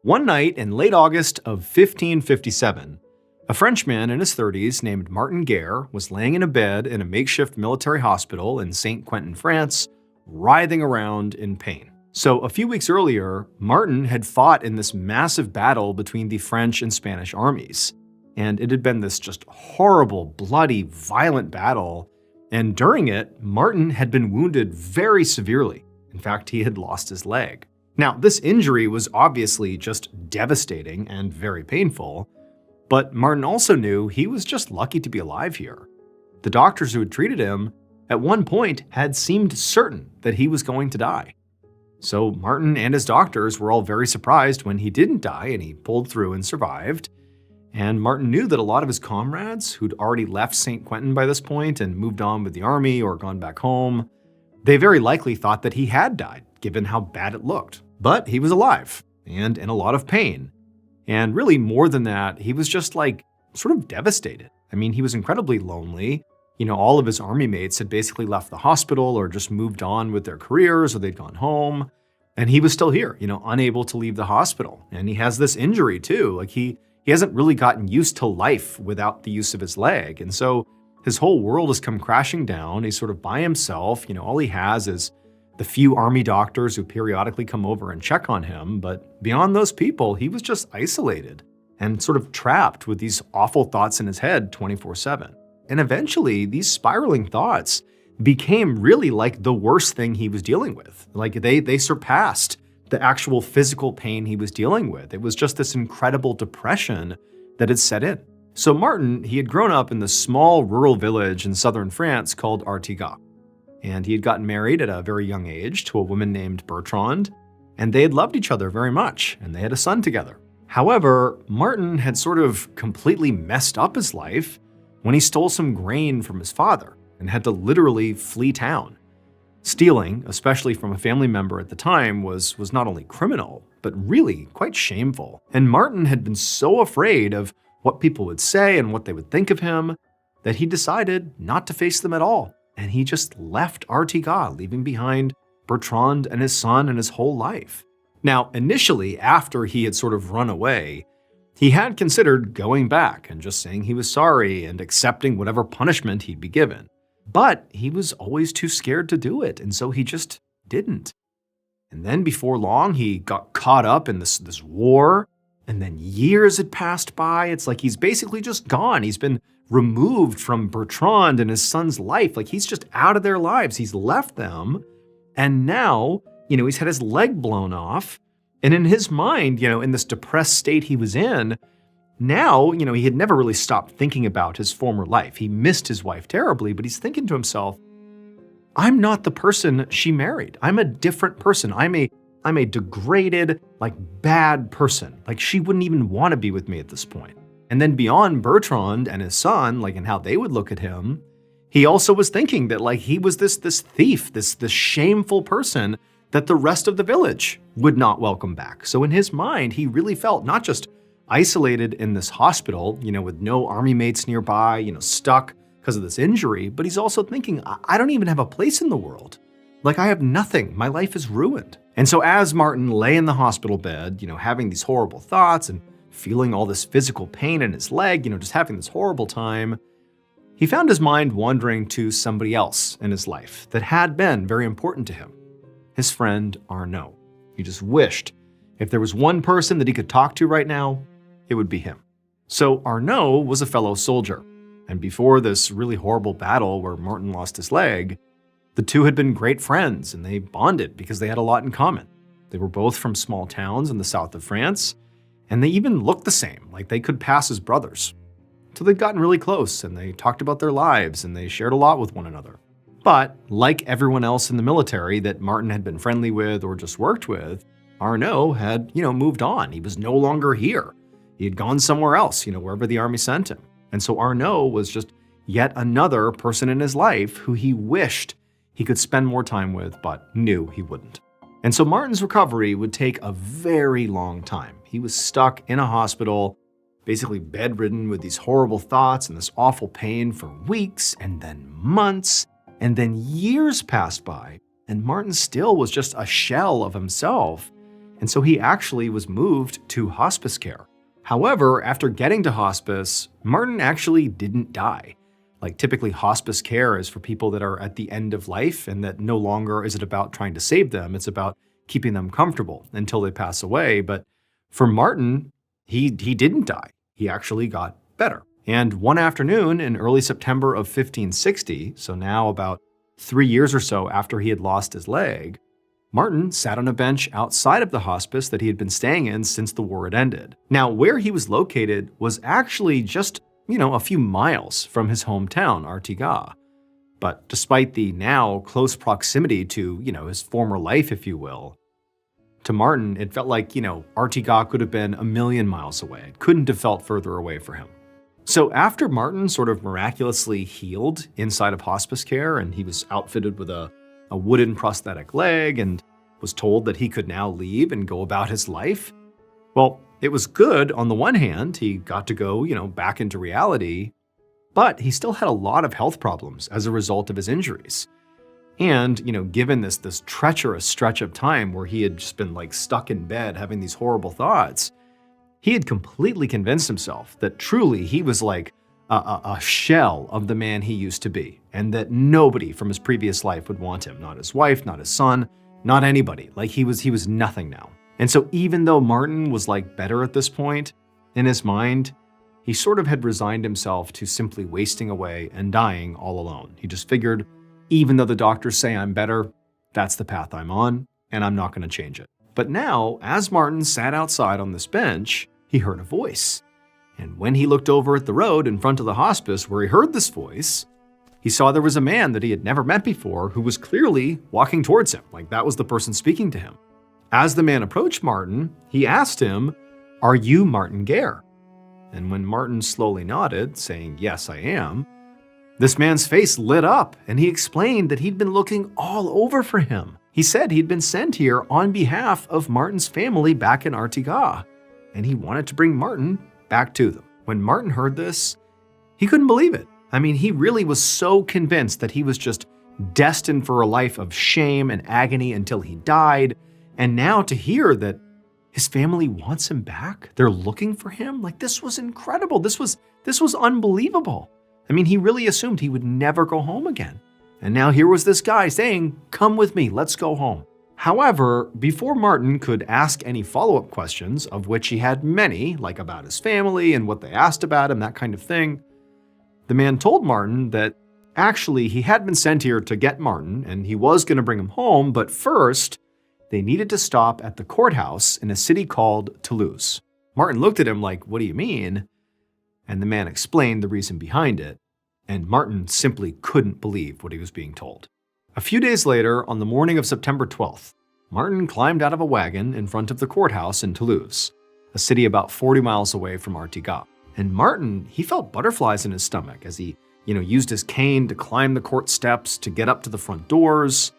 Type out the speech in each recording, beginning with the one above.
One night in late August of 1557, a Frenchman in his 30s named Martin Guerre was laying in a bed in a makeshift military hospital in St. Quentin, France, writhing around in pain. So a few weeks earlier, Martin had fought in this massive battle between the French and Spanish armies. And it had been this just horrible, bloody, violent battle. And during it, Martin had been wounded very severely. In fact, he had lost his leg. Now, this injury was obviously just devastating and very painful, but Martin also knew he was just lucky to be alive here. The doctors who had treated him at one point had seemed certain that he was going to die. So Martin and his doctors were all very surprised when he didn't die and he pulled through and survived. And Martin knew that a lot of his comrades who'd already left St. Quentin by this point and moved on with the army or gone back home, they very likely thought that he had died, given how bad it looked. But he was alive and in a lot of pain. And really more than that, he was just sort of devastated. I mean, he was incredibly lonely. All of his army mates had basically left the hospital or just moved on with their careers or they'd gone home. And he was still here, unable to leave the hospital. And he has this injury too. He hasn't really gotten used to life without the use of his leg. And so his whole world has come crashing down. He's sort of by himself. All he has is the few army doctors who periodically come over and check on him. But beyond those people, he was just isolated and sort of trapped with these awful thoughts in his head 24/7. And eventually, these spiraling thoughts became really like the worst thing he was dealing with. They surpassed the actual physical pain he was dealing with. It was just this incredible depression that had set in. So Martin, he had grown up in this small rural village in southern France called Artigas. And he had gotten married at a very young age to a woman named Bertrande, and they had loved each other very much, and they had a son together. However, Martin had sort of completely messed up his life when he stole some grain from his father and had to literally flee town. Stealing, especially from a family member at the time, was not only criminal, but really quite shameful. And Martin had been so afraid of what people would say and what they would think of him that he decided not to face them at all. And he just left Artigas, leaving behind Bertrande and his son and his whole life. Now, initially, after he had sort of run away, he had considered going back and just saying he was sorry and accepting whatever punishment he'd be given. But he was always too scared to do it, and so he just didn't. And then before long, he got caught up in this war, and then years had passed by. It's like he's basically just gone. He's been removed from Bertrande and his son's life. He's just out of their lives. He's left them. And now, he's had his leg blown off. And in his mind, in this depressed state he was in, now, he had never really stopped thinking about his former life. He missed his wife terribly, but he's thinking to himself, I'm not the person she married. I'm a different person. I'm a degraded, bad person. She wouldn't even want to be with me at this point. And then beyond Bertrande and his son, and how they would look at him, he also was thinking that he was this thief, this shameful person that the rest of the village would not welcome back. So in his mind, he really felt not just isolated in this hospital, with no army mates nearby, stuck because of this injury, but he's also thinking, I don't even have a place in the world. I have nothing. My life is ruined. And so as Martin lay in the hospital bed, having these horrible thoughts and feeling all this physical pain in his leg, just having this horrible time, he found his mind wandering to somebody else in his life that had been very important to him, his friend Arnaud. He just wished if there was one person that he could talk to right now, it would be him. So Arnaud was a fellow soldier, and before this really horrible battle where Martin lost his leg, the two had been great friends and they bonded because they had a lot in common. They were both from small towns in the south of France, and they even looked the same, they could pass as brothers. So they'd gotten really close and they talked about their lives and they shared a lot with one another. But like everyone else in the military that Martin had been friendly with or just worked with, Arnaud had, moved on. He was no longer here. He had gone somewhere else, wherever the army sent him. And so Arnaud was just yet another person in his life who he wished he could spend more time with, but knew he wouldn't. And so Martin's recovery would take a very long time. He was stuck in a hospital, basically bedridden with these horrible thoughts and this awful pain for weeks and then months, and then years passed by, and Martin still was just a shell of himself. And so he actually was moved to hospice care. However, after getting to hospice, Martin actually didn't die. Like typically hospice care is for people that are at the end of life, and that no longer is it about trying to save them, it's about keeping them comfortable until they pass away. But for Martin, he didn't die. He actually got better. And one afternoon in early September of 1560, so now about 3 years or so after he had lost his leg, Martin sat on a bench outside of the hospice that he had been staying in since the war had ended. Now, where he was located was actually just, a few miles from his hometown, Artigas. But despite the now close proximity to, his former life, if you will, to Martin, it felt like, Artigas could have been a million miles away. It couldn't have felt further away for him. So after Martin sort of miraculously healed inside of hospice care, and he was outfitted with a wooden prosthetic leg and was told that he could now leave and go about his life, well, it was good on the one hand. He got to go, back into reality, but he still had a lot of health problems as a result of his injuries. And, given this treacherous stretch of time where he had just been like stuck in bed having these horrible thoughts, he had completely convinced himself that truly he was like a shell of the man he used to be, and that nobody from his previous life would want him. Not his wife, not his son, not anybody. Like he was nothing now. And so even though Martin was like better at this point, in his mind, he sort of had resigned himself to simply wasting away and dying all alone. He just figured, even though the doctors say I'm better, that's the path I'm on, and I'm not going to change it. But now, as Martin sat outside on this bench, he heard a voice. And when he looked over at the road in front of the hospice where he heard this voice, he saw there was a man that he had never met before who was clearly walking towards him, like that was the person speaking to him. As the man approached Martin, he asked him, "Are you Martin Gare?" And when Martin slowly nodded, saying, "Yes, I am," this man's face lit up, and he explained that he'd been looking all over for him. He said he'd been sent here on behalf of Martin's family back in Artigas, and he wanted to bring Martin back to them. When Martin heard this, he couldn't believe it. I mean, he really was so convinced that he was just destined for a life of shame and agony until he died. And now to hear that his family wants him back, they're looking for him, like this was incredible. This was unbelievable. I mean, he really assumed he would never go home again. And now here was this guy saying, "Come with me, let's go home." However, before Martin could ask any follow-up questions, of which he had many, like about his family and what they asked about him, that kind of thing, the man told Martin that actually he had been sent here to get Martin and he was going to bring him home, but first they needed to stop at the courthouse in a city called Toulouse. Martin looked at him like, "What do you mean?" And the man explained the reason behind it, and Martin simply couldn't believe what he was being told. A few days later, on the morning of September 12th, Martin climbed out of a wagon in front of the courthouse in Toulouse, a city about 40 miles away from Artigas. And Martin, he felt butterflies in his stomach as he, used his cane to climb the court steps to get up to the front doors.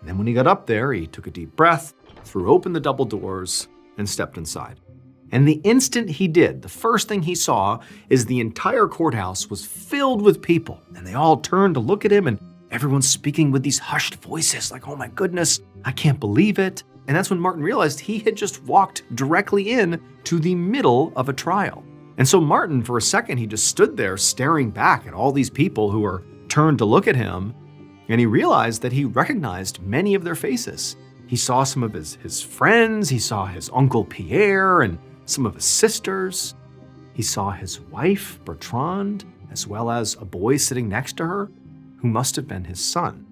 And then when he got up there, he took a deep breath, threw open the double doors, and stepped inside. And the instant he did, the first thing he saw is the entire courthouse was filled with people, and they all turned to look at him, and everyone's speaking with these hushed voices like, "Oh my goodness, I can't believe it." And that's when Martin realized he had just walked directly in to the middle of a trial. And so Martin, for a second, he just stood there staring back at all these people who were turned to look at him, and he realized that he recognized many of their faces. He saw some of his friends, he saw his uncle Pierre and some of his sisters. He saw his wife, Bertrande, as well as a boy sitting next to her, who must have been his son.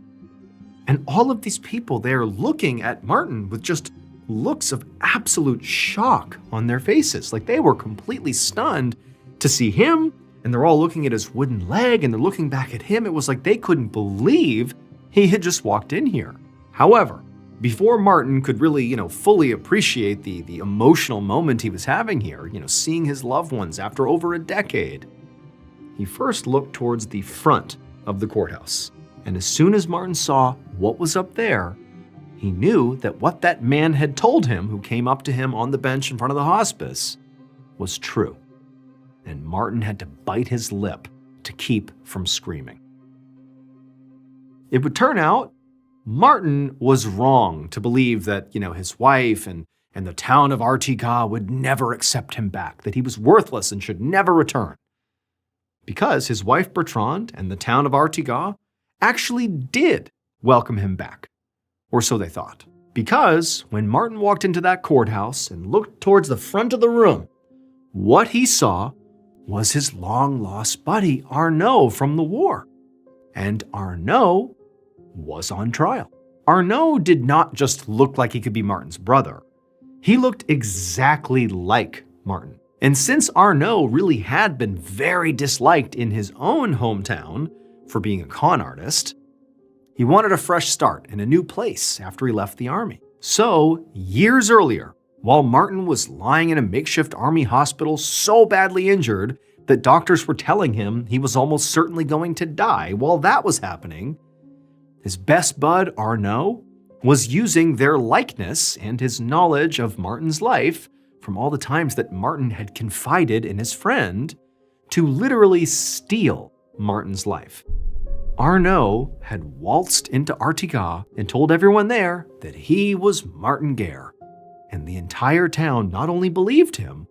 And all of these people, they're looking at Martin with just looks of absolute shock on their faces. Like they were completely stunned to see him, and they're all looking at his wooden leg, and they're looking back at him. It was like they couldn't believe he had just walked in here. However, before Martin could really, fully appreciate the emotional moment he was having here, seeing his loved ones after over a decade, he first looked towards the front of the courthouse. And as soon as Martin saw what was up there, he knew that what that man had told him, who came up to him on the bench in front of the hospice, was true. And Martin had to bite his lip to keep from screaming. It would turn out Martin was wrong to believe that, his wife and and the town of Artigas would never accept him back, that he was worthless and should never return. Because his wife Bertrande and the town of Artigas actually did welcome him back. Or so they thought. Because when Martin walked into that courthouse and looked towards the front of the room, what he saw was his long-lost buddy Arnaud from the war. And Arnaud was on trial. Arnaud did not just look like he could be Martin's brother. He looked exactly like Martin. And since Arnaud really had been very disliked in his own hometown for being a con artist, he wanted a fresh start in a new place after he left the army. So, years earlier, while Martin was lying in a makeshift army hospital so badly injured that doctors were telling him he was almost certainly going to die while that was happening, his best bud, Arnaud, was using their likeness and his knowledge of Martin's life from all the times that Martin had confided in his friend to literally steal Martin's life. Arnaud had waltzed into Artigas and told everyone there that he was Martin Guerre. And the entire town not only believed him,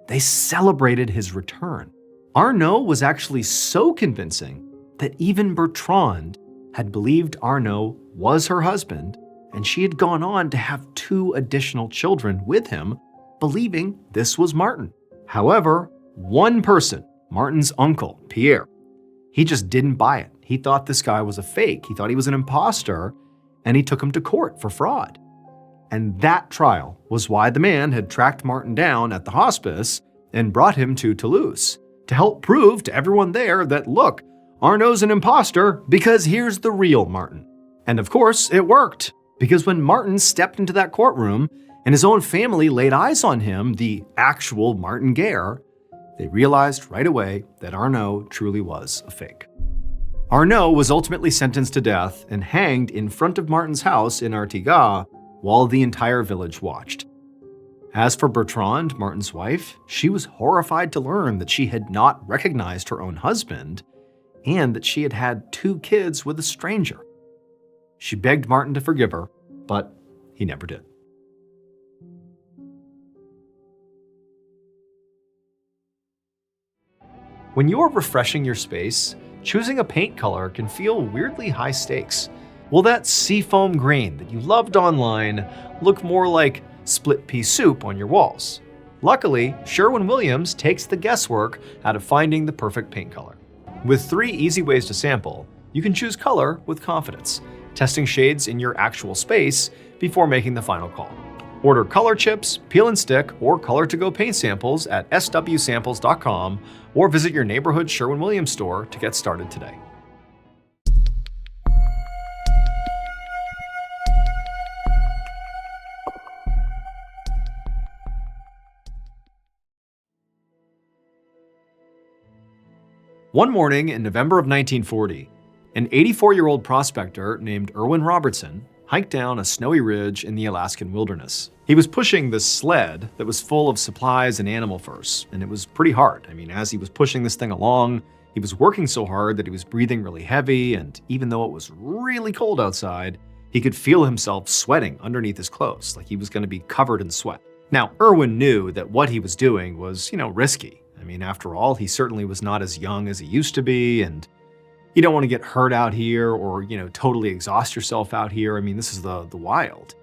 they celebrated his return. Arnaud was actually so convincing that even Bertrande had believed Arnaud was her husband, and she had gone on to have 2 additional children with him, believing this was Martin. However, one person, Martin's uncle, Pierre, he just didn't buy it. He thought this guy was a fake. He thought he was an imposter, and he took him to court for fraud. And that trial was why the man had tracked Martin down at the hospice and brought him to Toulouse to help prove to everyone there that, look, Arnaud's an imposter because here's the real Martin. And of course, it worked, because when Martin stepped into that courtroom and his own family laid eyes on him, the actual Martin Guerre, they realized right away that Arnaud truly was a fake. Arnaud was ultimately sentenced to death and hanged in front of Martin's house in Artigas while the entire village watched. As for Bertrande, Martin's wife, she was horrified to learn that she had not recognized her own husband and that she had had 2 kids with a stranger. She begged Martin to forgive her, but he never did. When you're refreshing your space, choosing a paint color can feel weirdly high stakes. Will that seafoam green that you loved online look more like split pea soup on your walls? Luckily, Sherwin-Williams takes the guesswork out of finding the perfect paint color. With 3 easy ways to sample, you can choose color with confidence, testing shades in your actual space before making the final call. Order color chips, peel and stick, or color-to-go paint samples at swsamples.com or visit your neighborhood Sherwin-Williams store to get started today. One morning in November of 1940, an 84-year-old prospector named Erwin Robertson hiked down a snowy ridge in the Alaskan wilderness. He was pushing this sled that was full of supplies and animal furs, and it was pretty hard. I mean, as he was pushing this thing along, he was working so hard that he was breathing really heavy, and even though it was really cold outside, he could feel himself sweating underneath his clothes, like he was going to be covered in sweat. Now, Erwin knew that what he was doing was, risky. I mean, after all, he certainly was not as young as he used to be, and you don't want to get hurt out here or, totally exhaust yourself out here. I mean, this is the wild.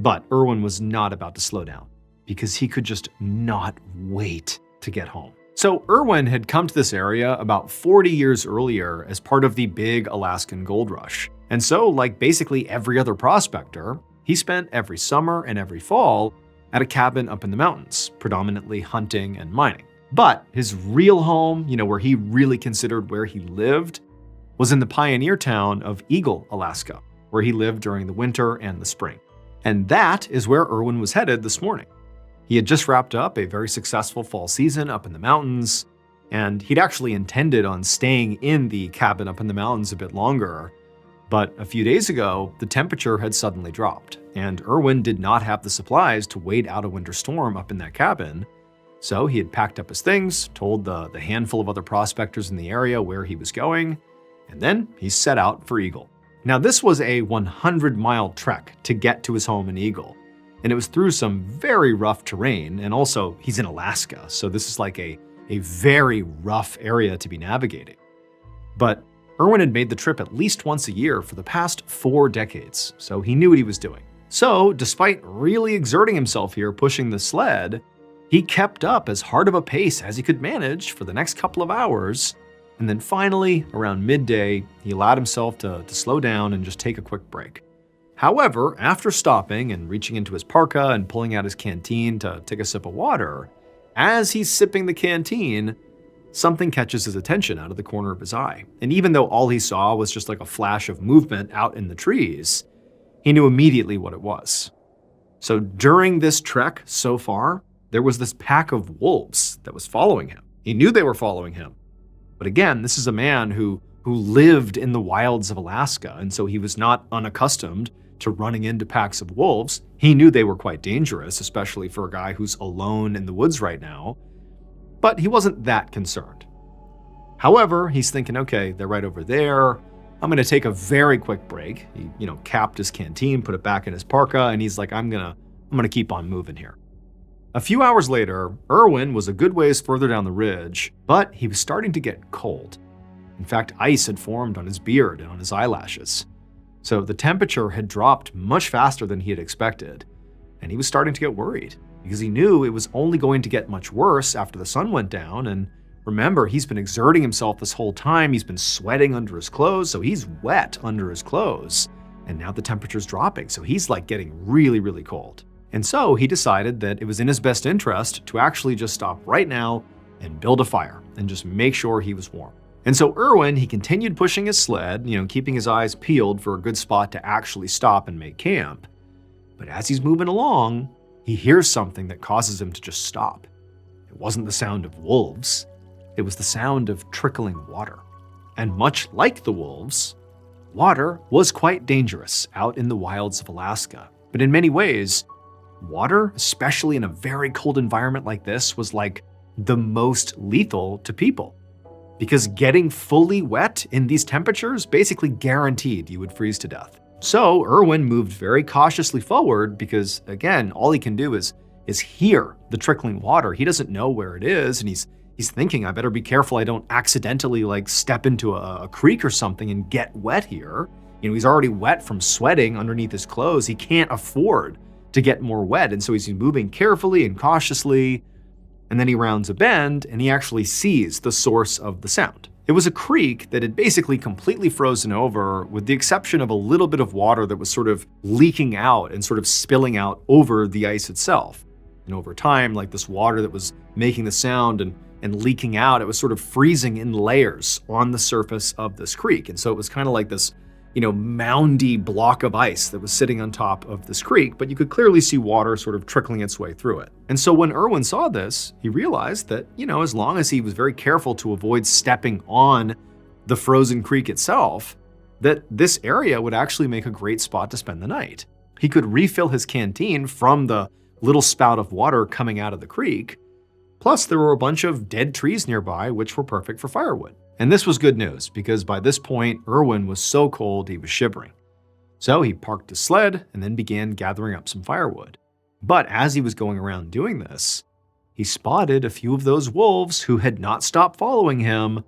But Erwin was not about to slow down because he could just not wait to get home. So Erwin had come to this area about 40 years earlier as part of the big Alaskan gold rush. And so, like basically every other prospector, he spent every summer and every fall at a cabin up in the mountains, predominantly hunting and mining. But his real home, where he really considered where he lived, was in the pioneer town of Eagle, Alaska, where he lived during the winter and the spring. And that is where Erwin was headed this morning. He had just wrapped up a very successful fall season up in the mountains, and he'd actually intended on staying in the cabin up in the mountains a bit longer. But a few days ago, the temperature had suddenly dropped, and Erwin did not have the supplies to wait out a winter storm up in that cabin. So he had packed up his things, told the handful of other prospectors in the area where he was going, and then he set out for Eagle. Now, this was a 100-mile trek to get to his home in Eagle, and it was through some very rough terrain, and also he's in Alaska, so this is like a very rough area to be navigating. But Erwin had made the trip at least once a year for the past 4 decades, so he knew what he was doing. So, despite really exerting himself here pushing the sled, he kept up as hard of a pace as he could manage for the next couple of hours, and then finally, around midday, he allowed himself to slow down and just take a quick break. However, after stopping and reaching into his parka and pulling out his canteen to take a sip of water, as he's sipping the canteen, something catches his attention out of the corner of his eye. And even though all he saw was just like a flash of movement out in the trees, he knew immediately what it was. So during this trek so far, there was this pack of wolves that was following him. He knew they were following him. But again, this is a man who lived in the wilds of Alaska, and so he was not unaccustomed to running into packs of wolves. He knew they were quite dangerous, especially for a guy who's alone in the woods right now. But he wasn't that concerned. However, he's thinking, okay, they're right over there. I'm gonna take a very quick break. He, capped his canteen, put it back in his parka, and he's like, I'm gonna keep on moving here. A few hours later, Erwin was a good ways further down the ridge, but he was starting to get cold. In fact, ice had formed on his beard and on his eyelashes. So the temperature had dropped much faster than he had expected, and he was starting to get worried because he knew it was only going to get much worse after the sun went down. And remember, he's been exerting himself this whole time. He's been sweating under his clothes, so he's wet under his clothes. And now the temperature's dropping, so he's like getting really, really cold. And so he decided that it was in his best interest to actually just stop right now and build a fire and just make sure he was warm. And so Erwin, he continued pushing his sled, keeping his eyes peeled for a good spot to actually stop and make camp. But as he's moving along, he hears something that causes him to just stop. It wasn't the sound of wolves. It was the sound of trickling water. And much like the wolves, water was quite dangerous out in the wilds of Alaska. But in many ways, water, especially in a very cold environment like this, was like the most lethal to people. Because getting fully wet in these temperatures basically guaranteed you would freeze to death. So Erwin moved very cautiously forward because, again, all he can do is hear the trickling water. He doesn't know where it is, and he's thinking, I better be careful I don't accidentally step into a creek or something and get wet here. He's already wet from sweating underneath his clothes. He can't afford to get more wet, and so he's moving carefully and cautiously. And then he rounds a bend and he actually sees the source of the sound. It was a creek that had basically completely frozen over, with the exception of a little bit of water that was sort of leaking out and sort of spilling out over the ice itself. And over time, this water that was making the sound and leaking out, it was sort of freezing in layers on the surface of this creek. And so it was kind of like this moundy block of ice that was sitting on top of this creek, but you could clearly see water sort of trickling its way through it. And so when Erwin saw this, he realized that, as long as he was very careful to avoid stepping on the frozen creek itself, that this area would actually make a great spot to spend the night. He could refill his canteen from the little spout of water coming out of the creek. Plus, there were a bunch of dead trees nearby, which were perfect for firewood. And this was good news, because by this point, Erwin was so cold he was shivering. So he parked his sled and then began gathering up some firewood. But as he was going around doing this, he spotted a few of those wolves who had not stopped following him,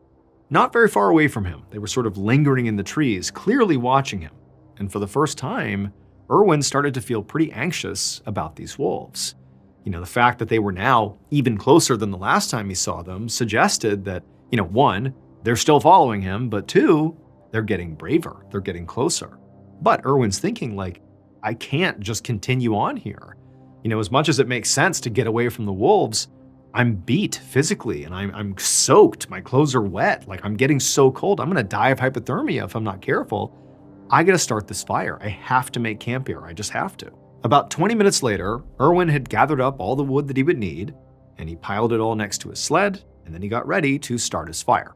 not very far away from him. They were sort of lingering in the trees, clearly watching him. And for the first time, Erwin started to feel pretty anxious about these wolves. The fact that they were now even closer than the last time he saw them suggested that, one, they're still following him, but two, they're getting braver, they're getting closer. But Erwin's thinking, I can't just continue on here. As much as it makes sense to get away from the wolves, I'm beat physically and I'm soaked, my clothes are wet, I'm getting so cold, I'm gonna die of hypothermia if I'm not careful. I gotta start this fire, I have to make camp here, I just have to. About 20 minutes later, Erwin had gathered up all the wood that he would need, and he piled it all next to his sled, and then he got ready to start his fire.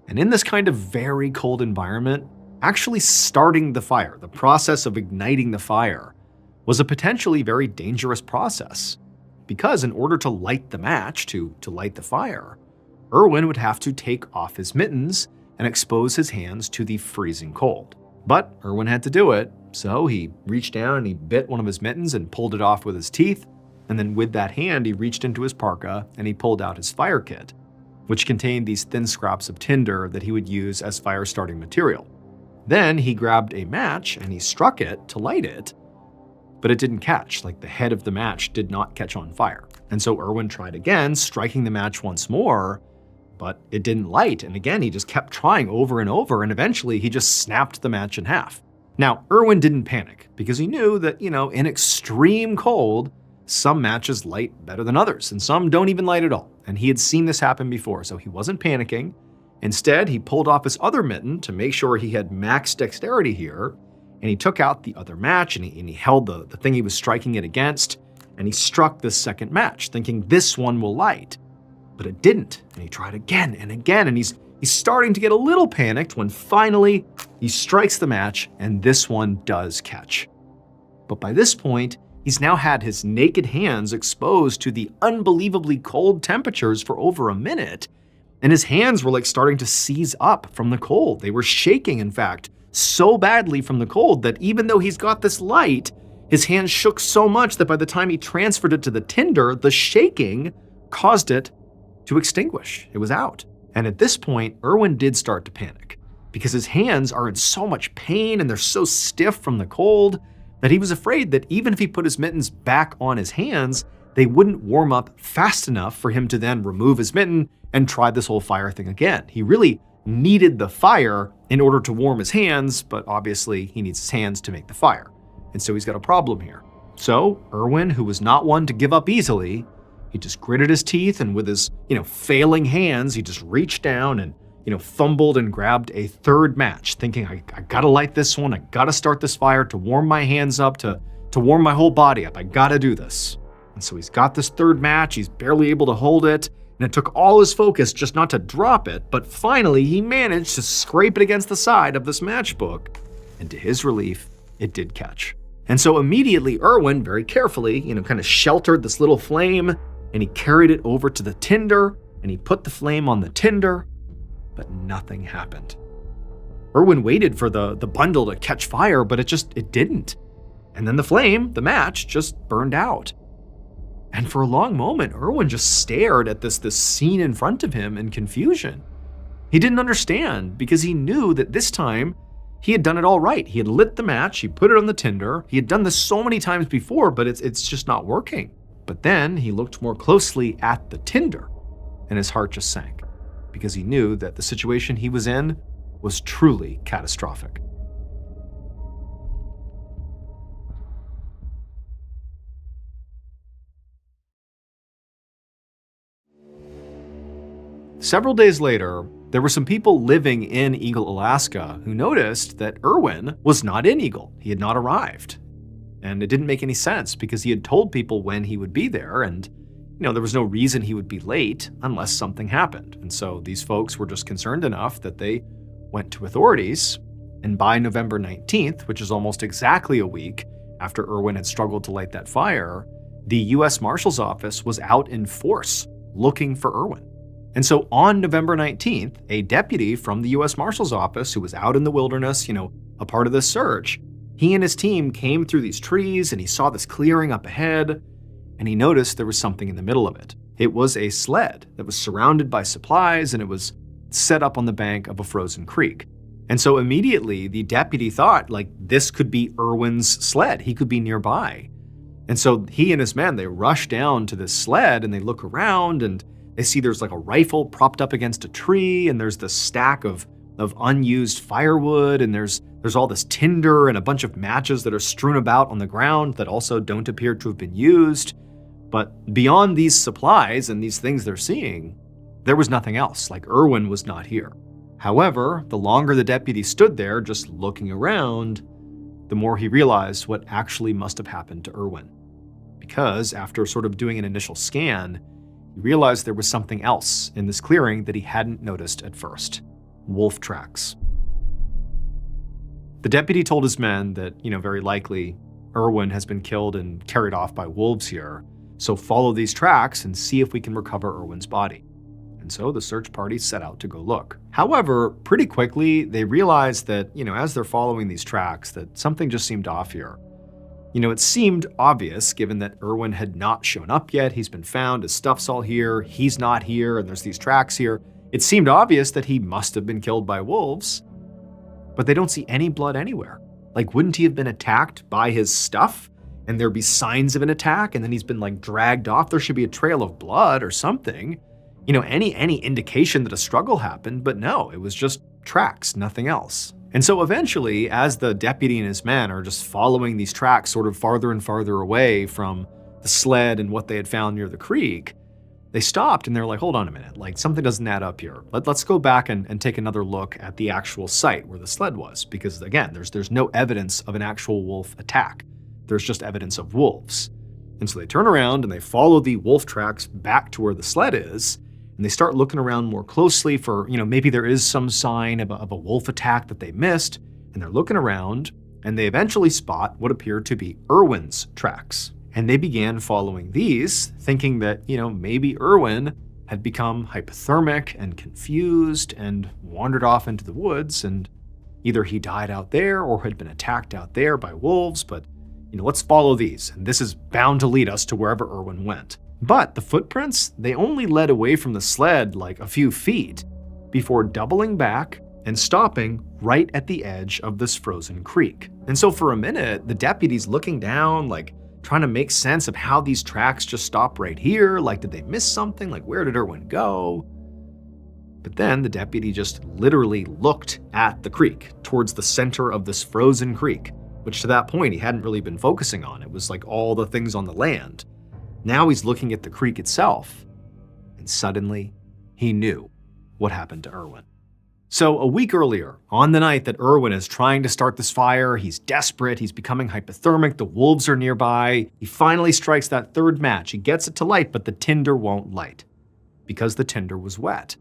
And in this kind of very cold environment, actually starting the fire, the process of igniting the fire, was a potentially very dangerous process. Because in order to light the match, to light the fire, Erwin would have to take off his mittens and expose his hands to the freezing cold. But Erwin had to do it, So he reached down and he bit one of his mittens and pulled it off with his teeth. And then with that hand, he reached into his parka and he pulled out his fire kit, which contained these thin scraps of tinder that he would use as fire starting material. Then he grabbed a match and he struck it to light it, but it didn't catch. Like, the head of the match did not catch on fire. And so Irwin tried again, striking the match once more, but it didn't light. And again, he just kept trying over and over, and eventually he just snapped the match in half. Now, Irwin didn't panic because he knew that, in extreme cold, some matches light better than others, and some don't even light at all. And he had seen this happen before, so he wasn't panicking. Instead, he pulled off his other mitten to make sure he had max dexterity here, and he took out the other match and he held the thing he was striking it against, and he struck this second match, thinking this one will light. But it didn't, and he tried again and again, and he's starting to get a little panicked when finally he strikes the match, and this one does catch. But by this point, he's now had his naked hands exposed to the unbelievably cold temperatures for over a minute, and his hands were like starting to seize up from the cold. They were shaking, in fact, so badly from the cold that even though he's got this light, his hands shook so much that by the time he transferred it to the tinder, the shaking caused it to extinguish. It was out. And at this point, Irwin did start to panic because his hands are in so much pain and they're so stiff from the cold that he was afraid that even if he put his mittens back on his hands, they wouldn't warm up fast enough for him to then remove his mitten and try this whole fire thing again. He really needed the fire in order to warm his hands, but obviously he needs his hands to make the fire. And so he's got a problem here. So Irwin, who was not one to give up easily, he just gritted his teeth, and with his, failing hands, he just reached down and, fumbled and grabbed a third match, thinking, I gotta light this one, I gotta start this fire to warm my hands up, to warm my whole body up, I gotta do this. And so he's got this third match, he's barely able to hold it, and it took all his focus just not to drop it, but finally he managed to scrape it against the side of this matchbook, and to his relief, it did catch. And so immediately Irwin, very carefully, kind of sheltered this little flame, and he carried it over to the tinder, and he put the flame on the tinder, but nothing happened. Irwin waited for the bundle to catch fire, but it didn't. And then the flame, the match, just burned out. And for a long moment, Irwin just stared at this scene in front of him in confusion. He didn't understand because he knew that this time he had done it all right. He had lit the match, he put it on the tinder. He had done this so many times before, but it's just not working. But then he looked more closely at the tinder, and his heart just sank because he knew that the situation he was in was truly catastrophic. Several days later, there were some people living in Eagle, Alaska, who noticed that Irwin was not in Eagle. He had not arrived. And it didn't make any sense because he had told people when he would be there, and there was no reason he would be late unless something happened. And so these folks were just concerned enough that they went to authorities, and by November 19th, which is almost exactly a week after Irwin had struggled to light that fire, the U.S. Marshal's Office was out in force looking for Irwin. And so on November 19th, a deputy from the U.S. Marshal's Office who was out in the wilderness, a part of this search, he and his team came through these trees and he saw this clearing up ahead, and he noticed there was something in the middle of it. It was a sled that was surrounded by supplies, and it was set up on the bank of a frozen creek. And so immediately the deputy thought, this could be Irwin's sled. He could be nearby. And so he and his men, they rush down to this sled and they look around and they see there's a rifle propped up against a tree, and there's this stack of unused firewood, and there's all this tinder and a bunch of matches that are strewn about on the ground that also don't appear to have been used. But beyond these supplies and these things they're seeing, there was nothing else. Irwin was not here. However, the longer the deputy stood there just looking around, the more he realized what actually must have happened to Irwin. Because after sort of doing an initial scan, he realized there was something else in this clearing that he hadn't noticed at first: wolf tracks. The deputy told his men that, very likely Irwin has been killed and carried off by wolves here, so follow these tracks and see if we can recover Irwin's body. And so the search party set out to go look. However, pretty quickly, they realized that, as they're following these tracks, that something just seemed off here. It seemed obvious given that Irwin had not shown up yet. He's been found, his stuff's all here, he's not here, and there's these tracks here. It seemed obvious that he must have been killed by wolves, but they don't see any blood anywhere. Like, wouldn't he have been attacked by his stuff? And there'd be signs of an attack, and then he's been dragged off. There should be a trail of blood or something. Any indication that a struggle happened, but no, it was just tracks, nothing else. And so eventually, as the deputy and his men are just following these tracks sort of farther and farther away from the sled and what they had found near the creek, they stopped and they're like, hold on a minute, something doesn't add up here. Let's go back and take another look at the actual site where the sled was. Because again, there's no evidence of an actual wolf attack. There's just evidence of wolves. And so they turn around and they follow the wolf tracks back to where the sled is. And they start looking around more closely for, maybe there is some sign of a wolf attack that they missed. And they're looking around and they eventually spot what appeared to be Irwin's tracks. And they began following these, thinking that, maybe Irwin had become hypothermic and confused and wandered off into the woods. And either he died out there or had been attacked out there by wolves. But, let's follow these. And this is bound to lead us to wherever Irwin went. But the footprints, they only led away from the sled a few feet before doubling back and stopping right at the edge of this frozen creek. And so for a minute, the deputy's looking down, trying to make sense of how these tracks just stop right here. Did they miss something? Where did Irwin go? But then the deputy just literally looked at the creek towards the center of this frozen creek, which to that point he hadn't really been focusing on. It was all the things on the land. Now he's looking at the creek itself, and suddenly he knew what happened to Irwin. So a week earlier, on the night that Irwin is trying to start this fire, he's desperate, he's becoming hypothermic, the wolves are nearby, he finally strikes that third match, he gets it to light, but the tinder won't light, because the tinder was wet.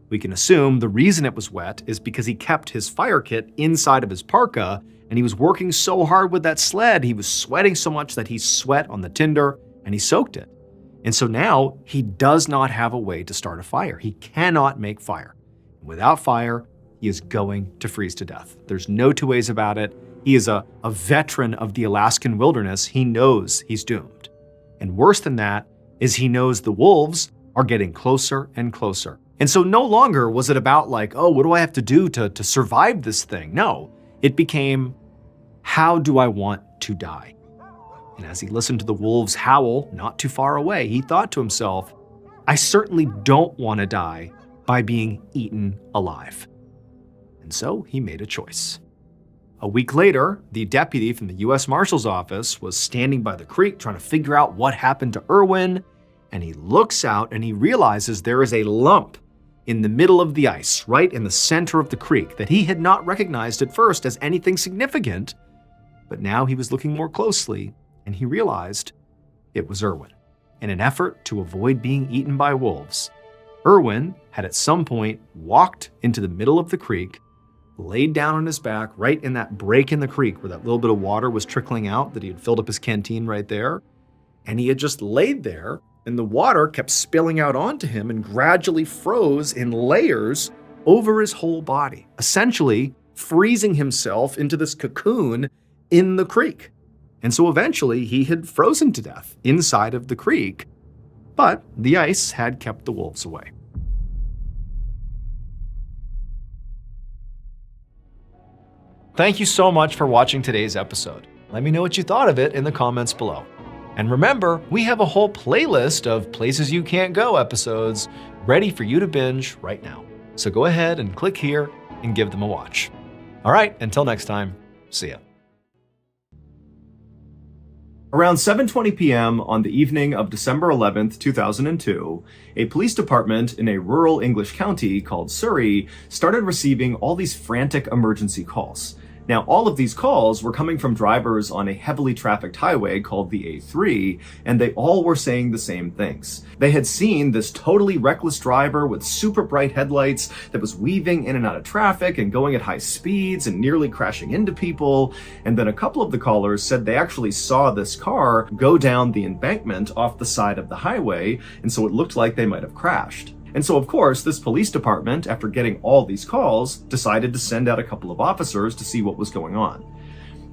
We can assume the reason it was wet is because he kept his fire kit inside of his parka, and he was working so hard with that sled, he was sweating so much that he sweat on the tinder, and he soaked it. And so now he does not have a way to start a fire. He cannot make fire. Without fire, he is going to freeze to death. There's no two ways about it. He is a veteran of the Alaskan wilderness. He knows he's doomed. And worse than that is he knows the wolves are getting closer and closer. And so no longer was it about oh, what do I have to do to survive this thing? No, it became, how do I want to die? And as he listened to the wolves howl not too far away, he thought to himself, I certainly don't want to die by being eaten alive. And so he made a choice. A week later, the deputy from the U.S. Marshal's office was standing by the creek trying to figure out what happened to Irwin, and he looks out and he realizes there is a lump in the middle of the ice, right in the center of the creek, that he had not recognized at first as anything significant, but now he was looking more closely and he realized it was Irwin. In an effort to avoid being eaten by wolves, Irwin had at some point walked into the middle of the creek, laid down on his back right in that break in the creek where that little bit of water was trickling out, that he had filled up his canteen right there, and he had just laid there, and the water kept spilling out onto him and gradually froze in layers over his whole body, essentially freezing himself into this cocoon in the creek. And so eventually he had frozen to death inside of the creek, but the ice had kept the wolves away. Thank you so much for watching today's episode. Let me know what you thought of it in the comments below. And remember, we have a whole playlist of Places You Can't Go episodes ready for you to binge right now. So go ahead and click here and give them a watch. All right, until next time, see ya. Around 7:20 p.m. on the evening of December 11th, 2002, a police department in a rural English county called Surrey started receiving all these frantic emergency calls. Now, all of these calls were coming from drivers on a heavily trafficked highway called the A3, and they all were saying the same things. They had seen this totally reckless driver with super bright headlights that was weaving in and out of traffic and going at high speeds and nearly crashing into people. And then a couple of the callers said they actually saw this car go down the embankment off the side of the highway, and so it looked like they might have crashed. And so, of course, this police department, after getting all these calls, decided to send out a couple of officers to see what was going on.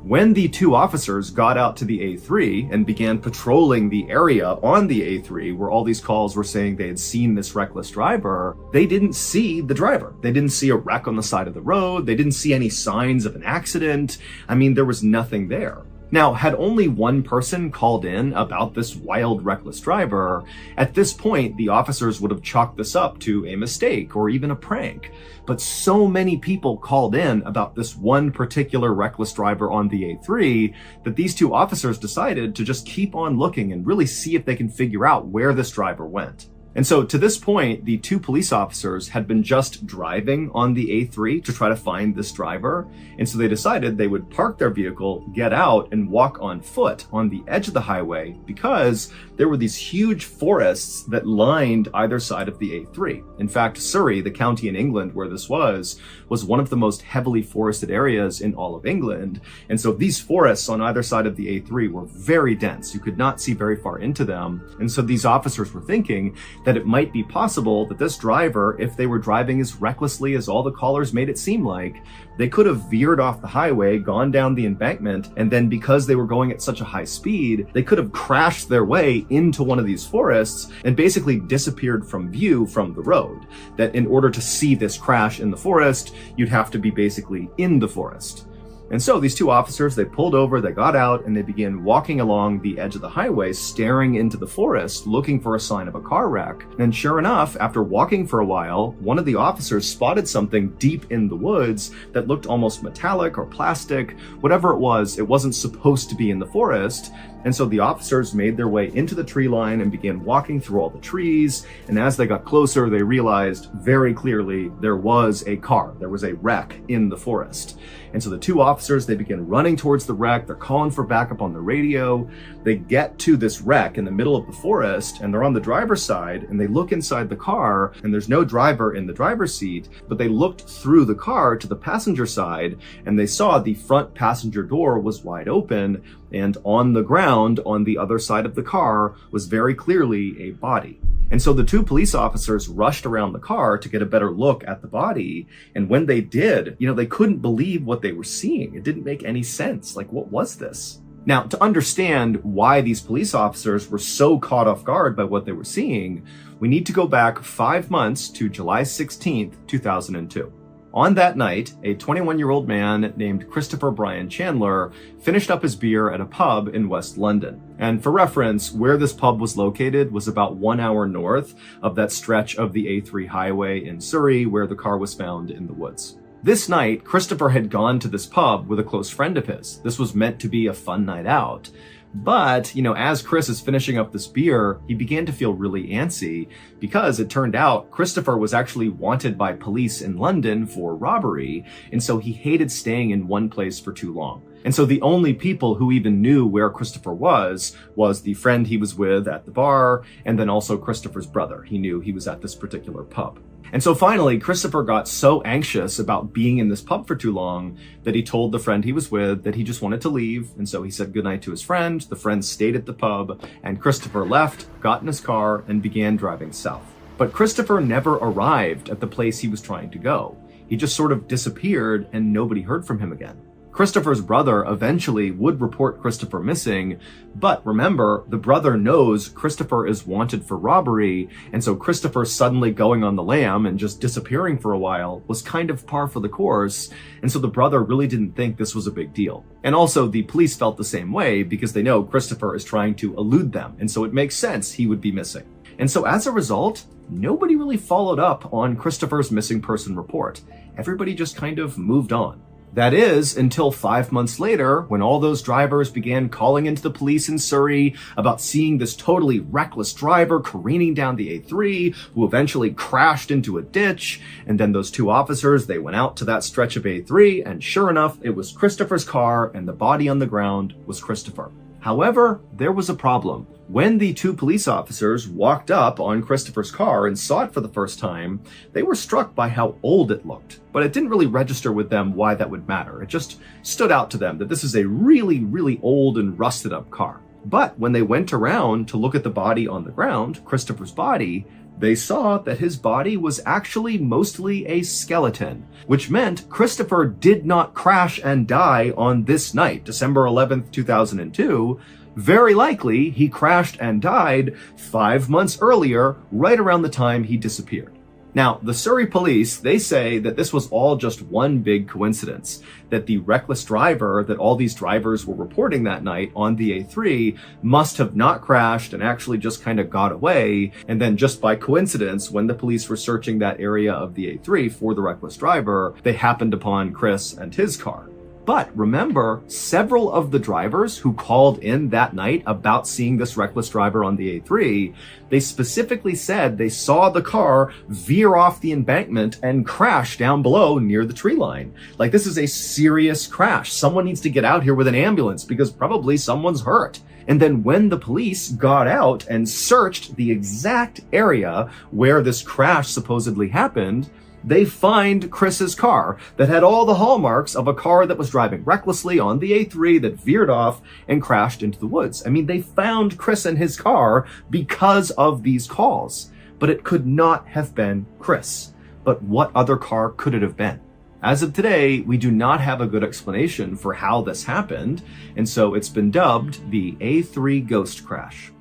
When the two officers got out to the A3 and began patrolling the area on the A3 where all these calls were saying they had seen this reckless driver, they didn't see the driver. They didn't see a wreck on the side of the road. They didn't see any signs of an accident. I mean, there was nothing there. Now, had only one person called in about this wild, reckless driver, at this point, the officers would have chalked this up to a mistake or even a prank. But so many people called in about this one particular reckless driver on the A3 that these two officers decided to just keep on looking and really see if they can figure out where this driver went. And so to this point, the two police officers had been just driving on the A3 to try to find this driver. And so they decided they would park their vehicle, get out, and walk on foot on the edge of the highway because there were these huge forests that lined either side of the A3. In fact, Surrey, the county in England where this was one of the most heavily forested areas in all of England. And so these forests on either side of the A3 were very dense. You could not see very far into them. And so these officers were thinking that it might be possible that this driver, if they were driving as recklessly as all the callers made it seem like, they could have veered off the highway, gone down the embankment, and then because they were going at such a high speed, they could have crashed their way into one of these forests and basically disappeared from view from the road. That in order to see this crash in the forest, you'd have to be basically in the forest. And so these two officers, they pulled over, they got out, and they began walking along the edge of the highway, staring into the forest, looking for a sign of a car wreck. And sure enough, after walking for a while, one of the officers spotted something deep in the woods that looked almost metallic or plastic. Whatever it wasn't supposed to be in the forest. And so the officers made their way into the tree line and began walking through all the trees. And as they got closer, they realized very clearly there was a car. There was a wreck in the forest. And so the two officers, they begin running towards the wreck. They're calling for backup on the radio. They get to this wreck in the middle of the forest, and they're on the driver's side, and they look inside the car, and there's no driver in the driver's seat, but they looked through the car to the passenger side, and they saw the front passenger door was wide open, and on the ground on the other side of the car was very clearly a body. And so the two police officers rushed around the car to get a better look at the body. And when they did, they couldn't believe what they were seeing. It didn't make any sense. Like, what was this? Now, to understand why these police officers were so caught off guard by what they were seeing, we need to go back 5 months to July 16th, 2002. On that night, a 21-year-old man named Christopher Brian Chandler finished up his beer at a pub in West London. And for reference, where this pub was located was about 1 hour north of that stretch of the A3 highway in Surrey where the car was found in the woods. This night, Christopher had gone to this pub with a close friend of his. This was meant to be a fun night out. But, as Chris is finishing up this beer, he began to feel really antsy because it turned out Christopher was actually wanted by police in London for robbery, and so he hated staying in one place for too long. And so the only people who even knew where Christopher was the friend he was with at the bar, and then also Christopher's brother. He knew he was at this particular pub. And so finally, Christopher got so anxious about being in this pub for too long that he told the friend he was with that he just wanted to leave. And so he said goodnight to his friend. The friend stayed at the pub, and Christopher left, got in his car, and began driving south. But Christopher never arrived at the place he was trying to go. He just sort of disappeared, and nobody heard from him again. Christopher's brother eventually would report Christopher missing, but remember, the brother knows Christopher is wanted for robbery, and so Christopher suddenly going on the lam and just disappearing for a while was kind of par for the course, and so the brother really didn't think this was a big deal. And also, the police felt the same way because they know Christopher is trying to elude them, and so it makes sense he would be missing. And so as a result, nobody really followed up on Christopher's missing person report. Everybody just kind of moved on. That is, until 5 months later, when all those drivers began calling into the police in Surrey about seeing this totally reckless driver careening down the A3, who eventually crashed into a ditch. And then those two officers, they went out to that stretch of A3, and sure enough, it was Christopher's car, and the body on the ground was Christopher. However, there was a problem. When the two police officers walked up on Christopher's car and saw it for the first time, they were struck by how old it looked. But it didn't really register with them why that would matter. It just stood out to them that this is a really, really old and rusted up car. But when they went around to look at the body on the ground, Christopher's body, They saw that his body was actually mostly a skeleton, which meant Christopher did not crash and die on this night, December 11th, 2002. Very likely, he crashed and died 5 months earlier, right around the time he disappeared. Now, the Surrey police, they say that this was all just one big coincidence, that the reckless driver that all these drivers were reporting that night on the A3 must have not crashed and actually just kind of got away, and then just by coincidence, when the police were searching that area of the A3 for the reckless driver, they happened upon Chris and his car. But remember, several of the drivers who called in that night about seeing this reckless driver on the A3, they specifically said they saw the car veer off the embankment and crash down below near the tree line. Like, this is a serious crash. Someone needs to get out here with an ambulance because probably someone's hurt. And then when the police got out and searched the exact area where this crash supposedly happened, they find Chris's car that had all the hallmarks of a car that was driving recklessly on the A3 that veered off and crashed into the woods. I mean, they found Chris and his car because of these calls, but it could not have been Chris. But what other car could it have been? As of today, we do not have a good explanation for how this happened, and so it's been dubbed the A3 ghost crash.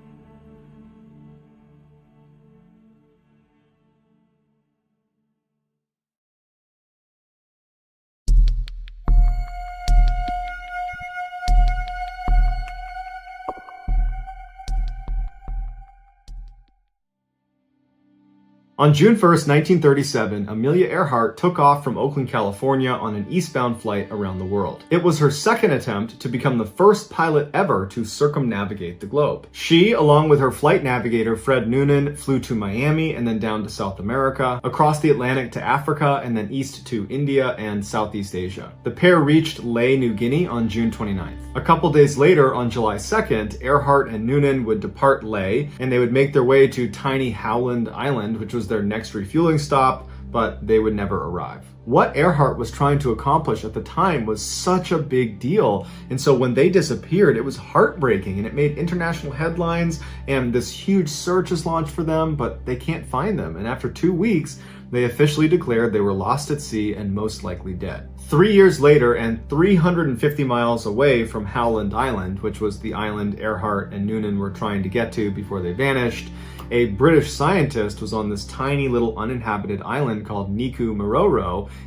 On June 1st, 1937, Amelia Earhart took off from Oakland, California on an eastbound flight around the world. It was her second attempt to become the first pilot ever to circumnavigate the globe. She, along with her flight navigator Fred Noonan, flew to Miami and then down to South America, across the Atlantic to Africa, and then east to India and Southeast Asia. The pair reached Lae, New Guinea on June 29th. A couple days later, on July 2nd, Earhart and Noonan would depart Lae, and they would make their way to tiny Howland Island, which was their next refueling stop, but they would never arrive. What Earhart was trying to accomplish at the time was such a big deal, and so when they disappeared, it was heartbreaking, and it made international headlines, and this huge search is launched for them, but they can't find them, and after 2 weeks, they officially declared they were lost at sea and most likely dead. 3 years later, and 350 miles away from Howland Island, which was the island Earhart and Noonan were trying to get to before they vanished, a British scientist was on this tiny little uninhabited island called Niku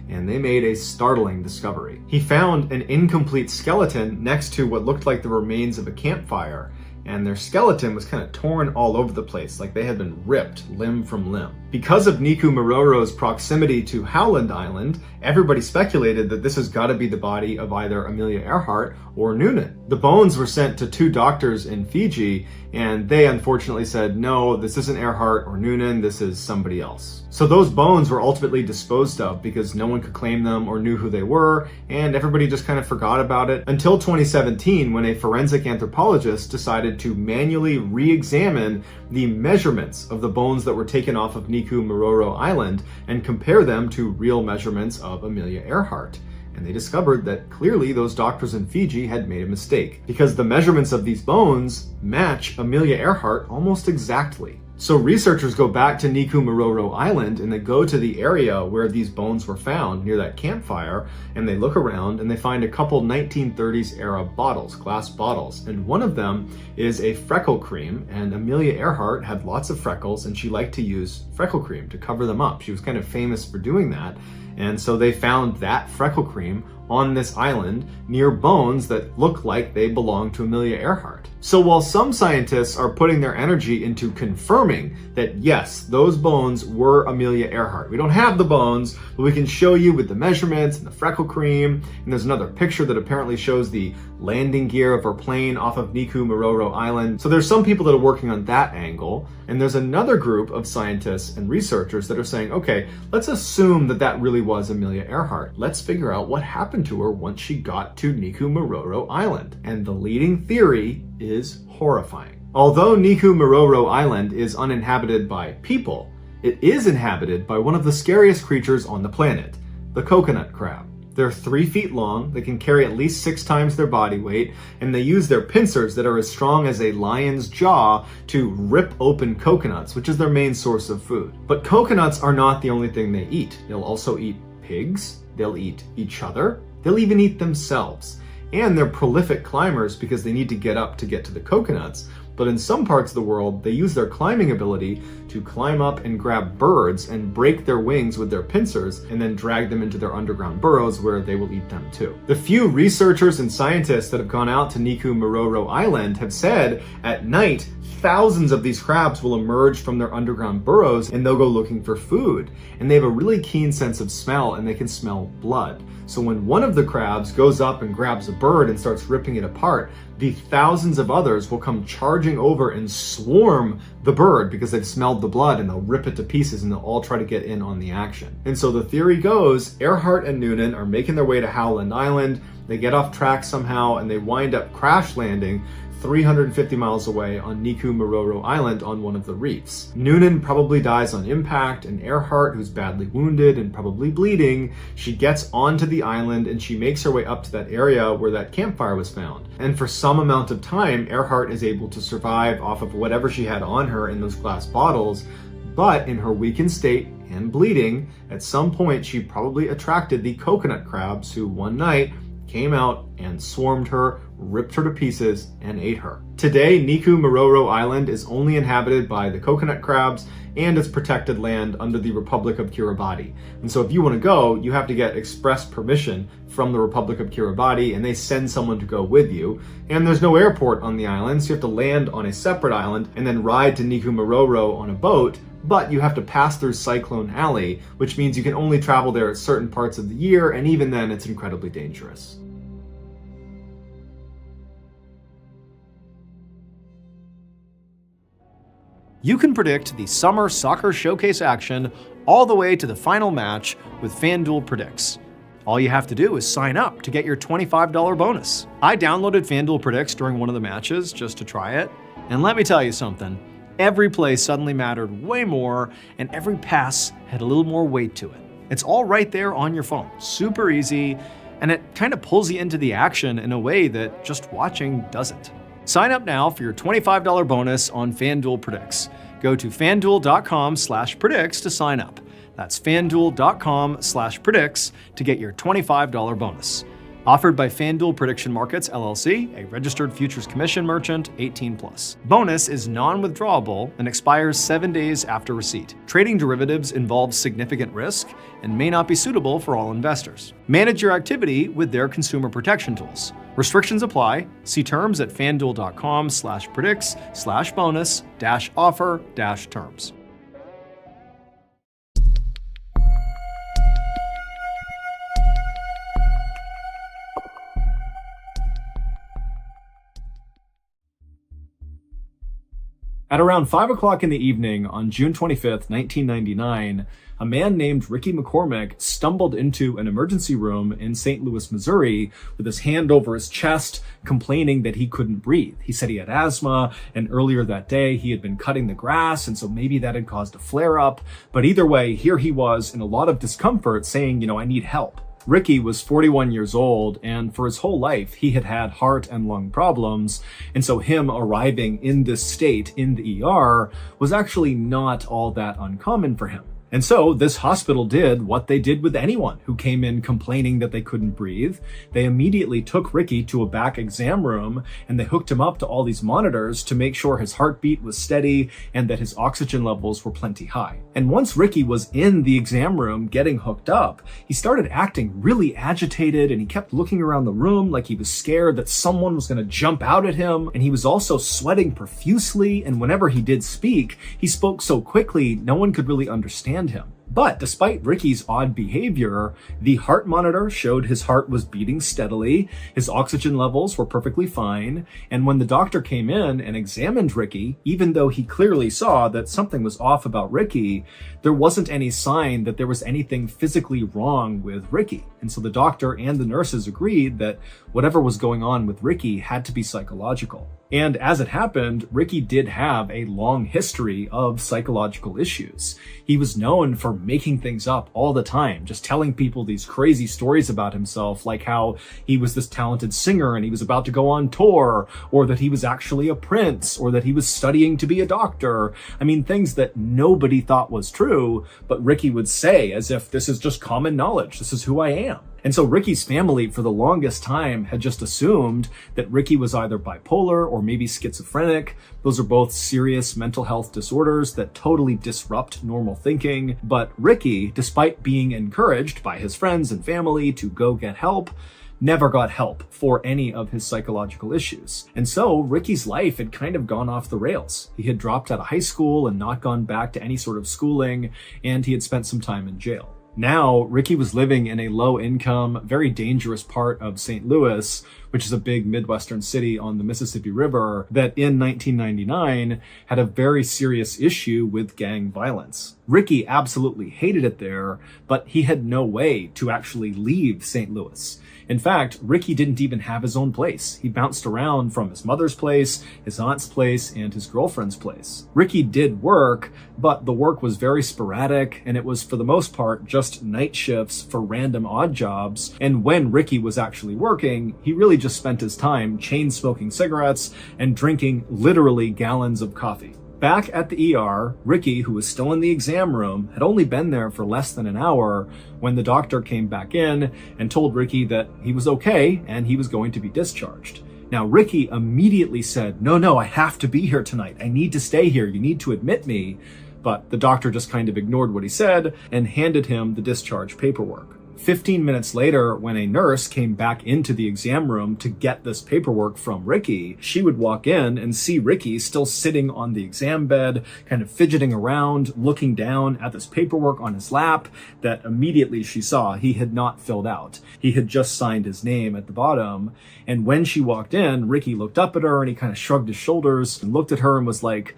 and they made a startling discovery. He found an incomplete skeleton next to what looked like the remains of a campfire, and their skeleton was kind of torn all over the place, like they had been ripped limb from limb. Because of Niku proximity to Howland Island, everybody speculated that this has got to be the body of either Amelia Earhart or Noonan. The bones were sent to 2 doctors in Fiji, and they unfortunately said, no, this isn't Earhart or Noonan, this is somebody else. So those bones were ultimately disposed of because no one could claim them or knew who they were, and everybody just kind of forgot about it until 2017, when a forensic anthropologist decided to manually re-examine the measurements of the bones that were taken off of Niku Island and compare them to real measurements of Amelia Earhart. And they discovered that clearly those doctors in Fiji had made a mistake, because the measurements of these bones match Amelia Earhart almost exactly. So researchers go back to Niku Island and they go to the area where these bones were found near that campfire, and they look around and they find a couple 1930s era bottles, glass bottles, and one of them is a freckle cream, and Amelia Earhart had lots of freckles and she liked to use freckle cream to cover them up. She was kind of famous for doing that. And so they found that freckle cream on this island near bones that look like they belong to Amelia Earhart. So while some scientists are putting their energy into confirming that yes, those bones were Amelia Earhart. We don't have the bones, but we can show you with the measurements and the freckle cream. And there's another picture that apparently shows the landing gear of her plane off of Niku Island. So there's some people that are working on that angle. And there's another group of scientists and researchers that are saying, okay, let's assume that that really was Amelia Earhart. Let's figure out what happened to her once she got to Niku Island. And the leading theory is horrifying. Although Niku Island is uninhabited by people, it is inhabited by one of the scariest creatures on the planet, the coconut crab. They're 3 feet long, they can carry at least 6 times their body weight, and they use their pincers that are as strong as a lion's jaw to rip open coconuts, which is their main source of food. But coconuts are not the only thing they eat. They'll also eat pigs, they'll eat each other, they'll even eat themselves. And they're prolific climbers because they need to get up to get to the coconuts. But in some parts of the world, they use their climbing ability to climb up and grab birds and break their wings with their pincers and then drag them into their underground burrows where they will eat them too. The few researchers and scientists that have gone out to Nigh Island have said at night, thousands of these crabs will emerge from their underground burrows and they'll go looking for food. And they have a really keen sense of smell and they can smell blood. So when one of the crabs goes up and grabs a bird and starts ripping it apart, the thousands of others will come charging over and swarm the bird because they've smelled the blood, and they'll rip it to pieces and they'll all try to get in on the action. And so the theory goes, Earhart and Noonan are making their way to Howland Island. They get off track somehow and they wind up crash landing 350 miles away on Nigh Island on one of the reefs. Noonan probably dies on impact, and Earhart, who's badly wounded and probably bleeding, she gets onto the island and she makes her way up to that area where that campfire was found. And for some amount of time, Earhart is able to survive off of whatever she had on her in those glass bottles, but in her weakened state and bleeding, at some point she probably attracted the coconut crabs who one night came out and swarmed her, ripped her to pieces, and ate her. Today, Nigh Island is only inhabited by the coconut crabs and it's protected land under the Republic of Kiribati. And so if you want to go, you have to get express permission from the Republic of Kiribati, and they send someone to go with you. And there's no airport on the island, so you have to land on a separate island and then ride to Nigh on a boat. But you have to pass through Cyclone Alley, which means you can only travel there at certain parts of the year, and even then it's incredibly dangerous. You can predict the Summer Soccer Showcase action all the way to the final match with FanDuel Predicts. All you have to do is sign up to get your $25 bonus. I downloaded FanDuel Predicts during one of the matches just to try it, and let me tell you something. Every play suddenly mattered way more, and every pass had a little more weight to it. It's all right there on your phone, super easy, and it kind of pulls you into the action in a way that just watching doesn't. Sign up now for your $25 bonus on FanDuel Predicts. Go to fanduel.com/predicts to sign up. That's fanduel.com/predicts to get your $25 bonus. Offered by FanDuel Prediction Markets, LLC, a registered futures commission merchant, 18+. Bonus is non-withdrawable and expires 7 days after receipt. Trading derivatives involves significant risk and may not be suitable for all investors. Manage your activity with their consumer protection tools. Restrictions apply. See terms at fanduel.com/predicts/bonus-offer-terms. At around 5 o'clock in the evening on June 25th, 1999, a man named Ricky McCormick stumbled into an emergency room in St. Louis, Missouri, with his hand over his chest, complaining that he couldn't breathe. He said he had asthma, and earlier that day he had been cutting the grass, and so maybe that had caused a flare-up. But either way, here he was in a lot of discomfort saying, I need help. Ricky was 41 years old, and for his whole life, he had had heart and lung problems, and so him arriving in this state in the ER was actually not all that uncommon for him. And so this hospital did what they did with anyone who came in complaining that they couldn't breathe. They immediately took Ricky to a back exam room and they hooked him up to all these monitors to make sure his heartbeat was steady and that his oxygen levels were plenty high. And once Ricky was in the exam room getting hooked up, he started acting really agitated and he kept looking around the room like he was scared that someone was going to jump out at him. And he was also sweating profusely, and whenever he did speak, he spoke so quickly no one could really understand him. But despite Ricky's odd behavior, the heart monitor showed his heart was beating steadily, his oxygen levels were perfectly fine, and when the doctor came in and examined Ricky, even though he clearly saw that something was off about Ricky, there wasn't any sign that there was anything physically wrong with Ricky. And so the doctor and the nurses agreed that whatever was going on with Ricky had to be psychological. And as it happened, Ricky did have a long history of psychological issues. He was known for making things up all the time, just telling people these crazy stories about himself, like how he was this talented singer and he was about to go on tour, or that he was actually a prince, or that he was studying to be a doctor. I mean, things that nobody thought was true, but Ricky would say as if this is just common knowledge. This is who I am. And so Ricky's family for the longest time had just assumed that Ricky was either bipolar or maybe schizophrenic. Those are both serious mental health disorders that totally disrupt normal thinking. But Ricky, despite being encouraged by his friends and family to go get help, never got help for any of his psychological issues. And so Ricky's life had kind of gone off the rails. He had dropped out of high school and not gone back to any sort of schooling, and he had spent some time in jail. Now, Ricky was living in a low-income, very dangerous part of St. Louis, which is a big Midwestern city on the Mississippi River that in 1999 had a very serious issue with gang violence. Ricky absolutely hated it there, but he had no way to actually leave St. Louis. In fact, Ricky didn't even have his own place. He bounced around from his mother's place, his aunt's place, and his girlfriend's place. Ricky did work, but the work was very sporadic, and it was for the most part just night shifts for random odd jobs. And when Ricky was actually working, he really just spent his time chain smoking cigarettes and drinking literally gallons of coffee. Back at the ER, Ricky, who was still in the exam room, had only been there for less than an hour when the doctor came back in and told Ricky that he was okay and he was going to be discharged. Now, Ricky immediately said, no, I have to be here tonight. I need to stay here. You need to admit me. But the doctor just kind of ignored what he said and handed him the discharge paperwork. 15 minutes later, when a nurse came back into the exam room to get this paperwork from Ricky, she would walk in and see Ricky still sitting on the exam bed, kind of fidgeting around, looking down at this paperwork on his lap that immediately she saw he had not filled out. He had just signed his name at the bottom. And when she walked in, Ricky looked up at her and he kind of shrugged his shoulders and looked at her and was like,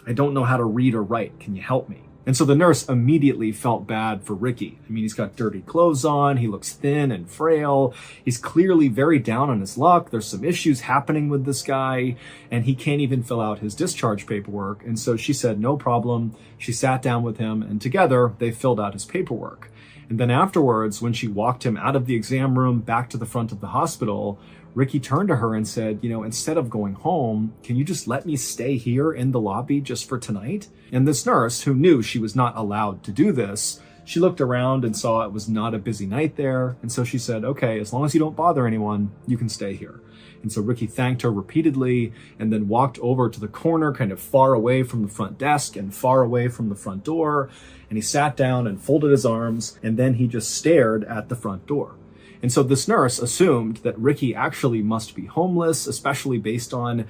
"I don't know how to read or write. Can you help me?" And so the nurse immediately felt bad for Ricky. I mean, he's got dirty clothes on, he looks thin and frail, he's clearly very down on his luck, there's some issues happening with this guy, and he can't even fill out his discharge paperwork. And so she said, no problem. She sat down with him, and together they filled out his paperwork. And then afterwards, when she walked him out of the exam room back to the front of the hospital, Ricky turned to her and said, instead of going home, can you just let me stay here in the lobby just for tonight? And this nurse, who knew she was not allowed to do this, she looked around and saw it was not a busy night there. And so she said, okay, as long as you don't bother anyone, you can stay here. And so Ricky thanked her repeatedly and then walked over to the corner, kind of far away from the front desk and far away from the front door. And he sat down and folded his arms, and then he just stared at the front door. And so this nurse assumed that Ricky actually must be homeless, especially based on,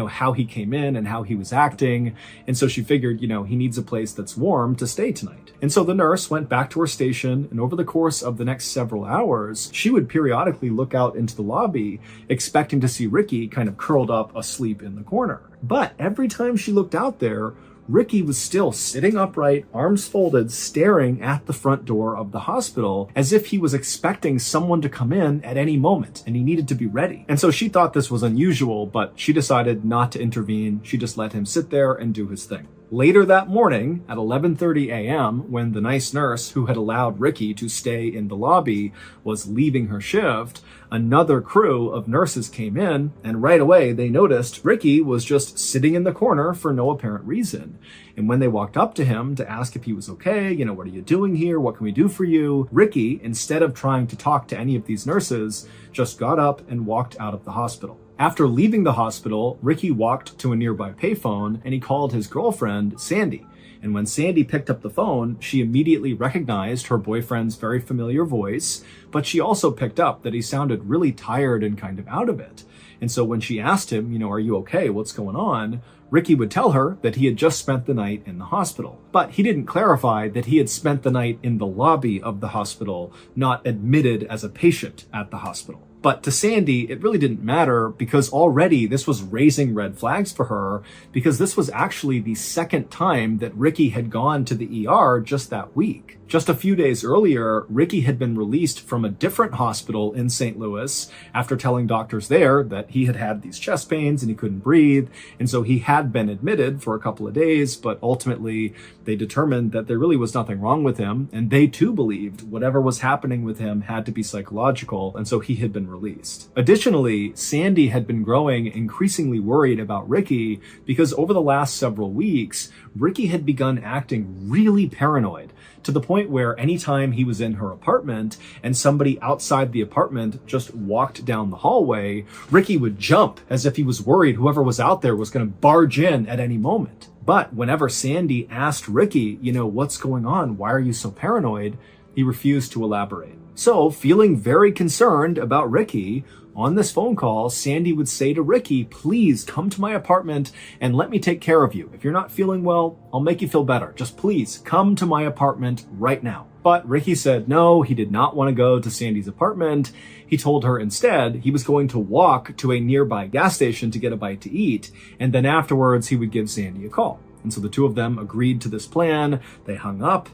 how he came in and how he was acting. And so she figured, he needs a place that's warm to stay tonight. And so the nurse went back to her station, and over the course of the next several hours, she would periodically look out into the lobby, expecting to see Ricky kind of curled up asleep in the corner. But every time she looked out there, Ricky was still sitting upright, arms folded, staring at the front door of the hospital as if he was expecting someone to come in at any moment and he needed to be ready. And so she thought this was unusual, but she decided not to intervene. She just let him sit there and do his thing. Later that morning at 11:30 a.m., when the nice nurse who had allowed Ricky to stay in the lobby was leaving her shift, another crew of nurses came in, and right away they noticed Ricky was just sitting in the corner for no apparent reason. And when they walked up to him to ask if he was okay, what are you doing here? What can we do for you? Ricky, instead of trying to talk to any of these nurses, just got up and walked out of the hospital. After leaving the hospital, Ricky walked to a nearby payphone and he called his girlfriend, Sandy. And when Sandy picked up the phone, she immediately recognized her boyfriend's very familiar voice, but she also picked up that he sounded really tired and kind of out of it. And so when she asked him, are you okay? What's going on? Ricky would tell her that he had just spent the night in the hospital. But he didn't clarify that he had spent the night in the lobby of the hospital, not admitted as a patient at the hospital. But to Sandy, it really didn't matter because already this was raising red flags for her, because this was actually the second time that Ricky had gone to the ER just that week. Just a few days earlier, Ricky had been released from a different hospital in St. Louis after telling doctors there that he had had these chest pains and he couldn't breathe. And so he had been admitted for a couple of days, but ultimately they determined that there really was nothing wrong with him. And they too believed whatever was happening with him had to be psychological. And so he had been released. Additionally, Sandy had been growing increasingly worried about Ricky because over the last several weeks, Ricky had begun acting really paranoid, to the point where anytime he was in her apartment and somebody outside the apartment just walked down the hallway, Ricky would jump as if he was worried whoever was out there was going to barge in at any moment. But whenever Sandy asked Ricky, what's going on? Why are you so paranoid? He refused to elaborate. So, feeling very concerned about Ricky, on this phone call, Sandy would say to Ricky, please come to my apartment and let me take care of you. If you're not feeling well, I'll make you feel better. Just please come to my apartment right now. But Ricky said no, he did not want to go to Sandy's apartment. He told her instead he was going to walk to a nearby gas station to get a bite to eat, and then afterwards he would give Sandy a call. And so the two of them agreed to this plan. They hung up.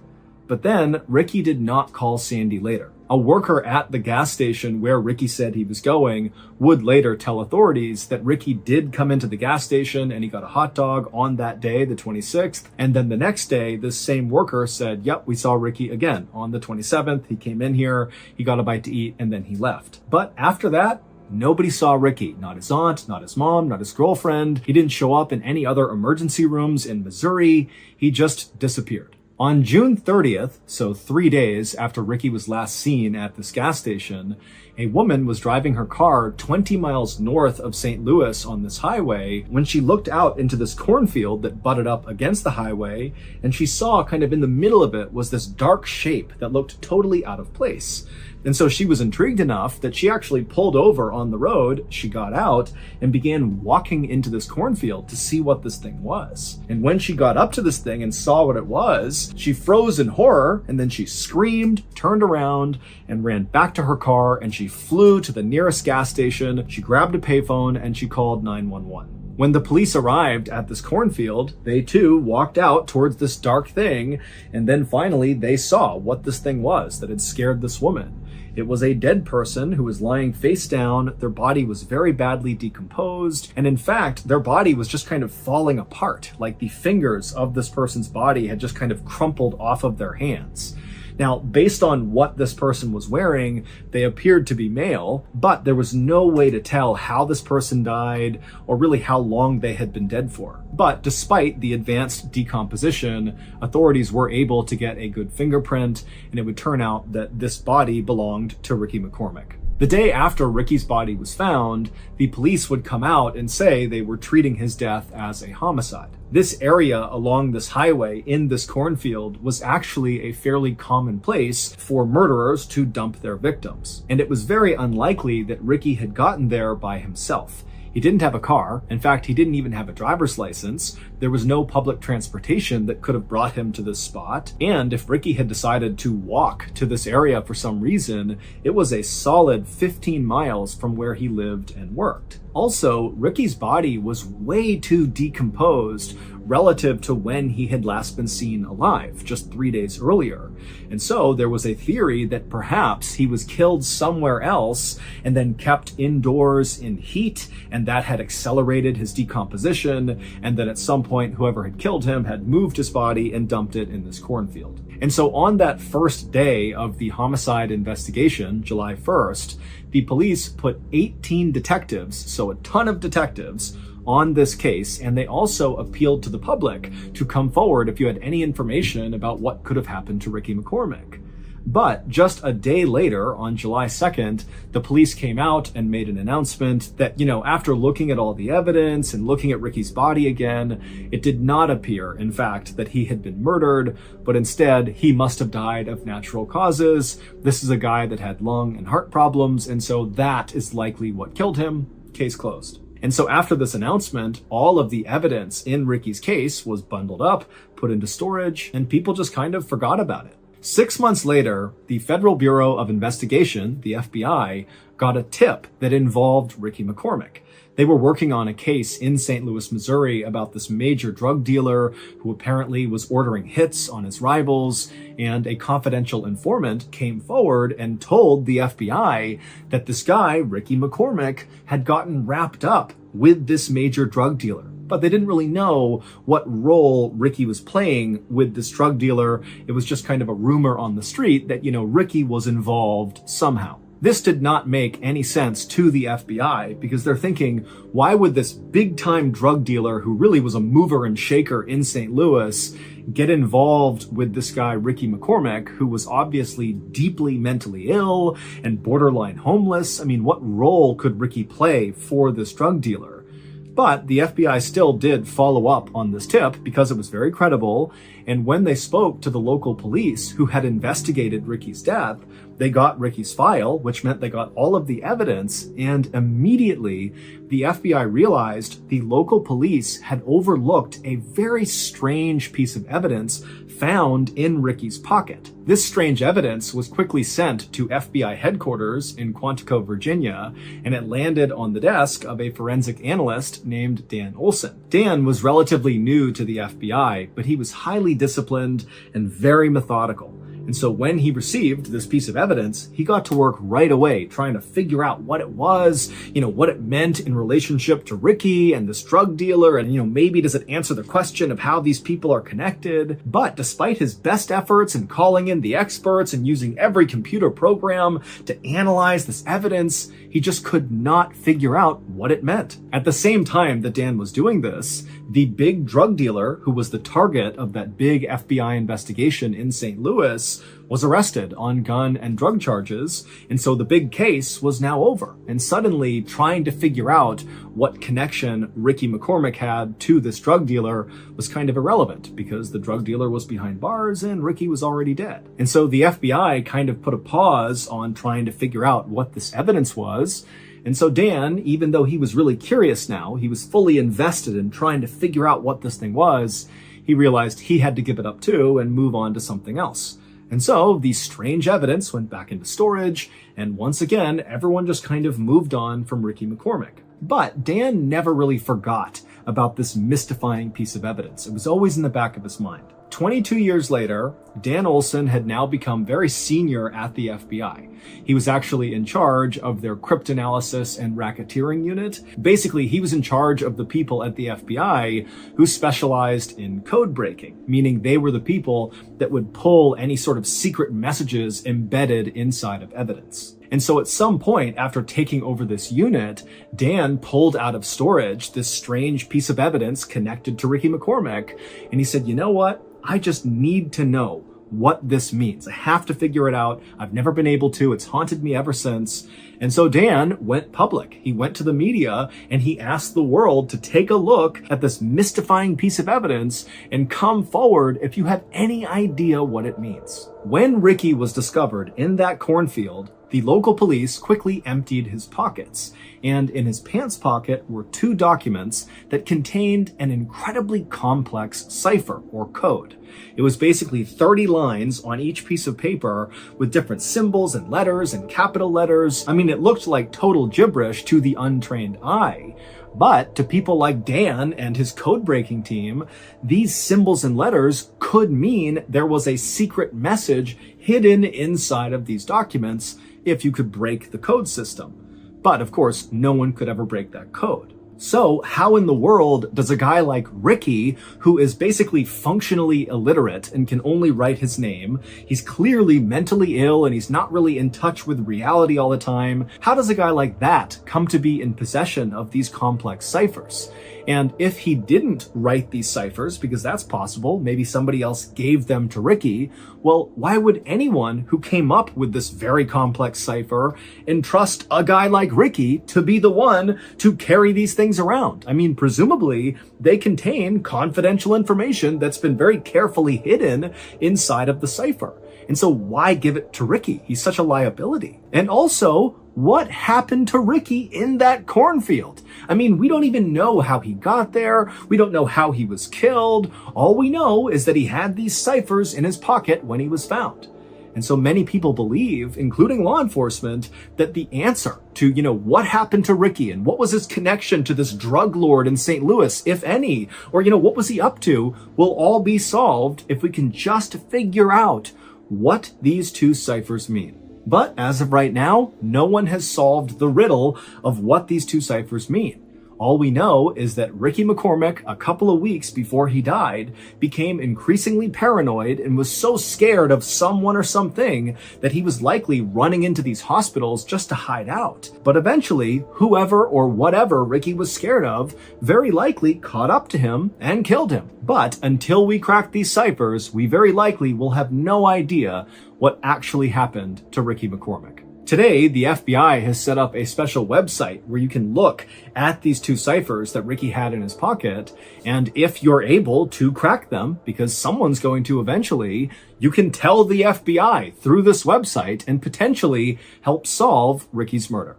But then Ricky did not call Sandy later. A worker at the gas station where Ricky said he was going would later tell authorities that Ricky did come into the gas station and he got a hot dog on that day, the 26th. And then the next day, this same worker said, yep, we saw Ricky again on the 27th. He came in here, he got a bite to eat, and then he left. But after that, nobody saw Ricky. Not his aunt, not his mom, not his girlfriend. He didn't show up in any other emergency rooms in Missouri. He just disappeared. On June 30th, so 3 days after Ricky was last seen at this gas station, a woman was driving her car 20 miles north of St. Louis on this highway when she looked out into this cornfield that butted up against the highway, and she saw kind of in the middle of it was this dark shape that looked totally out of place. And so she was intrigued enough that she actually pulled over on the road. She got out and began walking into this cornfield to see what this thing was. And when she got up to this thing and saw what it was, she froze in horror, and then she screamed, turned around, and ran back to her car, and she flew to the nearest gas station. She grabbed a payphone and she called 911. When the police arrived at this cornfield, they too walked out towards this dark thing, and then finally they saw what this thing was that had scared this woman. It was a dead person who was lying face down. Their body was very badly decomposed, and in fact, their body was just kind of falling apart, like the fingers of this person's body had just kind of crumpled off of their hands. Now, based on what this person was wearing, they appeared to be male, but there was no way to tell how this person died or really how long they had been dead for. But despite the advanced decomposition, authorities were able to get a good fingerprint, and it would turn out that this body belonged to Ricky McCormick. The day after Ricky's body was found, the police would come out and say they were treating his death as a homicide. This area along this highway in this cornfield was actually a fairly common place for murderers to dump their victims. And it was very unlikely that Ricky had gotten there by himself. He didn't have a car. In fact, he didn't even have a driver's license. There was no public transportation that could have brought him to this spot. And if Ricky had decided to walk to this area for some reason, it was a solid 15 miles from where he lived and worked. Also, Ricky's body was way too decomposed relative to when he had last been seen alive, just 3 days earlier. And so there was a theory that perhaps he was killed somewhere else and then kept indoors in heat, and that had accelerated his decomposition, and that at some point whoever had killed him had moved his body and dumped it in this cornfield. And so on that first day of the homicide investigation, July 1st, the police put 18 detectives, so a ton of detectives, on this case, and they also appealed to the public to come forward if you had any information about what could have happened to Ricky McCormick. But just a day later, on July 2nd, the police came out and made an announcement that, after looking at all the evidence and looking at Ricky's body again, it did not appear, in fact, that he had been murdered, but instead he must have died of natural causes. This is a guy that had lung and heart problems, and so that is likely what killed him. Case closed. And so after this announcement, all of the evidence in Ricky's case was bundled up, put into storage, and people just kind of forgot about it. 6 months later, the Federal Bureau of Investigation, the FBI, got a tip that involved Ricky McCormick. They were working on a case in St. Louis, Missouri about this major drug dealer who apparently was ordering hits on his rivals, and a confidential informant came forward and told the FBI that this guy, Ricky McCormick, had gotten wrapped up with this major drug dealer. But they didn't really know what role Ricky was playing with this drug dealer. It was just kind of a rumor on the street that, Ricky was involved somehow. This did not make any sense to the FBI because they're thinking, why would this big-time drug dealer who really was a mover and shaker in St. Louis get involved with this guy, Ricky McCormick, who was obviously deeply mentally ill and borderline homeless? I mean, what role could Ricky play for this drug dealer? But the FBI still did follow up on this tip because it was very credible. And when they spoke to the local police who had investigated Ricky's death, they got Ricky's file, which meant they got all of the evidence. And immediately the FBI realized the local police had overlooked a very strange piece of evidence found in Ricky's pocket. This strange evidence was quickly sent to FBI headquarters in Quantico, Virginia, and it landed on the desk of a forensic analyst named Dan Olson. Dan was relatively new to the FBI, but he was highly disciplined and very methodical. And so when he received this piece of evidence, he got to work right away trying to figure out what it was, what it meant in relationship to Ricky and this drug dealer. And, maybe does it answer the question of how these people are connected? But despite his best efforts in calling in the experts and using every computer program to analyze this evidence, he just could not figure out what it meant. At the same time that Dan was doing this, the big drug dealer who was the target of that big FBI investigation in St. Louis was arrested on gun and drug charges. And so the big case was now over. And suddenly trying to figure out what connection Ricky McCormick had to this drug dealer was kind of irrelevant because the drug dealer was behind bars and Ricky was already dead. And so the FBI kind of put a pause on trying to figure out what this evidence was. And so Dan, even though he was really curious now, he was fully invested in trying to figure out what this thing was, he realized he had to give it up too and move on to something else. And so the strange evidence went back into storage, and once again, everyone just kind of moved on from Ricky McCormick. But Dan never really forgot about this mystifying piece of evidence. It was always in the back of his mind. 22 years later, Dan Olson had now become very senior at the FBI. He was actually in charge of their cryptanalysis and racketeering unit. Basically, he was in charge of the people at the FBI who specialized in code breaking, meaning they were the people that would pull any sort of secret messages embedded inside of evidence. And so at some point after taking over this unit, Dan pulled out of storage this strange piece of evidence connected to Ricky McCormick. And he said, you know what? I just need to know what this means. I have to figure it out. I've never been able to. It's haunted me ever since. And so Dan went public. He went to the media and he asked the world to take a look at this mystifying piece of evidence and come forward if you have any idea what it means. When Ricky was discovered in that cornfield, the local police quickly emptied his pockets, and in his pants pocket were 2 documents that contained an incredibly complex cipher or code. It was basically 30 lines on each piece of paper with different symbols and letters and capital letters. I mean, it looked like total gibberish to the untrained eye. But to people like Dan and his code-breaking team, these symbols and letters could mean there was a secret message hidden inside of these documents if you could break the code system. But of course, no one could ever break that code. So how in the world does a guy like Ricky, who is basically functionally illiterate and can only write his name, he's clearly mentally ill and he's not really in touch with reality all the time, how does a guy like that come to be in possession of these complex ciphers? And if he didn't write these ciphers, because that's possible, maybe somebody else gave them to Ricky, well, why would anyone who came up with this very complex cipher entrust a guy like Ricky to be the one to carry these things things around. I mean, presumably they contain confidential information that's been very carefully hidden inside of the cipher. And so why give it to Ricky? He's such a liability. And also, what happened to Ricky in that cornfield? I mean, we don't even know how he got there. We don't know how he was killed. All we know is that he had these ciphers in his pocket when he was found. And so many people believe, including law enforcement, that the answer to, what happened to Ricky and what was his connection to this drug lord in St. Louis, if any, or, what was he up to, will all be solved if we can just figure out what these two ciphers mean. But as of right now, no one has solved the riddle of what these two ciphers mean. All we know is that Ricky McCormick, a couple of weeks before he died, became increasingly paranoid and was so scared of someone or something that he was likely running into these hospitals just to hide out. But eventually, whoever or whatever Ricky was scared of very likely caught up to him and killed him. But until we crack these ciphers, we very likely will have no idea what actually happened to Ricky McCormick. Today, the FBI has set up a special website where you can look at these two ciphers that Ricky had in his pocket, and if you're able to crack them, because someone's going to eventually, you can tell the FBI through this website and potentially help solve Ricky's murder.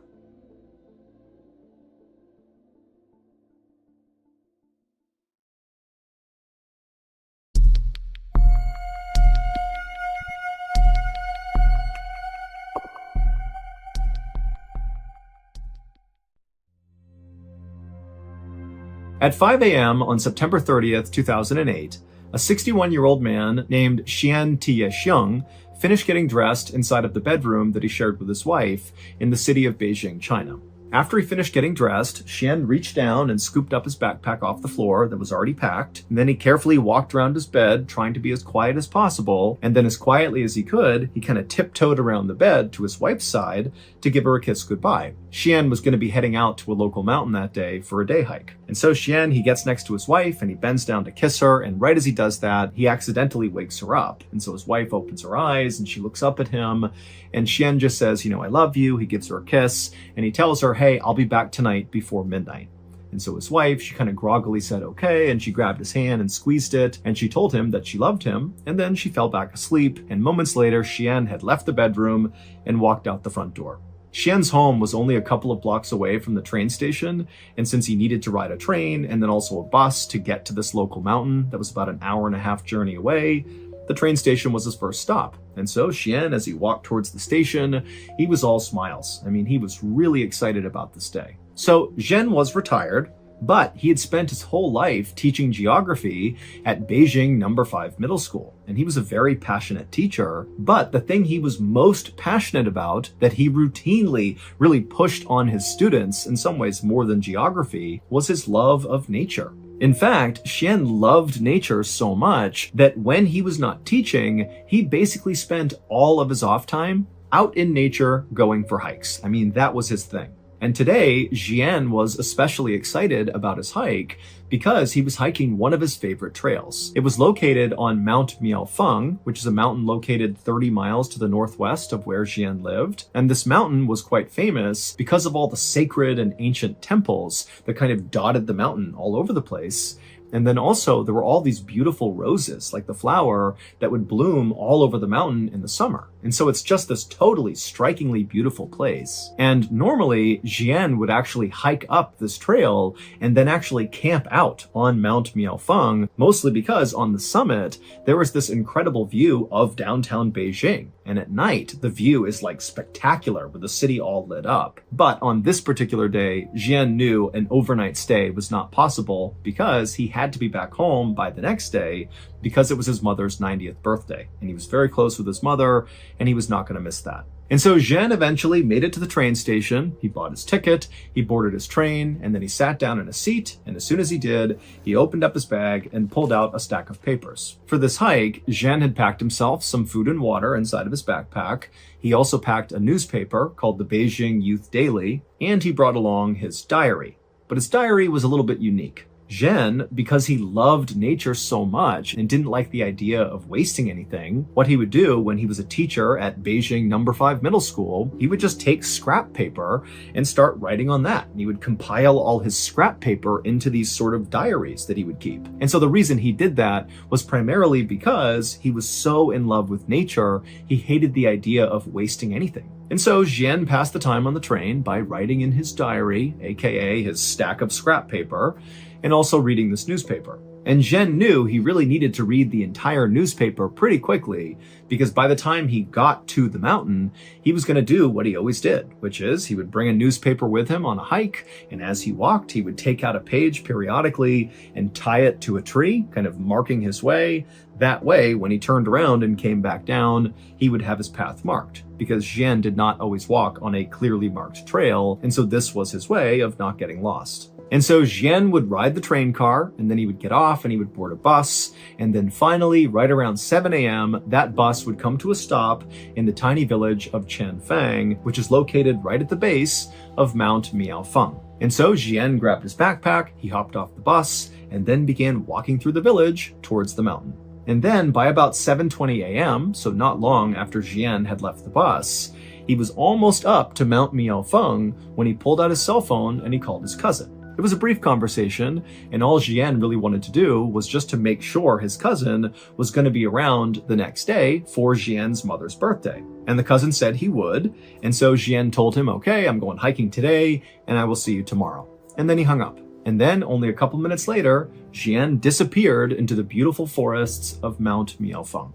At 5 a.m. on September 30th, 2008, a 61-year-old man named Xian Tie-xiong finished getting dressed inside of the bedroom that he shared with his wife in the city of Beijing, China. After he finished getting dressed, Xian reached down and scooped up his backpack off the floor that was already packed. And then he carefully walked around his bed, trying to be as quiet as possible. And then as quietly as he could, he kind of tiptoed around the bed to his wife's side to give her a kiss goodbye. Xian was going to be heading out to a local mountain that day for a day hike. And so Xian, he gets next to his wife and he bends down to kiss her. And right as he does that, he accidentally wakes her up. And so his wife opens her eyes and she looks up at him. And Xian just says, I love you. He gives her a kiss and he tells her, hey, I'll be back tonight before midnight. And so his wife, she kind of groggily said, okay. And she grabbed his hand and squeezed it. And she told him that she loved him. And then she fell back asleep. And moments later, Xian had left the bedroom and walked out the front door. Xian's home was only a couple of blocks away from the train station, and since he needed to ride a train and then also a bus to get to this local mountain that was about an hour-and-a-half journey away, the train station was his first stop. And so Xian, as he walked towards the station, he was all smiles. He was really excited about this day. So Xian was retired, but he had spent his whole life teaching geography at Beijing No. 5 Middle School. And he was a very passionate teacher, but the thing he was most passionate about, that he routinely really pushed on his students, in some ways more than geography, was his love of nature. In fact, Xian loved nature so much that when he was not teaching, he basically spent all of his off time out in nature going for hikes. That was his thing. And today, Xian was especially excited about his hike because he was hiking one of his favorite trails. It was located on Mount Miaofeng, which is a mountain located 30 miles to the northwest of where Xian lived. And this mountain was quite famous because of all the sacred and ancient temples that kind of dotted the mountain all over the place. And then also there were all these beautiful roses, like the flower, that would bloom all over the mountain in the summer. And so it's just this totally strikingly beautiful place. And normally Xian would actually hike up this trail and then actually camp out on Mount Miaofeng, mostly because on the summit, there was this incredible view of downtown Beijing. And at night, the view is like spectacular with the city all lit up. But on this particular day, Xian knew an overnight stay was not possible because he had to be back home by the next day because it was his mother's 90th birthday. And he was very close with his mother and he was not going to miss that. And so Xian eventually made it to the train station. He bought his ticket, he boarded his train, and then he sat down in a seat. And as soon as he did, he opened up his bag and pulled out a stack of papers. For this hike, Xian had packed himself some food and water inside of his backpack. He also packed a newspaper called the Beijing Youth Daily, and he brought along his diary. But his diary was a little bit unique. Zhen, because he loved nature so much and didn't like the idea of wasting anything, what he would do when he was a teacher at Beijing No. 5 Middle School, he would just take scrap paper and start writing on that. And he would compile all his scrap paper into these sort of diaries that he would keep. And so the reason he did that was primarily because he was so in love with nature, he hated the idea of wasting anything. And so Zhen passed the time on the train by writing in his diary, aka his stack of scrap paper, and also reading this newspaper. And Zhen knew he really needed to read the entire newspaper pretty quickly, because by the time he got to the mountain, he was going to do what he always did, which is he would bring a newspaper with him on a hike, and as he walked, he would take out a page periodically and tie it to a tree, kind of marking his way. That way, when he turned around and came back down, he would have his path marked, because Zhen did not always walk on a clearly marked trail, and so this was his way of not getting lost. And so Zhen would ride the train car, and then he would get off and he would board a bus, and then finally, right around 7 a.m., that bus would come to a stop in the tiny village of Changfang, which is located right at the base of Mount Miaofeng. And so Zhen grabbed his backpack, he hopped off the bus, and then began walking through the village towards the mountain. And then by about 7:20 a.m., so not long after Zhen had left the bus, he was almost up to Mount Miaofeng when he pulled out his cell phone and he called his cousin. It was a brief conversation, and all Zhen really wanted to do was just to make sure his cousin was going to be around the next day for Zhen's mother's birthday. And the cousin said he would, and so Zhen told him, okay, I'm going hiking today, and I will see you tomorrow. And then he hung up. And then, only a couple minutes later, Zhen disappeared into the beautiful forests of Mount Miaofeng.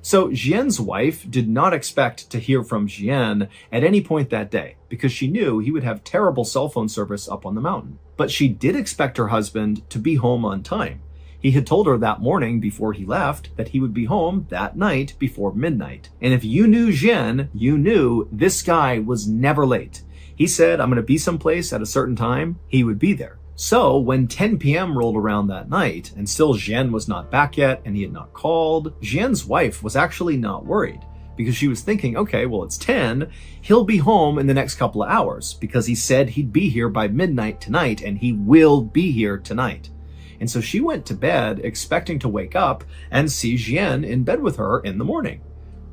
So Zhen's wife did not expect to hear from Zhen at any point that day, because she knew he would have terrible cell phone service up on the mountain. But she did expect her husband to be home on time. He had told her that morning before he left that he would be home that night before midnight. And if you knew Zhen, you knew this guy was never late. He said, I'm going to be someplace at a certain time, he would be there. So when 10 p.m. rolled around that night, and still Zhen was not back yet, and he had not called, Zhen's wife was actually not worried, because she was thinking, okay, well, it's 10, he'll be home in the next couple of hours, because he said he'd be here by midnight tonight, and he will be here tonight. And so she went to bed expecting to wake up and see Zhen in bed with her in the morning.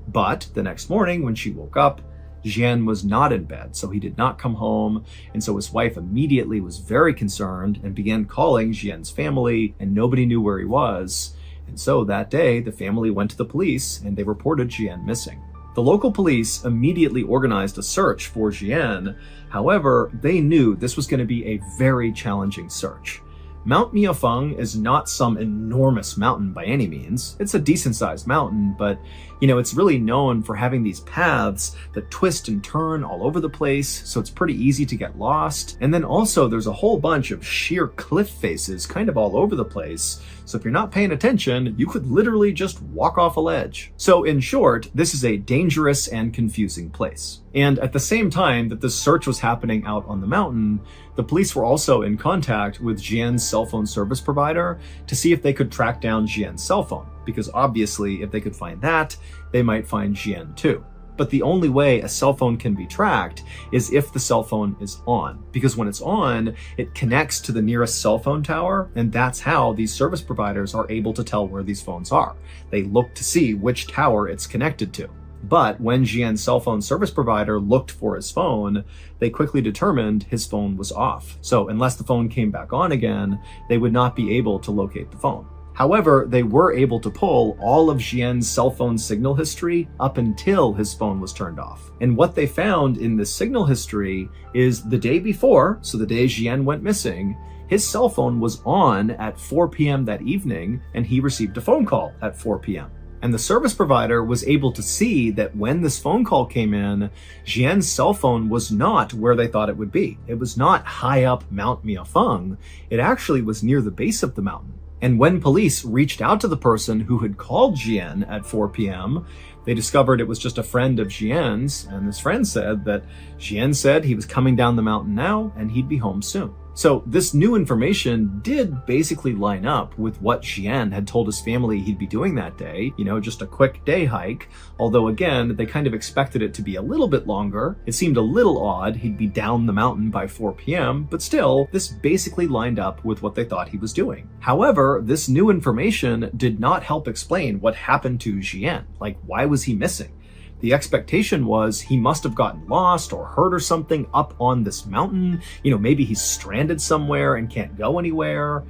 But the next morning when she woke up, Zhen was not in bed, so he did not come home, and so his wife immediately was very concerned and began calling Zhen's family, and nobody knew where he was. And so that day, the family went to the police, and they reported Zhen missing. The local police immediately organized a search for Zhen. However, they knew this was going to be a very challenging search. Mount Miaofeng is not some enormous mountain by any means. It's a decent-sized mountain, but, it's really known for having these paths that twist and turn all over the place, so it's pretty easy to get lost. And then also there's a whole bunch of sheer cliff faces kind of all over the place, so if you're not paying attention, you could literally just walk off a ledge. So in short, this is a dangerous and confusing place. And at the same time that this search was happening out on the mountain, the police were also in contact with Zhen's cell phone service provider to see if they could track down Zhen's cell phone, because obviously if they could find that, they might find Zhen too. But the only way a cell phone can be tracked is if the cell phone is on, because when it's on, it connects to the nearest cell phone tower, and that's how these service providers are able to tell where these phones are. They look to see which tower it's connected to. But when Zhen's cell phone service provider looked for his phone, they quickly determined his phone was off. So unless the phone came back on again, they would not be able to locate the phone. However, they were able to pull all of Zhen's cell phone signal history up until his phone was turned off. And what they found in this signal history is the day before, so the day Zhen went missing, his cell phone was on at 4 p.m. that evening, and he received a phone call at 4 p.m. And the service provider was able to see that when this phone call came in, Zhen's cell phone was not where they thought it would be. It was not high up Mount Miaofeng. It actually was near the base of the mountain. And when police reached out to the person who had called Zhen at 4 p.m., they discovered it was just a friend of Zhen's, and this friend said that Zhen said he was coming down the mountain now and he'd be home soon. So this new information did basically line up with what Jian had told his family he'd be doing that day, just a quick day hike. Although again, they kind of expected it to be a little bit longer. It seemed a little odd he'd be down the mountain by 4 p.m., but still, this basically lined up with what they thought he was doing. However, this new information did not help explain what happened to Jian. Like, why was he missing? The expectation was he must have gotten lost or hurt or something up on this mountain. Maybe he's stranded somewhere and can't go anywhere.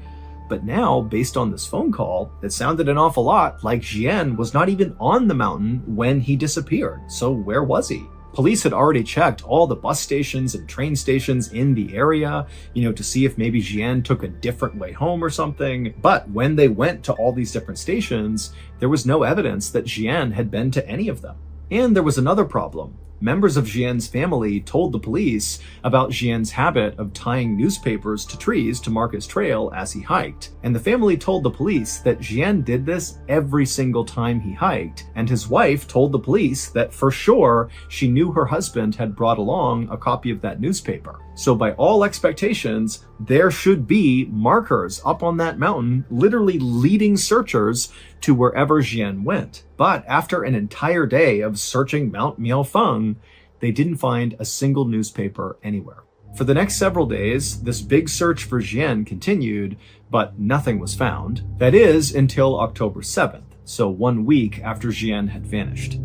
But now, based on this phone call, it sounded an awful lot like Jian was not even on the mountain when he disappeared. So where was he? Police had already checked all the bus stations and train stations in the area, to see if maybe Jian took a different way home or something. But when they went to all these different stations, there was no evidence that Jian had been to any of them. And there was another problem. Members of Jian's family told the police about Jian's habit of tying newspapers to trees to mark his trail as he hiked. And the family told the police that Jian did this every single time he hiked. And his wife told the police that for sure she knew her husband had brought along a copy of that newspaper. So by all expectations, there should be markers up on that mountain, literally leading searchers to wherever Jian went. But after an entire day of searching Mount Miaofeng, they didn't find a single newspaper anywhere. For the next several days, this big search for Jian continued, but nothing was found. That is, until October 7th, so 1 week after Jian had vanished.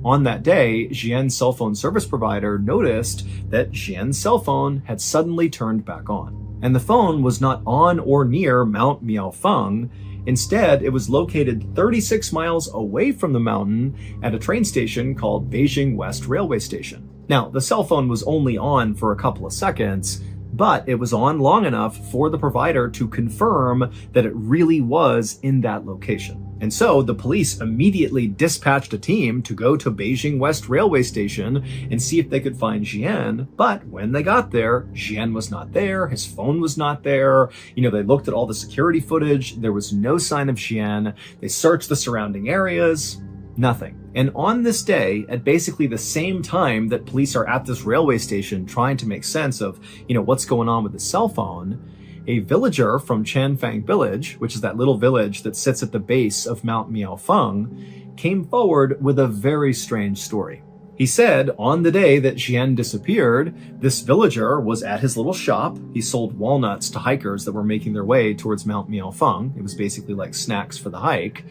On that day, Jian's cell phone service provider noticed that Jian's cell phone had suddenly turned back on. And the phone was not on or near Mount Miaofeng. Instead, it was located 36 miles away from the mountain at a train station called Beijing West Railway Station. Now, the cell phone was only on for a couple of seconds, but it was on long enough for the provider to confirm that it really was in that location. And so the police immediately dispatched a team to go to Beijing West Railway Station and see if they could find Jian. But when they got there, Jian was not there. His phone was not there. They looked at all the security footage. There was no sign of Jian. They searched the surrounding areas. Nothing. And on this day, at basically the same time that police are at this railway station trying to make sense of, what's going on with the cell phone, a villager from Chanfang village, which is that little village that sits at the base of Mount Miaofeng, came forward with a very strange story. He said on the day that Jian disappeared, this villager was at his little shop. He sold walnuts to hikers that were making their way towards Mount Miaofeng. It was basically like snacks for the hike.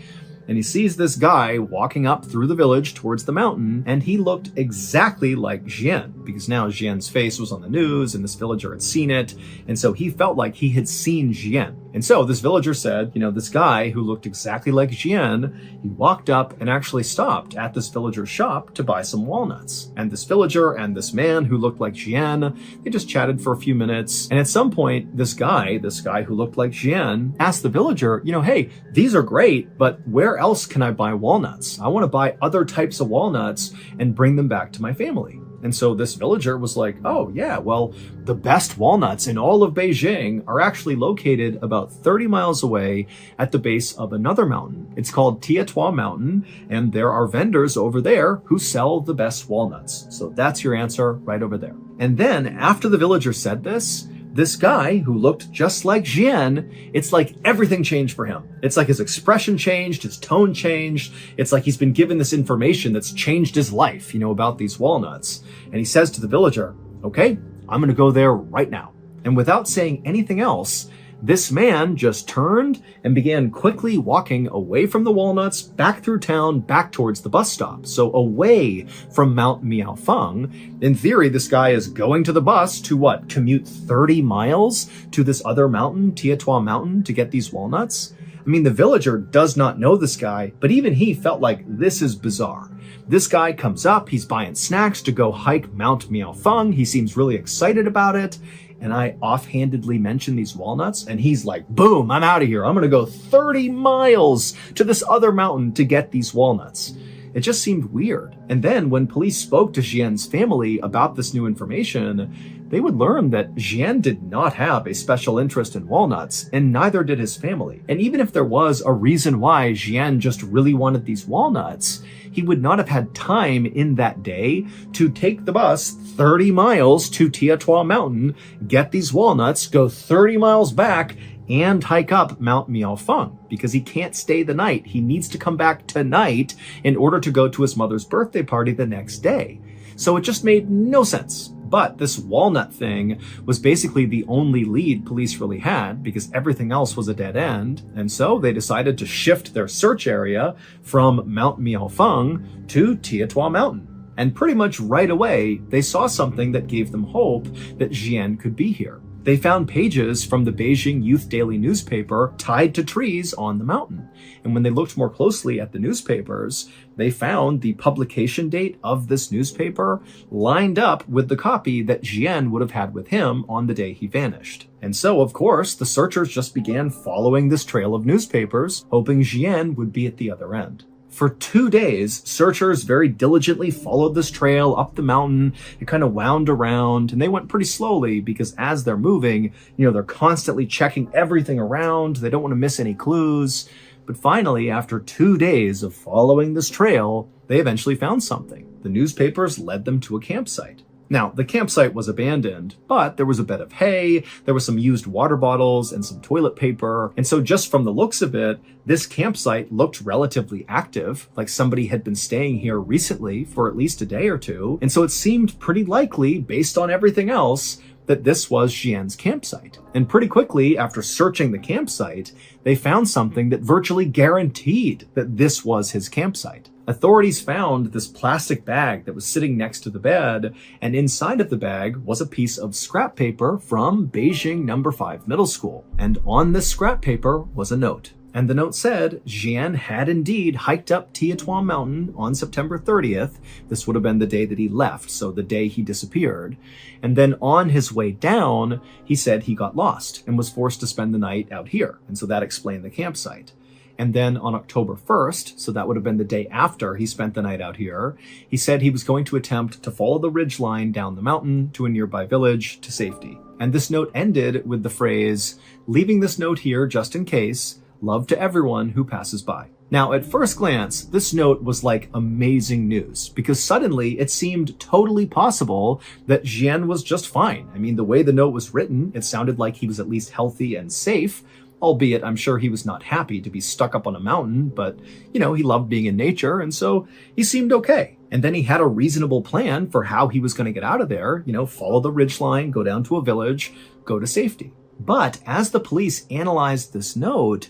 And he sees this guy walking up through the village towards the mountain, and he looked exactly like Jian, because now Jian's face was on the news and this villager had seen it, and so he felt like he had seen Jian. And so this villager said, this guy who looked exactly like Jian, he walked up and actually stopped at this villager's shop to buy some walnuts. And this villager and this man who looked like Jian, they just chatted for a few minutes. And at some point, this guy who looked like Jian, asked the villager, hey, these are great, but where else can I buy walnuts? I want to buy other types of walnuts and bring them back to my family. And so this villager was like, oh yeah, well, the best walnuts in all of Beijing are actually located about 30 miles away at the base of another mountain. It's called Tietua Mountain, and there are vendors over there who sell the best walnuts. So that's your answer right over there. And then after the villager said this guy who looked just like Jian, it's like everything changed for him. It's like his expression changed, his tone changed. It's like he's been given this information that's changed his life, about these walnuts. And he says to the villager, okay, I'm going to go there right now. And without saying anything else, this man just turned and began quickly walking away from the walnuts, back through town, back towards the bus stop. So away from Mount Miaofeng. In theory, this guy is going to the bus to what? Commute 30 miles to this other mountain, Tietua Mountain, to get these walnuts? I mean, the villager does not know this guy, but even he felt like this is bizarre. This guy comes up, he's buying snacks to go hike Mount Miaofeng. He seems really excited about it. And I offhandedly mention these walnuts, and he's like, boom, I'm out of here. I'm going to go 30 miles to this other mountain to get these walnuts. It just seemed weird. And then when police spoke to Jian's family about this new information, they would learn that Jian did not have a special interest in walnuts, and neither did his family. And even if there was a reason why Jian just really wanted these walnuts, he would not have had time in that day to take the bus 30 miles to Tiatua Mountain, get these walnuts, go 30 miles back, and hike up Mount Miaofeng, because he can't stay the night. He needs to come back tonight in order to go to his mother's birthday party the next day. So it just made no sense. But this walnut thing was basically the only lead police really had, because everything else was a dead end. And so they decided to shift their search area from Mount Miaofeng to Tiatua Mountain. And pretty much right away, they saw something that gave them hope that Jian could be here. They found pages from the Beijing Youth Daily newspaper tied to trees on the mountain. And when they looked more closely at the newspapers, they found the publication date of this newspaper lined up with the copy that Jian would have had with him on the day he vanished. And so, of course, the searchers just began following this trail of newspapers, hoping Jian would be at the other end. For 2 days, searchers very diligently followed this trail up the mountain. It kind of wound around, and they went pretty slowly because as they're moving, they're constantly checking everything around. They don't want to miss any clues. But finally, after 2 days of following this trail, they eventually found something. The newspapers led them to a campsite. Now, the campsite was abandoned, but there was a bed of hay, there was some used water bottles, and some toilet paper. And so just from the looks of it, this campsite looked relatively active, like somebody had been staying here recently for at least a day or two. And so it seemed pretty likely, based on everything else, that this was Jian's campsite. And pretty quickly, after searching the campsite, they found something that virtually guaranteed that this was his campsite. Authorities found this plastic bag that was sitting next to the bed, and inside of the bag was a piece of scrap paper from Beijing No. 5 Middle School. And on this scrap paper was a note. And the note said Jian had indeed hiked up Tiatua Mountain on September 30th. This would have been the day that he left, so the day he disappeared. And then on his way down, he said he got lost and was forced to spend the night out here. And so that explained the campsite. And then on October 1st, so that would have been the day after he spent the night out here, he said he was going to attempt to follow the ridge line down the mountain to a nearby village to safety. And this note ended with the phrase, "Leaving this note here just in case. Love to everyone who passes by." Now, at first glance, this note was like amazing news, because suddenly it seemed totally possible that Jian was just fine. I mean, the way the note was written, it sounded like he was at least healthy and safe, albeit I'm sure he was not happy to be stuck up on a mountain, but, he loved being in nature, and so he seemed okay. And then he had a reasonable plan for how he was going to get out of there, follow the ridgeline, go down to a village, go to safety. But as the police analyzed this note,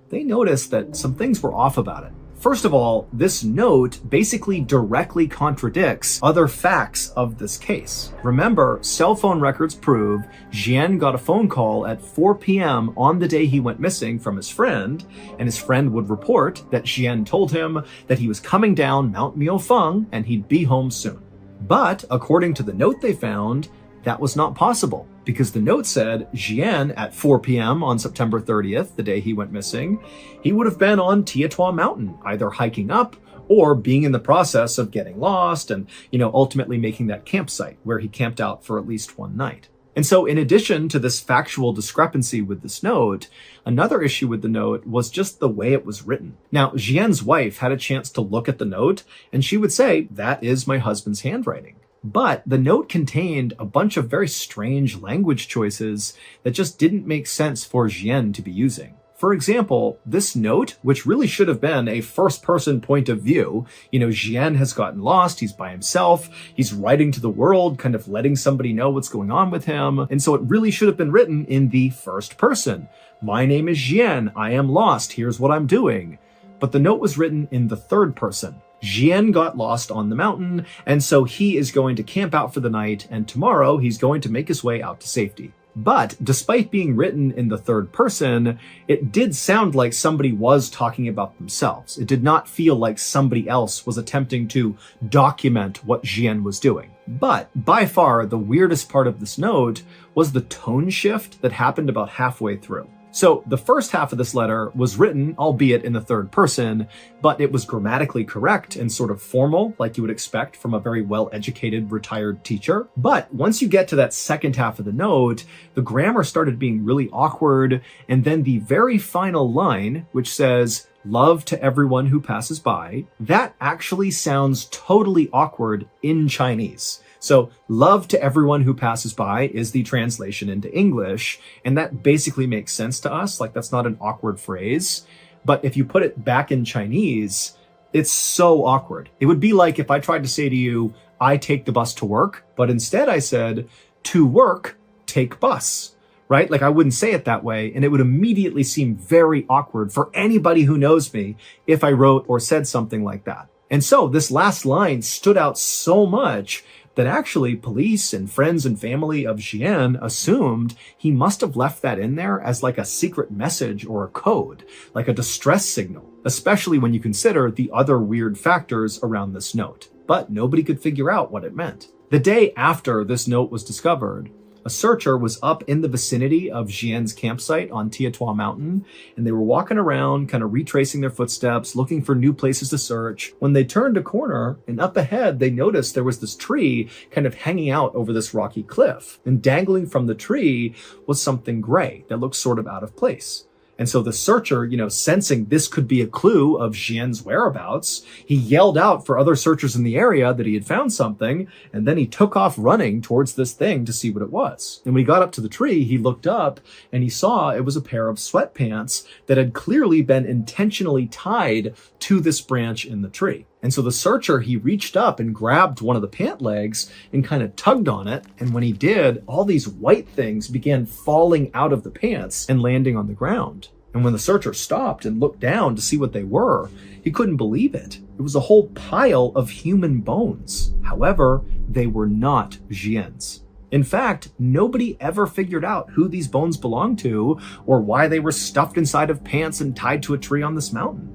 they noticed that some things were off about it. First of all, this note basically directly contradicts other facts of this case. Remember, cell phone records prove Jian got a phone call at 4 p.m. on the day he went missing from his friend, and his friend would report that Jian told him that he was coming down Mount Miaofeng and he'd be home soon. But according to the note they found, that was not possible, because the note said Jian at 4 p.m. on September 30th, the day he went missing, he would have been on Tiatua Mountain, either hiking up or being in the process of getting lost and, ultimately making that campsite where he camped out for at least one night. And so in addition to this factual discrepancy with this note, another issue with the note was just the way it was written. Now, Jian's wife had a chance to look at the note, and she would say, "That is my husband's handwriting." But the note contained a bunch of very strange language choices that just didn't make sense for Jian to be using. For example, this note, which really should have been a first-person point of view, Jian has gotten lost, he's by himself, he's writing to the world, kind of letting somebody know what's going on with him, and so it really should have been written in the first person. "My name is Jian, I am lost, here's what I'm doing." But the note was written in the third person. Jian got lost on the mountain, and so he is going to camp out for the night, and tomorrow he's going to make his way out to safety. But despite being written in the third person, it did sound like somebody was talking about themselves. It did not feel like somebody else was attempting to document what Jian was doing. But by far, the weirdest part of this note was the tone shift that happened about halfway through. So the first half of this letter was written, albeit in the third person, but it was grammatically correct and sort of formal, like you would expect from a very well-educated retired teacher. But once you get to that second half of the note, the grammar started being really awkward, and then the very final line, which says, "Love to everyone who passes by," that actually sounds totally awkward in Chinese. So "love to everyone who passes by" is the translation into English, and that basically makes sense to us. Like, that's not an awkward phrase. But if you put it back in Chinese, it's so awkward. It would be like if I tried to say to you, "I take the bus to work," but instead I said, "To work, take bus." Right? Like, I wouldn't say it that way, and it would immediately seem very awkward for anybody who knows me if I wrote or said something like that. And so this last line stood out so much that actually police and friends and family of Xian assumed he must have left that in there as like a secret message or a code, like a distress signal, especially when you consider the other weird factors around this note. But nobody could figure out what it meant. The day after this note was discovered, a searcher was up in the vicinity of Xian's campsite on Tietua Mountain, and they were walking around, kind of retracing their footsteps, looking for new places to search, when they turned a corner, and up ahead they noticed there was this tree kind of hanging out over this rocky cliff, and dangling from the tree was something gray that looked sort of out of place. And so the searcher, sensing this could be a clue of Xian's whereabouts, he yelled out for other searchers in the area that he had found something, and then he took off running towards this thing to see what it was. And when he got up to the tree, he looked up and he saw it was a pair of sweatpants that had clearly been intentionally tied to this branch in the tree. And so the searcher, he reached up and grabbed one of the pant legs and kind of tugged on it. And when he did, all these white things began falling out of the pants and landing on the ground. And when the searcher stopped and looked down to see what they were, he couldn't believe it. It was a whole pile of human bones. However, they were not Xian's. In fact, nobody ever figured out who these bones belonged to or why they were stuffed inside of pants and tied to a tree on this mountain.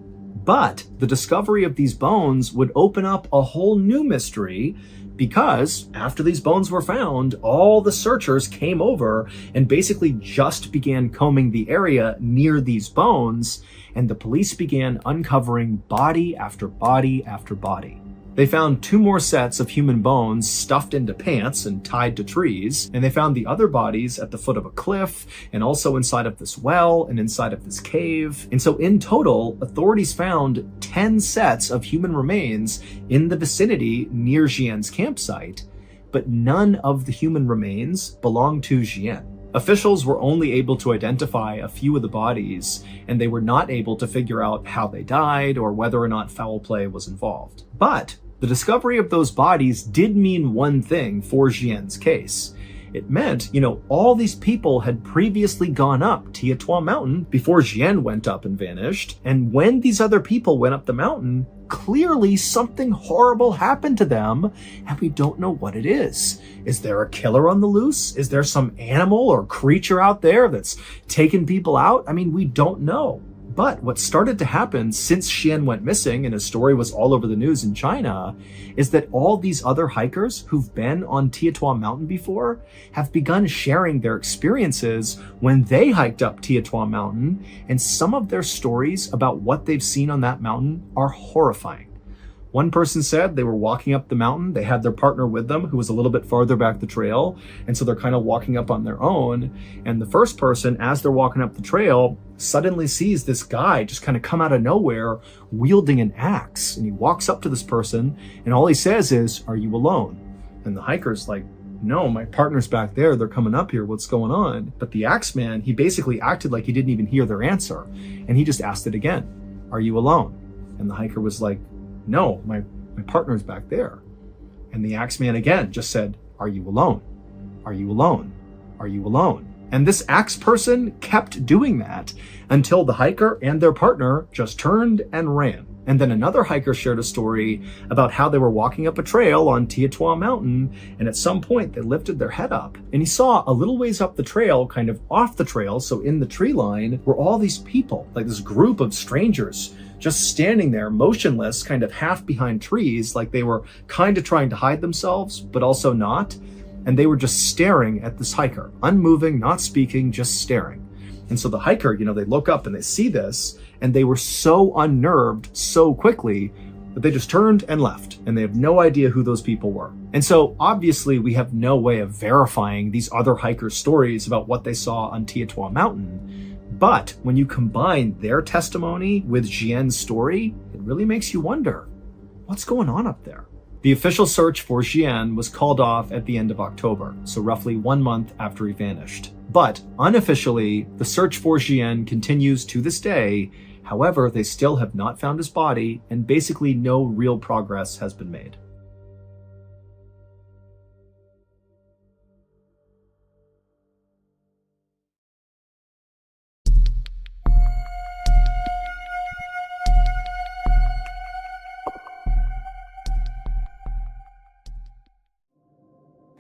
But the discovery of these bones would open up a whole new mystery, because after these bones were found, all the searchers came over and basically just began combing the area near these bones, and the police began uncovering body after body after body. They found 2 more sets of human bones stuffed into pants and tied to trees, and they found the other bodies at the foot of a cliff, and also inside of this well, and inside of this cave. And so in total, authorities found 10 sets of human remains in the vicinity near Xian's campsite, but none of the human remains belonged to Xian. Officials were only able to identify a few of the bodies, and they were not able to figure out how they died or whether or not foul play was involved. But the discovery of those bodies did mean one thing for Xian's case. It meant, all these people had previously gone up Tietua Mountain before Xian went up and vanished. And when these other people went up the mountain, clearly something horrible happened to them, and we don't know what it is. Is there a killer on the loose? Is there some animal or creature out there that's taken people out? I mean, we don't know. But what started to happen since Xian went missing and his story was all over the news in China is that all these other hikers who've been on Tietua Mountain before have begun sharing their experiences when they hiked up Tietua Mountain, and some of their stories about what they've seen on that mountain are horrifying. One person said they were walking up the mountain, they had their partner with them who was a little bit farther back the trail, and so they're kind of walking up on their own, and the first person, as they're walking up the trail, suddenly sees this guy just kind of come out of nowhere wielding an axe, and he walks up to this person, and all he says is, "Are you alone?" And the hiker's like, "No, my partner's back there, they're coming up here, what's going on?" But the axe man, he basically acted like he didn't even hear their answer, and he just asked it again, "Are you alone?" And the hiker was like, "No, my partner's back there." And the axe man again just said, "Are you alone? Are you alone? Are you alone?" And this axe person kept doing that until the hiker and their partner just turned and ran. And then another hiker shared a story about how they were walking up a trail on Tietua Mountain, and at some point they lifted their head up, and he saw a little ways up the trail, kind of off the trail, so in the tree line, were all these people, like this group of strangers, just standing there motionless, kind of half behind trees, like they were kind of trying to hide themselves, but also not. And they were just staring at this hiker, unmoving, not speaking, just staring. And so the hiker, they look up and they see this, and they were so unnerved so quickly that they just turned and left, and they have no idea who those people were. And so obviously we have no way of verifying these other hikers' stories about what they saw on Tiatua Mountain. But when you combine their testimony with Jian's story, it really makes you wonder, what's going on up there? The official search for Jian was called off at the end of October, so roughly 1 month after he vanished. But unofficially, the search for Jian continues to this day. However, they still have not found his body, and basically no real progress has been made.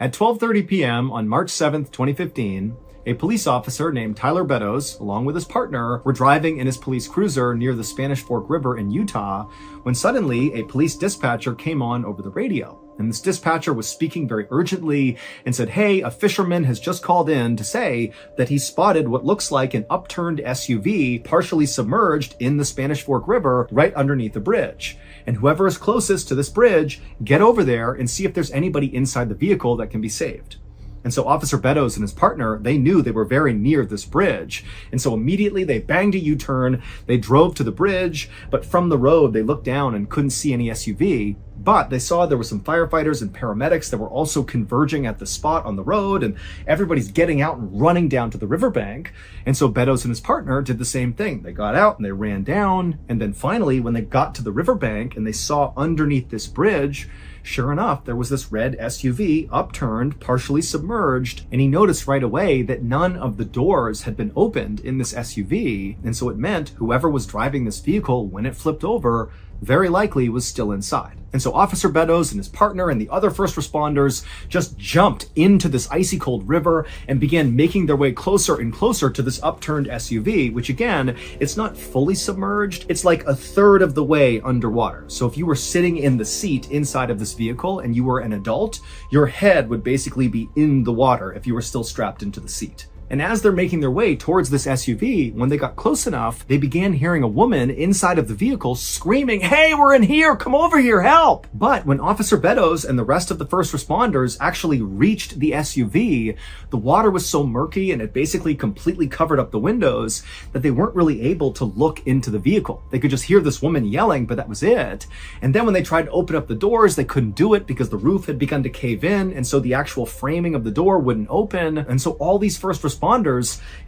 At 12:30 p.m. on March 7th, 2015, a police officer named Tyler Beddoes, along with his partner, were driving in his police cruiser near the Spanish Fork River in Utah when suddenly a police dispatcher came on over the radio. And this dispatcher was speaking very urgently and said, "Hey, a fisherman has just called in to say that he spotted what looks like an upturned SUV partially submerged in the Spanish Fork River right underneath the bridge. And whoever is closest to this bridge, get over there and see if there's anybody inside the vehicle that can be saved." And so Officer Beddoes and his partner, they knew they were very near this bridge. And so immediately they banged a U-turn, they drove to the bridge, but from the road they looked down and couldn't see any SUV. But they saw there were some firefighters and paramedics that were also converging at the spot on the road, and everybody's getting out and running down to the riverbank. And so Beddoes and his partner did the same thing. They got out and they ran down, and then finally when they got to the riverbank and they saw underneath this bridge, sure enough, there was this red SUV upturned, partially submerged, and he noticed right away that none of the doors had been opened in this SUV, and so it meant whoever was driving this vehicle when it flipped over very likely was still inside. And so Officer Beddoes and his partner and the other first responders just jumped into this icy cold river and began making their way closer and closer to this upturned SUV, which again, it's not fully submerged. It's like a third of the way underwater. So if you were sitting in the seat inside of this vehicle and you were an adult, your head would basically be in the water if you were still strapped into the seat. And as they're making their way towards this SUV, when they got close enough, they began hearing a woman inside of the vehicle screaming, "Hey, we're in here! Come over here, help!" But when Officer Beddoes and the rest of the first responders actually reached the SUV, the water was so murky and it basically completely covered up the windows that they weren't really able to look into the vehicle. They could just hear this woman yelling, but that was it. And then when they tried to open up the doors, they couldn't do it because the roof had begun to cave in, and so the actual framing of the door wouldn't open. And so all these first responders,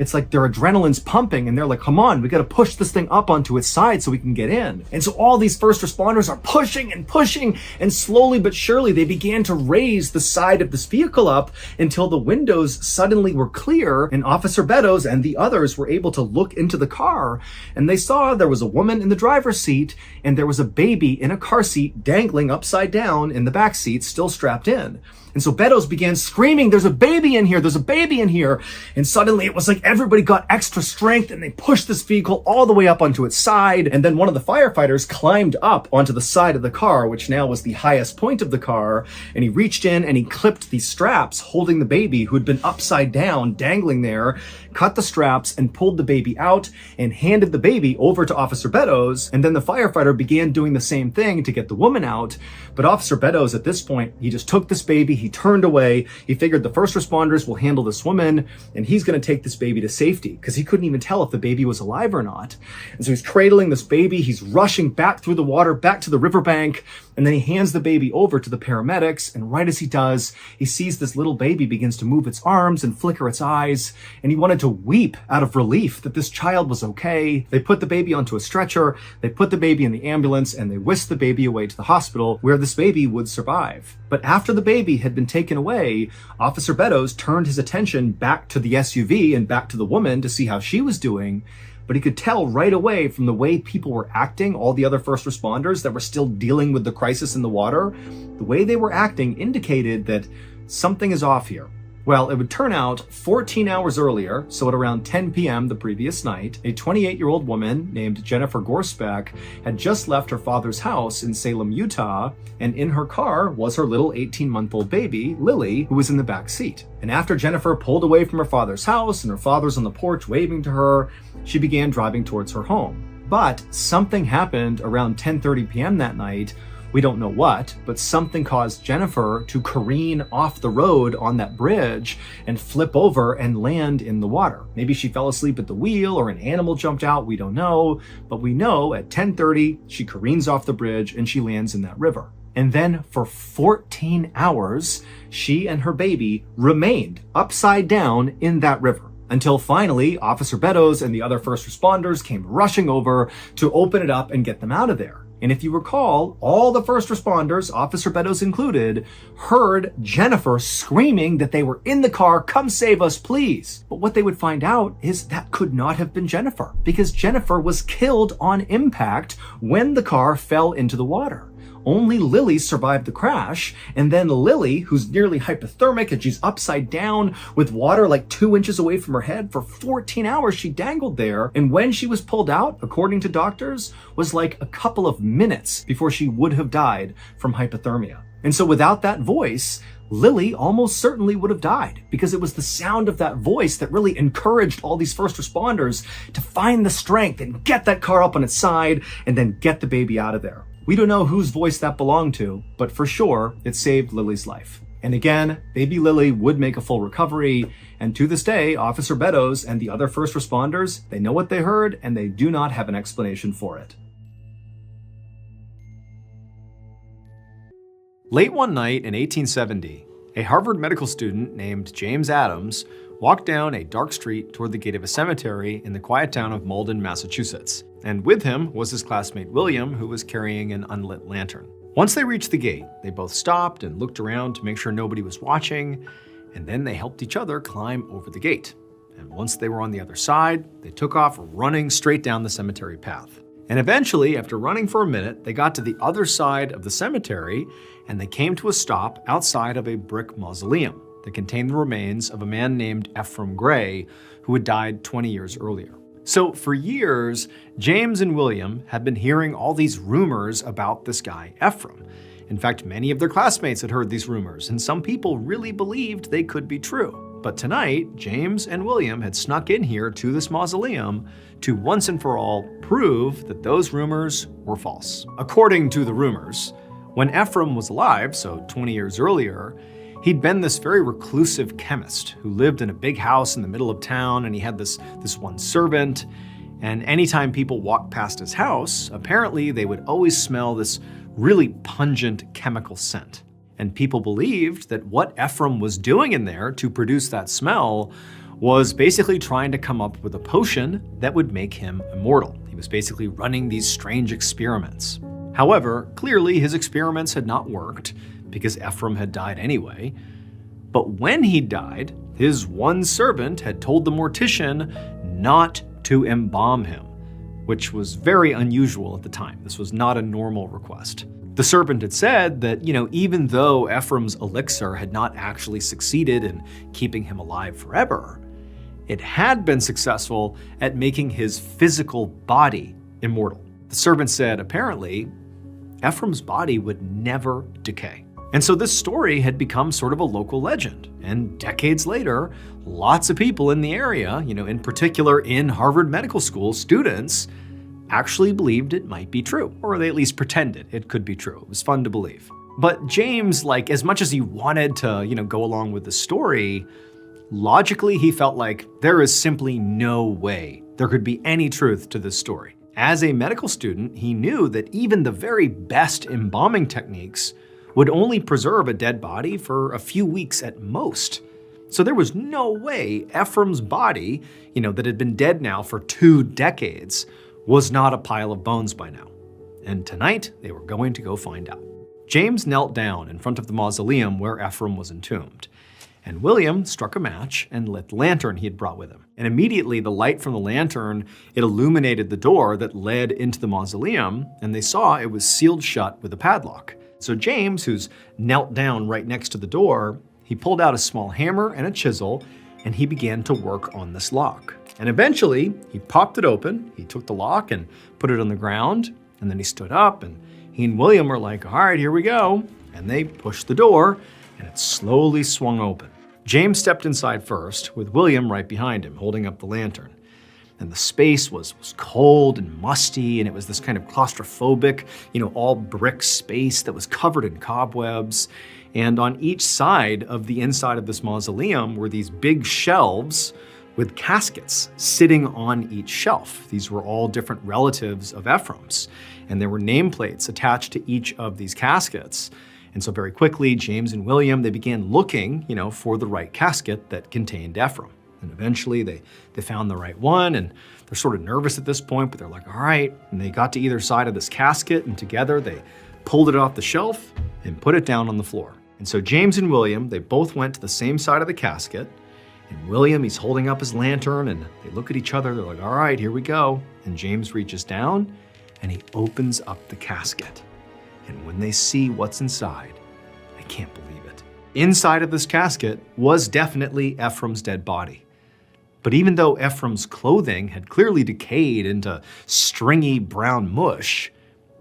it's like their adrenaline's pumping and they're like, "Come on, we got to push this thing up onto its side so we can get in." And so all these first responders are pushing, and slowly but surely they began to raise the side of this vehicle up until the windows suddenly were clear, and Officer Beddoes and the others were able to look into the car, and they saw there was a woman in the driver's seat and there was a baby in a car seat dangling upside down in the back seat, still strapped in. And so Beddoes began screaming, "There's a baby in here, there's a baby in here." And suddenly it was like everybody got extra strength and they pushed this vehicle all the way up onto its side. And then one of the firefighters climbed up onto the side of the car, which now was the highest point of the car. And he reached in and he clipped these straps holding the baby who had been upside down, dangling there, cut the straps and pulled the baby out and handed the baby over to Officer Beddoes. And then the firefighter began doing the same thing to get the woman out. But Officer Beddoes at this point, he just took this baby, he turned away. He figured the first responders will handle this woman and he's going to take this baby to safety because he couldn't even tell if the baby was alive or not. And so he's cradling this baby. He's rushing back through the water, back to the riverbank. And then he hands the baby over to the paramedics. And right as he does, he sees this little baby begins to move its arms and flicker its eyes. And he wanted to weep out of relief that this child was okay. They put the baby onto a stretcher. They put the baby in the ambulance and they whisked the baby away to the hospital where this baby would survive. But after the baby had been taken away, Officer Beddoes turned his attention back to the SUV and back to the woman to see how she was doing. But he could tell right away from the way people were acting, all the other first responders that were still dealing with the crisis in the water, the way they were acting indicated that something is off here. Well, it would turn out 14 hours earlier, so at around 10 p.m. the previous night, a 28-year-old woman named Jennifer Gorsbeck had just left her father's house in Salem, Utah, and in her car was her little 18-month-old baby, Lily, who was in the back seat. And after Jennifer pulled away from her father's house and her father's on the porch waving to her, she began driving towards her home. But something happened around 10:30 p.m. that night. We don't know what, but something caused Jennifer to careen off the road on that bridge and flip over and land in the water. Maybe she fell asleep at the wheel or an animal jumped out, we don't know, but we know at 10:30 she careens off the bridge and she lands in that river. And then for 14 hours, she and her baby remained upside down in that river. Until finally, Officer Beddoes and the other first responders came rushing over to open it up and get them out of there. And if you recall, all the first responders, Officer Beddoes included, heard Jennifer screaming that they were in the car, "Come save us, please." But what they would find out is that could not have been Jennifer, because Jennifer was killed on impact when the car fell into the water. Only Lily survived the crash, and then Lily, who's nearly hypothermic and she's upside down with water like 2 inches away from her head, for 14 hours she dangled there, and when she was pulled out, according to doctors, was like a couple of minutes before she would have died from hypothermia. And so without that voice, Lily almost certainly would have died, because it was the sound of that voice that really encouraged all these first responders to find the strength and get that car up on its side and then get the baby out of there. We don't know whose voice that belonged to, but for sure, it saved Lily's life. And again, baby Lily would make a full recovery, and to this day, Officer Beddoes and the other first responders, they know what they heard, and they do not have an explanation for it. Late one night in 1870, a Harvard medical student named James Adams walked down a dark street toward the gate of a cemetery in the quiet town of Malden, Massachusetts. And with him was his classmate William, who was carrying an unlit lantern. Once they reached the gate, they both stopped and looked around to make sure nobody was watching, and then they helped each other climb over the gate. And once they were on the other side, they took off running straight down the cemetery path. And eventually, after running for a minute, they got to the other side of the cemetery, and they came to a stop outside of a brick mausoleum that contained the remains of a man named Ephraim Gray, who had died 20 years earlier. So for years, James and William had been hearing all these rumors about this guy, Ephraim. In fact, many of their classmates had heard these rumors, and some people really believed they could be true. But tonight, James and William had snuck in here to this mausoleum to once and for all prove that those rumors were false. According to the rumors, when Ephraim was alive, so 20 years earlier, he'd been this very reclusive chemist who lived in a big house in the middle of town, and he had this one servant. And anytime people walked past his house, apparently they would always smell this really pungent chemical scent. And people believed that what Ephraim was doing in there to produce that smell was basically trying to come up with a potion that would make him immortal. He was basically running these strange experiments. However, clearly his experiments had not worked, because Ephraim had died anyway. But when he died, his one servant had told the mortician not to embalm him, which was very unusual at the time. This was not a normal request. The servant had said that, even though Ephraim's elixir had not actually succeeded in keeping him alive forever, it had been successful at making his physical body immortal. The servant said, apparently, Ephraim's body would never decay. And so this story had become sort of a local legend. And decades later, lots of people in the area, in particular in Harvard Medical School, students actually believed it might be true, or they at least pretended it could be true. It was fun to believe. But James, as much as he wanted to, go along with the story, logically he felt like there is simply no way there could be any truth to this story. As a medical student, he knew that even the very best embalming techniques would only preserve a dead body for a few weeks at most. So there was no way Ephraim's body, that had been dead now for 2 decades, was not a pile of bones by now. And tonight, they were going to go find out. James knelt down in front of the mausoleum where Ephraim was entombed, and William struck a match and lit the lantern he had brought with him. And immediately the light from the lantern, it illuminated the door that led into the mausoleum, and they saw it was sealed shut with a padlock. So James, who's knelt down right next to the door, he pulled out a small hammer and a chisel, and he began to work on this lock. And eventually, he popped it open, he took the lock and put it on the ground, and then he stood up, and he and William were like, all right, here we go. And they pushed the door, and it slowly swung open. James stepped inside first, with William right behind him, holding up the lantern. And the space was cold and musty, and it was this kind of claustrophobic, all brick space that was covered in cobwebs. And on each side of the inside of this mausoleum were these big shelves with caskets sitting on each shelf. These were all different relatives of Ephraim's, and there were nameplates attached to each of these caskets. And so very quickly, James and William, they began looking, for the right casket that contained Ephraim. And eventually they found the right one, and they're sort of nervous at this point, but they're like, all right. And they got to either side of this casket, and together they pulled it off the shelf and put it down on the floor. And so James and William, they both went to the same side of the casket. And William, he's holding up his lantern, and they look at each other. They're like, all right, here we go. And James reaches down, and he opens up the casket. And when they see what's inside, I can't believe it. Inside of this casket was definitely Ephraim's dead body. But even though Ephraim's clothing had clearly decayed into stringy brown mush,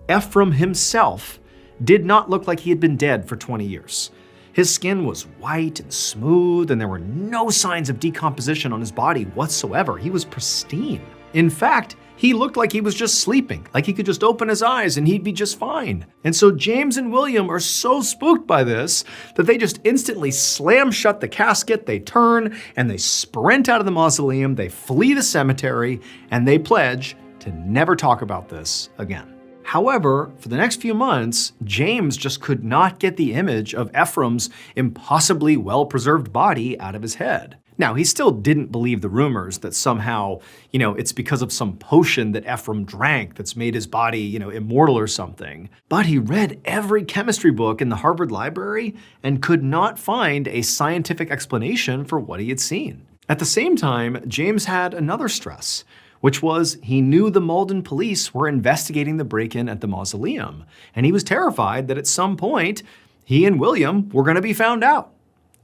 Ephraim himself did not look like he had been dead for 20 years. His skin was white and smooth, and there were no signs of decomposition on his body whatsoever. He was pristine. In fact, he looked like he was just sleeping, like he could just open his eyes and he'd be just fine. And so James and William are so spooked by this that they just instantly slam shut the casket, they turn, and they sprint out of the mausoleum, they flee the cemetery, and they pledge to never talk about this again. However, for the next few months, James just could not get the image of Ephraim's impossibly well-preserved body out of his head. Now, he still didn't believe the rumors that somehow, it's because of some potion that Ephraim drank that's made his body, immortal or something. But he read every chemistry book in the Harvard Library and could not find a scientific explanation for what he had seen. At the same time, James had another stress, which was he knew the Malden police were investigating the break-in at the mausoleum, and he was terrified that at some point, he and William were going to be found out.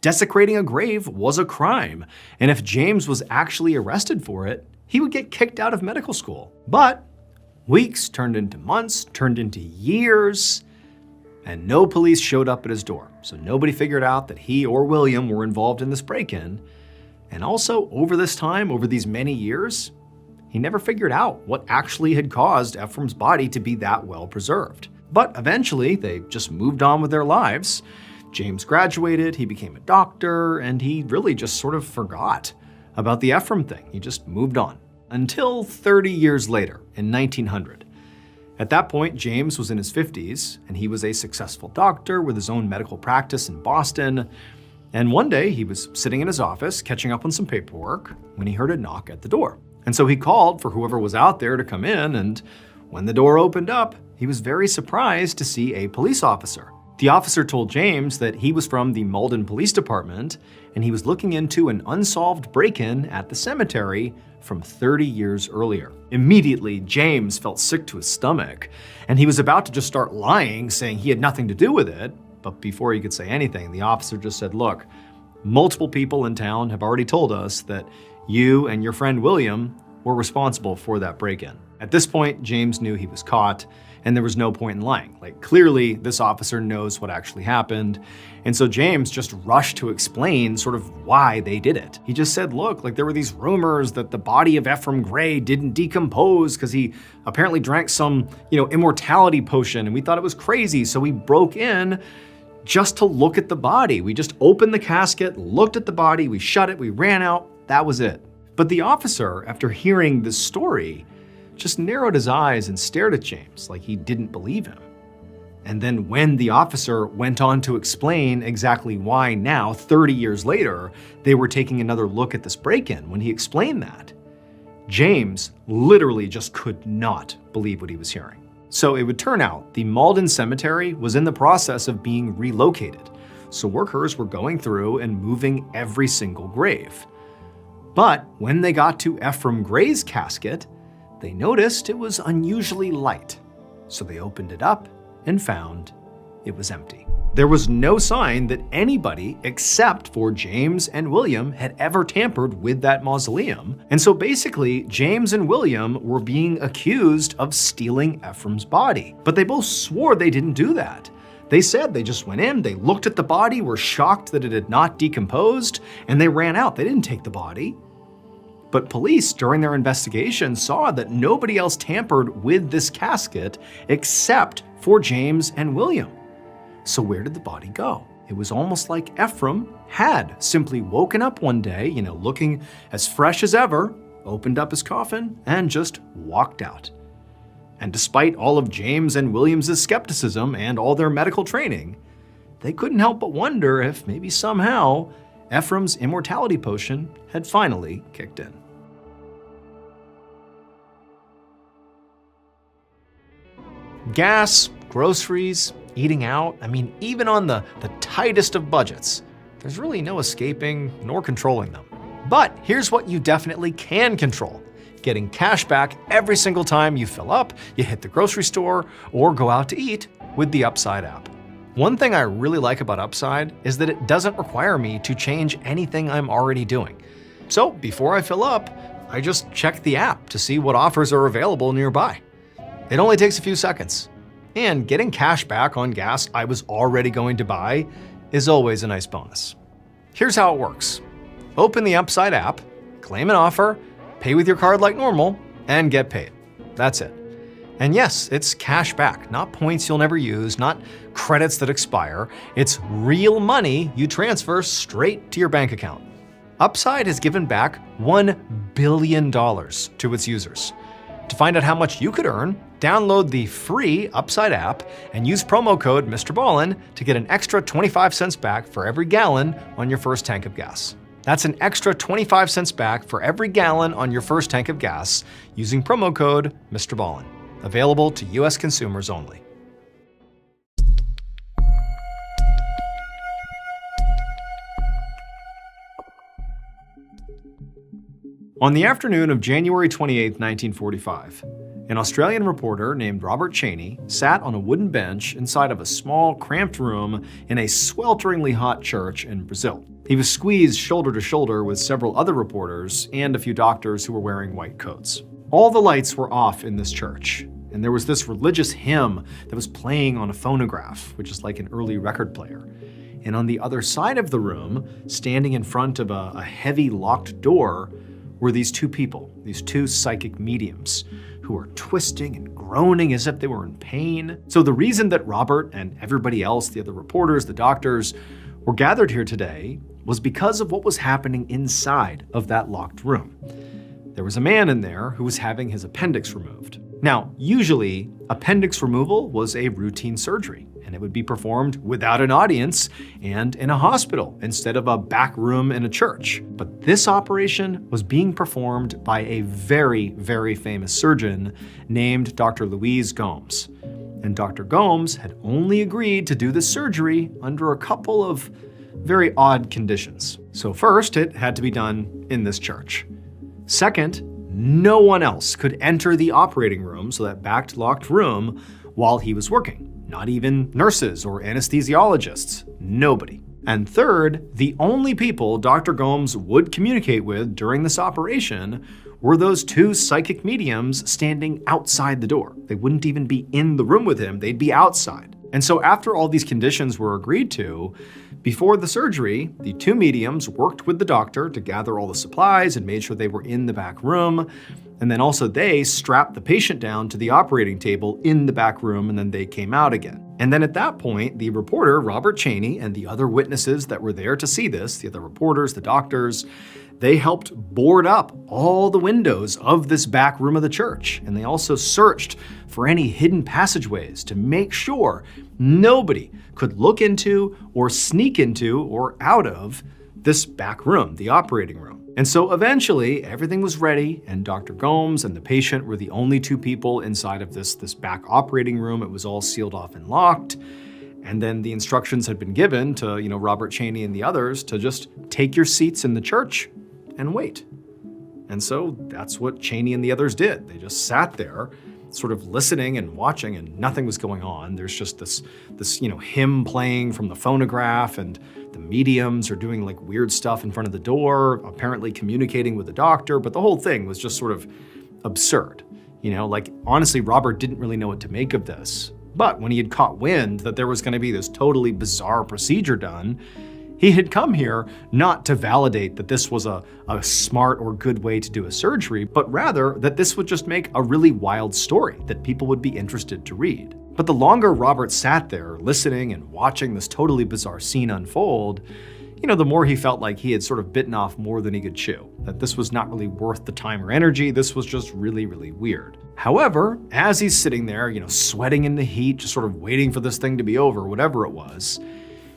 Desecrating a grave was a crime, and if James was actually arrested for it, he would get kicked out of medical school. But weeks turned into months, turned into years, and no police showed up at his door. So nobody figured out that he or William were involved in this break-in. And also, over this time, over these many years, he never figured out what actually had caused Ephraim's body to be that well preserved. But eventually, they just moved on with their lives. James graduated, he became a doctor, and he really just sort of forgot about the Ephraim thing. He just moved on. Until 30 years later, in 1900. At that point, James was in his 50s, and he was a successful doctor with his own medical practice in Boston. And one day, he was sitting in his office, catching up on some paperwork, when he heard a knock at the door. And so he called for whoever was out there to come in, and when the door opened up, he was very surprised to see a police officer. The officer told James that he was from the Malden Police Department, and he was looking into an unsolved break-in at the cemetery from 30 years earlier. Immediately, James felt sick to his stomach, and he was about to just start lying, saying he had nothing to do with it. But before he could say anything, the officer just said, look, multiple people in town have already told us that you and your friend William were responsible for that break-in. At this point, James knew he was caught, and there was no point in lying. Clearly, this officer knows what actually happened. And so James just rushed to explain sort of why they did it. He just said, look, there were these rumors that the body of Ephraim Gray didn't decompose because he apparently drank some, immortality potion, and we thought it was crazy. So we broke in just to look at the body. We just opened the casket, looked at the body, we shut it, we ran out, that was it. But the officer, after hearing this story, just narrowed his eyes and stared at James like he didn't believe him. And then when the officer went on to explain exactly why now, 30 years later, they were taking another look at this break-in, when he explained that, James literally just could not believe what he was hearing. So it would turn out the Malden Cemetery was in the process of being relocated. So workers were going through and moving every single grave. But when they got to Ephraim Gray's casket, they noticed it was unusually light. So they opened it up and found it was empty. There was no sign that anybody except for James and William had ever tampered with that mausoleum. And so basically, James and William were being accused of stealing Ephraim's body. But they both swore they didn't do that. They said they just went in, they looked at the body, were shocked that it had not decomposed, and they ran out. They didn't take the body. But police, during their investigation, saw that nobody else tampered with this casket except for James and William. So where did the body go? It was almost like Ephraim had simply woken up one day, looking as fresh as ever, opened up his coffin, and just walked out. And despite all of James and William's skepticism and all their medical training, they couldn't help but wonder if maybe somehow Ephraim's immortality potion had finally kicked in. Gas, groceries, eating out, even on the tightest of budgets, there's really no escaping nor controlling them. But here's what you definitely can control: getting cash back every single time you fill up, you hit the grocery store, or go out to eat with the Upside app. One thing I really like about Upside is that it doesn't require me to change anything I'm already doing. So before I fill up, I just check the app to see what offers are available nearby. It only takes a few seconds. And getting cash back on gas I was already going to buy is always a nice bonus. Here's how it works. Open the Upside app, claim an offer, pay with your card like normal, and get paid. That's it. And yes, it's cash back, not points you'll never use, not credits that expire. It's real money you transfer straight to your bank account. Upside has given back $1 billion to its users. To find out how much you could earn, download the free Upside app and use promo code Mrballen to get an extra 25 cents back for every gallon on your first tank of gas. That's an extra 25 cents back for every gallon on your first tank of gas using promo code Mrballen. Available to US consumers only. On the afternoon of January 28, 1945, an Australian reporter named Robert Cheney sat on a wooden bench inside of a small, cramped room in a swelteringly hot church in Brazil. He was squeezed shoulder to shoulder with several other reporters and a few doctors who were wearing white coats. All the lights were off in this church, and there was this religious hymn that was playing on a phonograph, which is like an early record player. And on the other side of the room, standing in front of a heavy locked door, were these two people, these two psychic mediums, who were twisting and groaning as if they were in pain. So the reason that Robert and everybody else, the other reporters, the doctors, were gathered here today was because of what was happening inside of that locked room. There was a man in there who was having his appendix removed. Now, usually, appendix removal was a routine surgery, and it would be performed without an audience and in a hospital instead of a back room in a church. But this operation was being performed by a very, very famous surgeon named Dr. Louise Gomes. And Dr. Gomes had only agreed to do the surgery under a couple of very odd conditions. So first, it had to be done in this church. Second, no one else could enter the operating room, so that backed locked room, while he was working. Not even nurses or anesthesiologists, nobody. And third, the only people Dr. Gomes would communicate with during this operation were those two psychic mediums standing outside the door. They wouldn't even be in the room with him, they'd be outside. And so after all these conditions were agreed to, before the surgery, the two mediums worked with the doctor to gather all the supplies and made sure they were in the back room. And then also they strapped the patient down to the operating table in the back room, and then they came out again. And then at that point, the reporter, Robert Cheney, and the other witnesses that were there to see this, the other reporters, the doctors, they helped board up all the windows of this back room of the church. And they also searched for any hidden passageways to make sure nobody could look into or sneak into or out of this back room, the operating room. And so eventually everything was ready, and Dr. Gomes and the patient were the only two people inside of this back operating room. It was all sealed off and locked. And then the instructions had been given to, Robert Cheney and the others to just take your seats in the church and wait. And so that's what Cheney and the others did. They just sat there sort of listening and watching, and nothing was going on. There's just this hymn playing from the phonograph, and the mediums are doing like weird stuff in front of the door, apparently communicating with the doctor, but the whole thing was just sort of absurd. Like honestly, Robert didn't really know what to make of this. But when he had caught wind that there was going to be this totally bizarre procedure done, he had come here not to validate that this was a smart or good way to do a surgery, but rather that this would just make a really wild story that people would be interested to read. But the longer Robert sat there listening and watching this totally bizarre scene unfold, the more he felt like he had sort of bitten off more than he could chew, that this was not really worth the time or energy. This was just really, really weird. However, as he's sitting there, sweating in the heat, just sort of waiting for this thing to be over, whatever it was,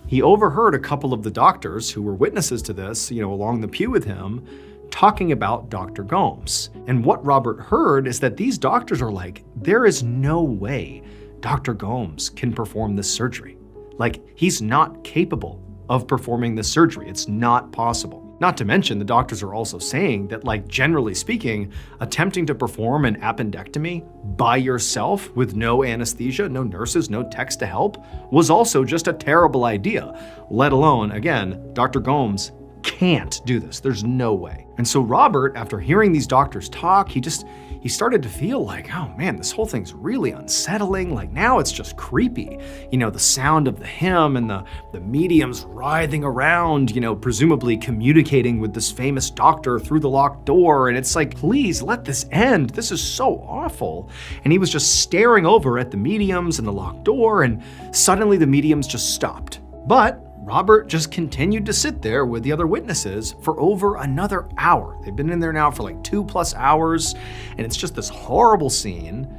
he overheard a couple of the doctors who were witnesses to this, along the pew with him, talking about Dr. Gomes. And what Robert heard is that these doctors are like, there is no way Dr. Gomes can perform this surgery. Like, he's not capable of performing this surgery. It's not possible. Not to mention, the doctors are also saying that, like, generally speaking, attempting to perform an appendectomy by yourself with no anesthesia, no nurses, no techs to help, was also just a terrible idea, let alone, again, Dr. Gomes can't do this. There's no way. And so Robert, after hearing these doctors talk, he started to feel like, oh man, this whole thing's really unsettling. Like now it's just creepy. The sound of the hymn and the mediums writhing around, presumably communicating with this famous doctor through the locked door. And it's like, please let this end. This is so awful. And he was just staring over at the mediums and the locked door, and suddenly the mediums just stopped. But Robert just continued to sit there with the other witnesses for over another hour. They've been in there now for like 2+ hours, and it's just this horrible scene.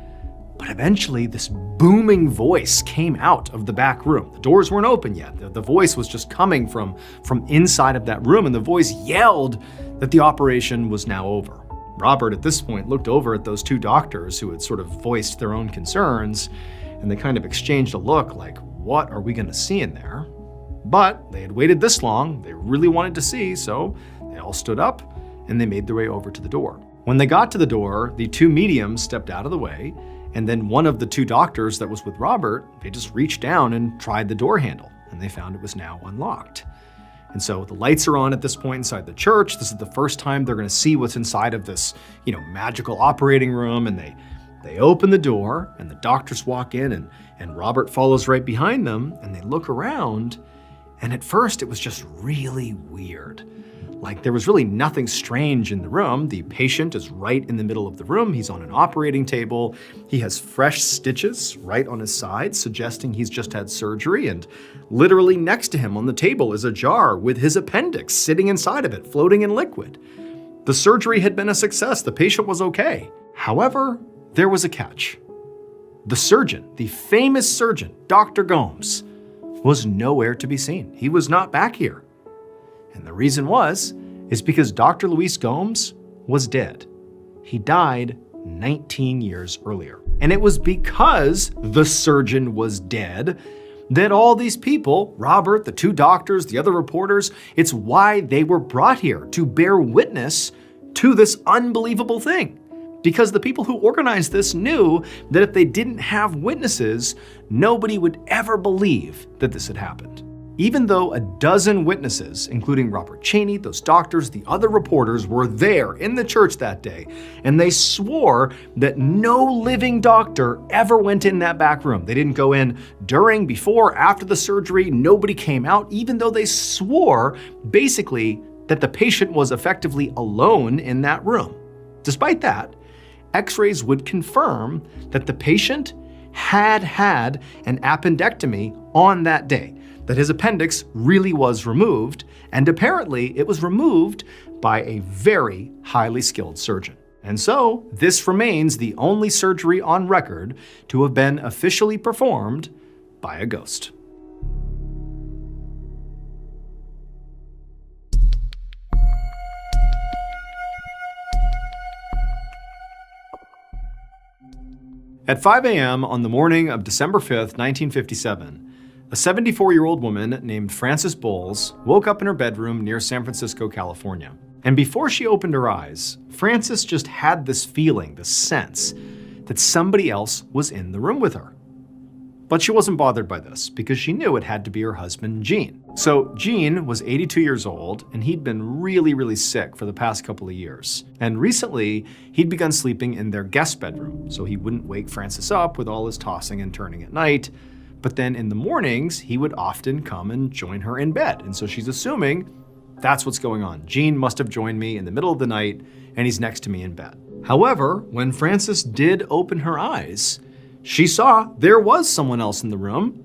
But eventually, this booming voice came out of the back room. The doors weren't open yet. The voice was just coming from inside of that room, and the voice yelled that the operation was now over. Robert, at this point, looked over at those two doctors who had sort of voiced their own concerns, and they kind of exchanged a look like, what are we going to see in there? But they had waited this long, they really wanted to see, so they all stood up and they made their way over to the door. When they got to the door, the two mediums stepped out of the way, and then one of the two doctors that was with Robert, they just reached down and tried the door handle, and they found it was now unlocked. And so the lights are on at this point inside the church. This is the first time they're going to see what's inside of this, magical operating room, and they open the door, and the doctors walk in, and Robert follows right behind them, and they look around. And at first, it was just really weird. Like, there was really nothing strange in the room. The patient is right in the middle of the room. He's on an operating table. He has fresh stitches right on his side, suggesting he's just had surgery. And literally next to him on the table is a jar with his appendix sitting inside of it, floating in liquid. The surgery had been a success. The patient was okay. However, there was a catch. The surgeon, the famous surgeon, Dr. Gomes, was nowhere to be seen. He was not back here. And the reason is because Dr. Luis Gomes was dead. He died 19 years earlier. And it was because the surgeon was dead that all these people, Robert, the two doctors, the other reporters, it's why they were brought here, to bear witness to this unbelievable thing. Because the people who organized this knew that if they didn't have witnesses, nobody would ever believe that this had happened. Even though a dozen witnesses, including Robert Cheney, those doctors, the other reporters, were there in the church that day, and they swore that no living doctor ever went in that back room. They didn't go in during, before, after the surgery. Nobody came out, even though they swore, basically, that the patient was effectively alone in that room. Despite that, X-rays would confirm that the patient had had an appendectomy on that day, that his appendix really was removed, and apparently it was removed by a very highly skilled surgeon. And so, this remains the only surgery on record to have been officially performed by a ghost. At 5 a.m. on the morning of December 5th, 1957, a 74-year-old woman named Frances Bowles woke up in her bedroom near San Francisco, California. And before she opened her eyes, Frances just had this feeling, this sense, that somebody else was in the room with her. But she wasn't bothered by this because she knew it had to be her husband, Gene. So Gene was 82 years old and he'd been really sick for the past couple of years. And recently, he'd begun sleeping in their guest bedroom so he wouldn't wake Frances up with all his tossing and turning at night. But then in the mornings, he would often come and join her in bed. And so she's assuming that's what's going on. Gene must have joined me in the middle of the night and he's next to me in bed. However, when Frances did open her eyes, she saw there was someone else in the room,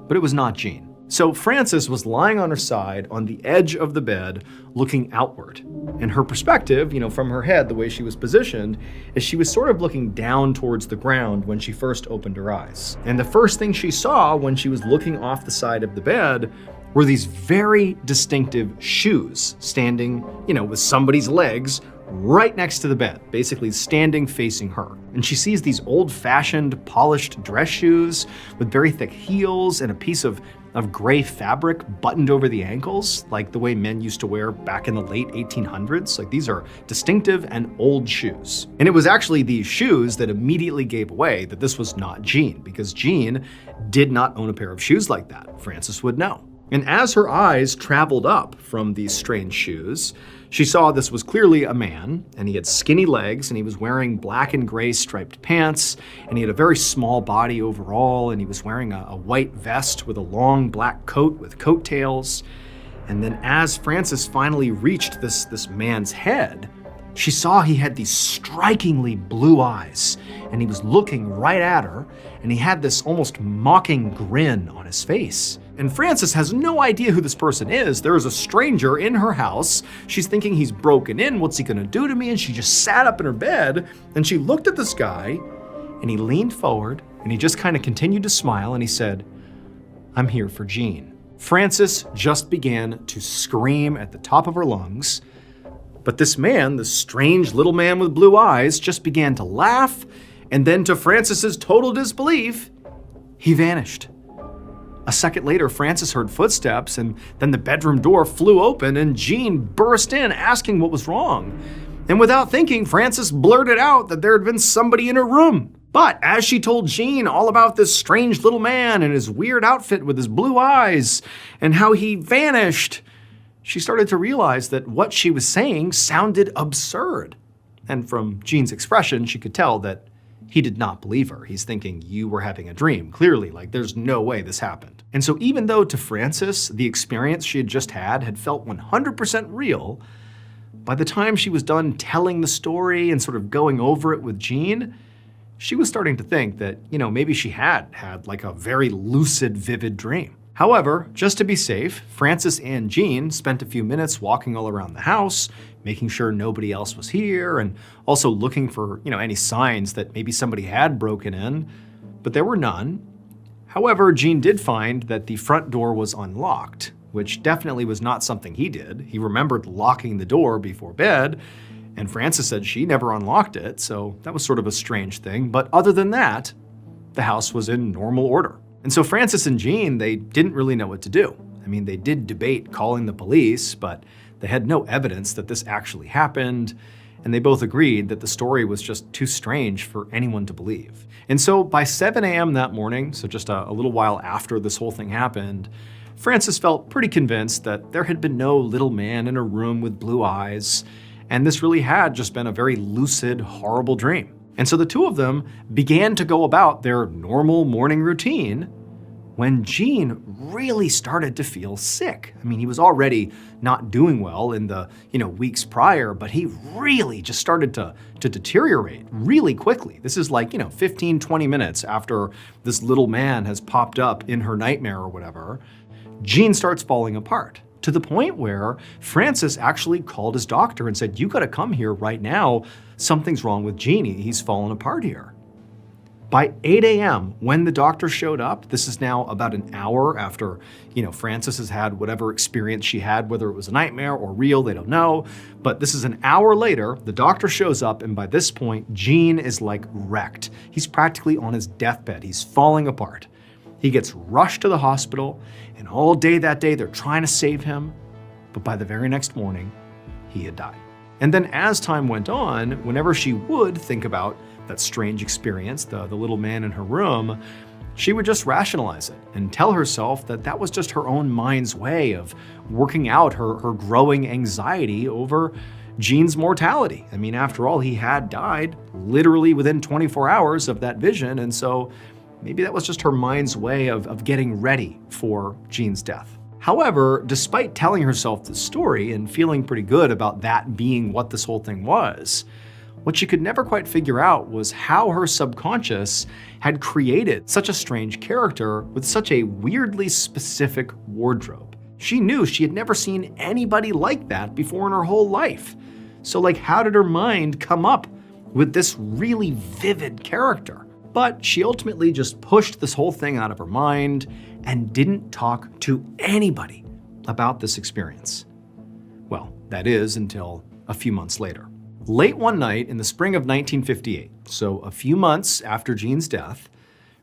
but it was not Gene. So Frances was lying on her side on the edge of the bed, looking outward. And her perspective, from her head, the way she was positioned, is she was sort of looking down towards the ground when she first opened her eyes. And the first thing she saw when she was looking off the side of the bed were these very distinctive shoes standing, with somebody's legs right next to the bed, basically standing facing her. And she sees these old-fashioned polished dress shoes with very thick heels and a piece of gray fabric buttoned over the ankles, like the way men used to wear back in the late 1800s. Like, these are distinctive and old shoes. And it was actually these shoes that immediately gave away that this was not Gene, because Gene did not own a pair of shoes like that. Frances would know. And as her eyes traveled up from these strange shoes, she saw this was clearly a man, and he had skinny legs, and he was wearing black and gray striped pants, and he had a very small body overall, and he was wearing a white vest with a long black coat with coattails. And then as Frances finally reached this man's head, she saw he had these strikingly blue eyes, and he was looking right at her, and he had this almost mocking grin on his face. And Frances has no idea who this person is. There is a stranger in her house. She's thinking he's broken in. What's he gonna do to me? And she just sat up in her bed and she looked at this guy and he leaned forward and he just kind of continued to smile and he said, "I'm here for Gene." Frances just began to scream at the top of her lungs. But this man, this strange little man with blue eyes, just began to laugh. And then to Frances's total disbelief, he vanished. A second later, Frances heard footsteps, and then the bedroom door flew open, and Gene burst in asking what was wrong. And without thinking, Frances blurted out that there had been somebody in her room. But as she told Gene all about this strange little man and his weird outfit with his blue eyes, and how he vanished, she started to realize that what she was saying sounded absurd. And from Gene's expression, she could tell that he did not believe her. He's thinking, you were having a dream, clearly, like there's no way this happened. And so even though to Frances, the experience she had just had felt 100% real, by the time she was done telling the story and sort of going over it with Gene, she was starting to think that, maybe she had like a very lucid, vivid dream. However, just to be safe, Frances and Gene spent a few minutes walking all around the house, making sure nobody else was here, and also looking for, any signs that maybe somebody had broken in, but there were none. However, Gene did find that the front door was unlocked, which definitely was not something he did. He remembered locking the door before bed, and Frances said she never unlocked it, so that was sort of a strange thing. But other than that, the house was in normal order. And so Frances and Gene, they didn't really know what to do. I mean, they did debate calling the police, but they had no evidence that this actually happened, and they both agreed that the story was just too strange for anyone to believe. And so by 7 a.m. that morning, so just a little while after this whole thing happened, Frances felt pretty convinced that there had been no little man in a room with blue eyes, and this really had just been a very lucid, horrible dream. And so the two of them began to go about their normal morning routine when Gene really started to feel sick. I mean, he was already not doing well in the weeks prior, but he really just started to deteriorate really quickly. This is like 15, 20 minutes after this little man has popped up in her nightmare or whatever. Gene starts falling apart, to the point where Frances actually called his doctor and said, "You gotta come here right now. Something's wrong with Gene. He's fallen apart here." By 8 a.m., when the doctor showed up, this is now about an hour after, Frances has had whatever experience she had, whether it was a nightmare or real, they don't know. But this is an hour later, the doctor shows up, and by this point, Gene is like wrecked. He's practically on his deathbed. He's falling apart. He gets rushed to the hospital, and all day that day, they're trying to save him. But by the very next morning, he had died. And then as time went on, whenever she would think about that strange experience, the little man in her room, she would just rationalize it and tell herself that that was just her own mind's way of working out her growing anxiety over Gene's mortality. I mean, after all, he had died literally within 24 hours of that vision, and so maybe that was just her mind's way of getting ready for Gene's death. However, despite telling herself this story and feeling pretty good about that being what this whole thing was, what she could never quite figure out was how her subconscious had created such a strange character with such a weirdly specific wardrobe. She knew she had never seen anybody like that before in her whole life. So how did her mind come up with this really vivid character? But she ultimately just pushed this whole thing out of her mind and didn't talk to anybody about this experience. Well, that is until a few months later. Late one night in the spring of 1958, so a few months after Gene's death,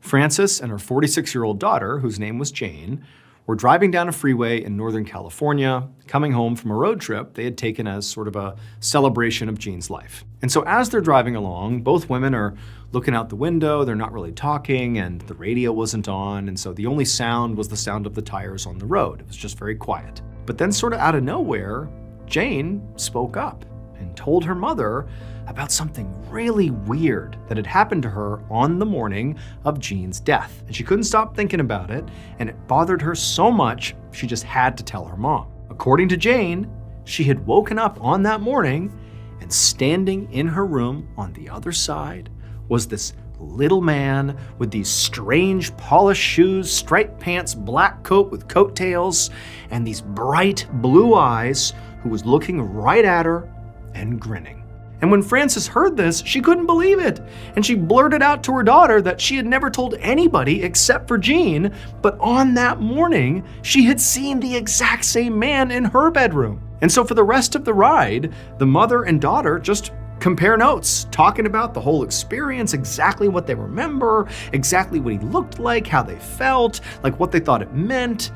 Frances and her 46-year-old daughter, whose name was Jane, were driving down a freeway in Northern California, coming home from a road trip they had taken as sort of a celebration of Gene's life. And so as they're driving along, both women are looking out the window, they're not really talking, and the radio wasn't on, and so the only sound was the sound of the tires on the road. It was just very quiet. But then sort of out of nowhere, Jane spoke up and told her mother about something really weird that had happened to her on the morning of Gene's death. And she couldn't stop thinking about it, and it bothered her so much, she just had to tell her mom. According to Jane, she had woken up on that morning, and standing in her room on the other side was this little man with these strange polished shoes, striped pants, black coat with coattails, and these bright blue eyes, who was looking right at her and grinning. And when Frances heard this, she couldn't believe it, and she blurted out to her daughter that she had never told anybody except for Gene, but on that morning, she had seen the exact same man in her bedroom. And so for the rest of the ride, the mother and daughter just compare notes, talking about the whole experience, exactly what they remember, exactly what he looked like, how they felt, what they thought it meant.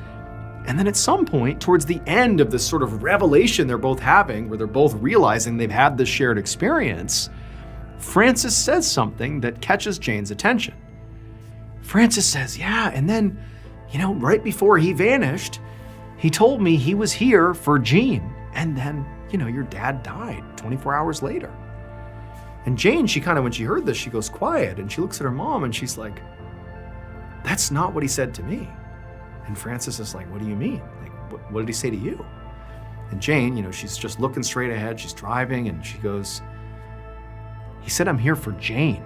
And then at some point, towards the end of this sort of revelation they're both having, where they're both realizing they've had this shared experience, Frances says something that catches Jane's attention. Frances says, yeah, and then, right before he vanished, he told me he was here for Gene, and then, your dad died 24 hours later. And Jane, when she heard this, she goes quiet, and she looks at her mom, and she's like, that's not what he said to me. And Frances is like, what do you mean? What did he say to you? And Jane, she's just looking straight ahead. She's driving, and she goes, he said, I'm here for Jane.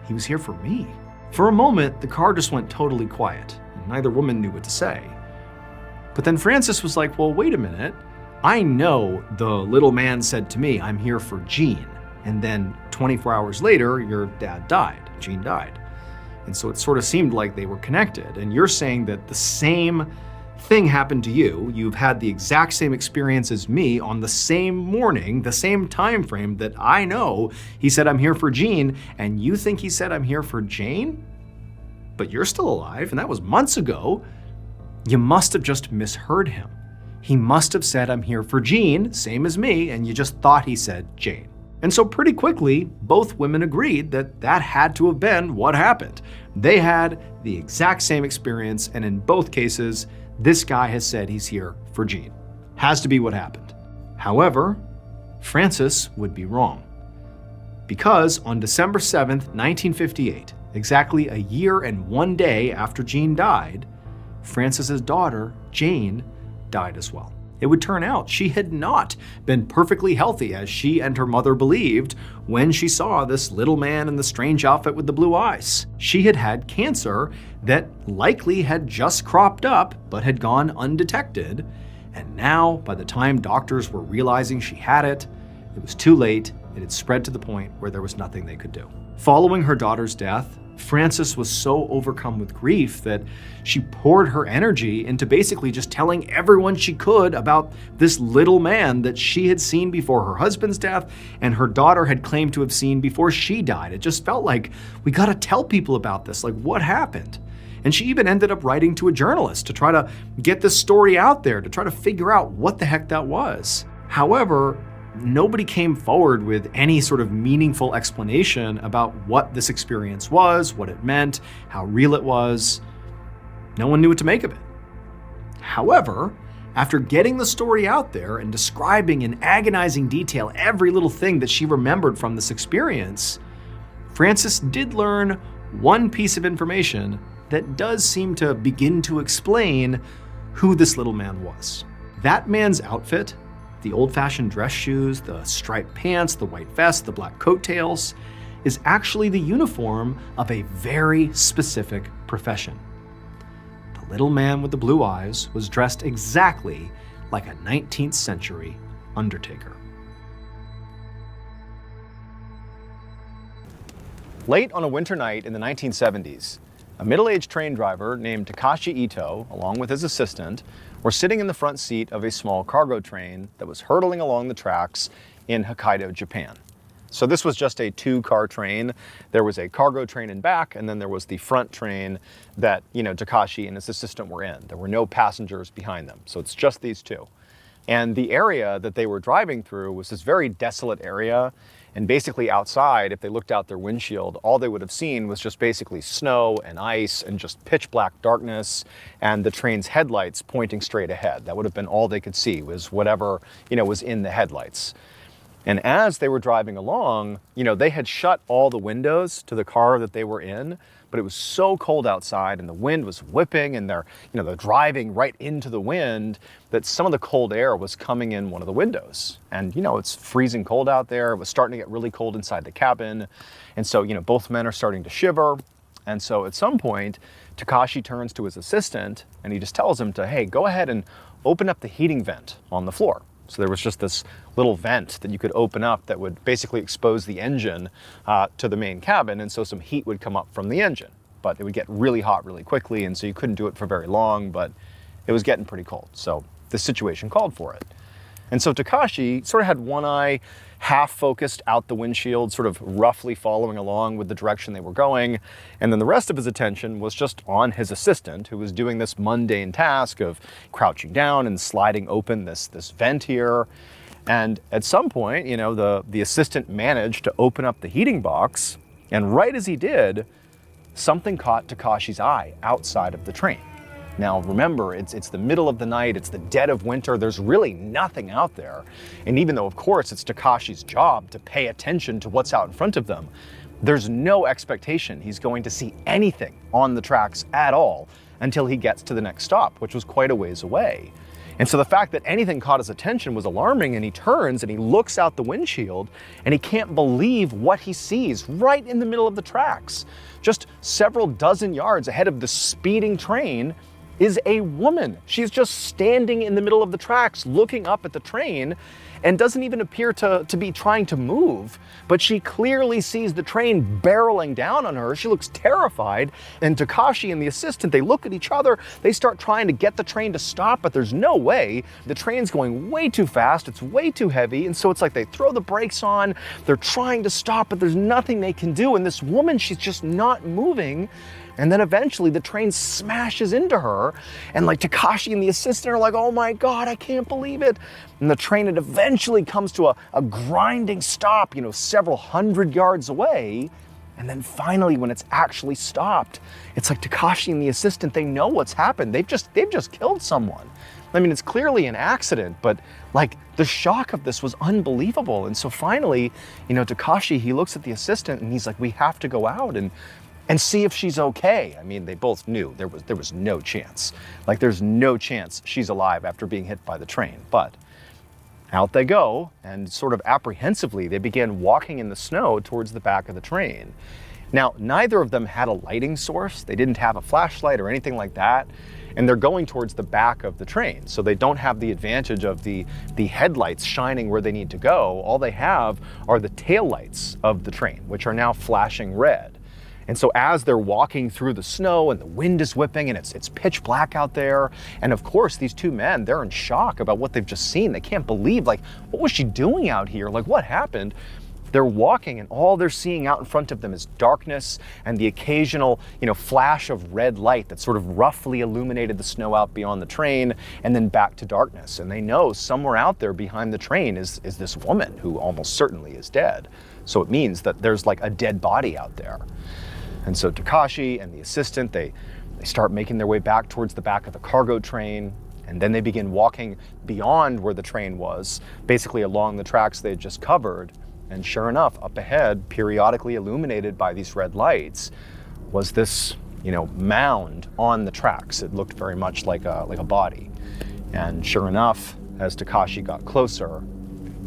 He was here for me. For a moment, the car just went totally quiet, and neither woman knew what to say. But then Frances was like, well, wait a minute. I know the little man said to me, I'm here for Gene. And then 24 hours later, your dad died. Gene died. And so it sort of seemed like they were connected. And you're saying that the same thing happened to you. You've had the exact same experience as me on the same morning, the same time frame that I know he said, I'm here for Gene, and you think he said, I'm here for Jane? But you're still alive, and that was months ago. You must have just misheard him. He must have said, I'm here for Gene, same as me, and you just thought he said Jane. And so pretty quickly, both women agreed that that had to have been what happened. They had the exact same experience, and in both cases, this guy has said he's here for Gene. Has to be what happened. However, Frances would be wrong. Because on December 7th, 1958, exactly a year and 1 day after Gene died, Frances's daughter, Jane, died as well. It would turn out she had not been perfectly healthy as she and her mother believed when she saw this little man in the strange outfit with the blue eyes. She had had cancer that likely had just cropped up but had gone undetected. And now, by the time doctors were realizing she had it, it was too late. It had spread to the point where there was nothing they could do. Following her daughter's death, Frances was so overcome with grief that she poured her energy into basically just telling everyone she could about this little man that she had seen before her husband's death and her daughter had claimed to have seen before she died. It just felt like, we gotta tell people about this, what happened? And she even ended up writing to a journalist to try to get this story out there, to try to figure out what the heck that was. However, nobody came forward with any sort of meaningful explanation about what this experience was, what it meant, how real it was. No one knew what to make of it. However, after getting the story out there and describing in agonizing detail every little thing that she remembered from this experience, Frances did learn one piece of information that does seem to begin to explain who this little man was. That man's outfit, the old-fashioned dress shoes, the striped pants, the white vest, the black coattails, is actually the uniform of a very specific profession. The little man with the blue eyes was dressed exactly like a 19th century undertaker. Late on a winter night in the 1970s, a middle-aged train driver named Takashi Ito, along with his assistant, were sitting in the front seat of a small cargo train that was hurtling along the tracks in Hokkaido, Japan. So this was just a two-car train. There was a cargo train in back, and then there was the front train that, Takashi and his assistant were in. There were no passengers behind them, so it's just these two. And the area that they were driving through was this very desolate area. And basically outside, if they looked out their windshield, all they would have seen was just basically snow and ice and just pitch black darkness and the train's headlights pointing straight ahead. That would have been all they could see, was whatever, was in the headlights. And as they were driving along, they had shut all the windows to the car that they were in, but it was so cold outside and the wind was whipping and they're driving right into the wind that some of the cold air was coming in one of the windows. And it's freezing cold out there. It was starting to get really cold inside the cabin. And so, both men are starting to shiver. And so at some point, Takashi turns to his assistant and he just tells him to, hey, go ahead and open up the heating vent on the floor. So there was just this little vent that you could open up that would basically expose the engine to the main cabin, and so some heat would come up from the engine. But it would get really hot really quickly, and so you couldn't do it for very long, but it was getting pretty cold. So the situation called for it. And so Takashi sort of had one eye half focused out the windshield, sort of roughly following along with the direction they were going. And then the rest of his attention was just on his assistant, who was doing this mundane task of crouching down and sliding open this vent here. And at some point, the assistant managed to open up the heating box. And right as he did, something caught Takashi's eye outside of the train. Now remember, it's the middle of the night, it's the dead of winter, there's really nothing out there. And even though, of course, it's Takashi's job to pay attention to what's out in front of them, there's no expectation he's going to see anything on the tracks at all until he gets to the next stop, which was quite a ways away. And so the fact that anything caught his attention was alarming, and he turns and he looks out the windshield and he can't believe what he sees right in the middle of the tracks. Just several dozen yards ahead of the speeding train is a woman. She's just standing in the middle of the tracks looking up at the train and doesn't even appear to be trying to move, but she clearly sees the train barreling down on her. She looks terrified, and Takashi and the assistant, they look at each other, they start trying to get the train to stop, but there's no way. The train's going way too fast, it's way too heavy, and so it's like they throw the brakes on, they're trying to stop, but there's nothing they can do, and this woman, she's just not moving. And then eventually the train smashes into her, and like Takashi and the assistant are like, oh my God, I can't believe it. And the train, it eventually comes to a grinding stop, several hundred yards away. And then finally, when it's actually stopped, it's like Takashi and the assistant, they know what's happened. They've just killed someone. I mean, it's clearly an accident, but like the shock of this was unbelievable. And so finally, Takashi, he looks at the assistant and he's like, we have to go out and see if she's okay. I mean, they both knew there was no chance. Like, there's no chance she's alive after being hit by the train. But out they go, and sort of apprehensively, they began walking in the snow towards the back of the train. Now, neither of them had a lighting source. They didn't have a flashlight or anything like that. And they're going towards the back of the train. So they don't have the advantage of the headlights shining where they need to go. All they have are the taillights of the train, which are now flashing red. And so as they're walking through the snow and the wind is whipping and it's pitch black out there, and of course these two men, they're in shock about what they've just seen. They can't believe, like, what was she doing out here? Like, what happened? They're walking and all they're seeing out in front of them is darkness and the occasional, flash of red light that sort of roughly illuminated the snow out beyond the train and then back to darkness. And they know somewhere out there behind the train is this woman who almost certainly is dead. So it means that there's like a dead body out there. And so Takashi and the assistant, they start making their way back towards the back of the cargo train, and then they begin walking beyond where the train was, basically along the tracks they had just covered. And sure enough, up ahead, periodically illuminated by these red lights, was this, mound on the tracks. It looked very much like a body. And sure enough, as Takashi got closer,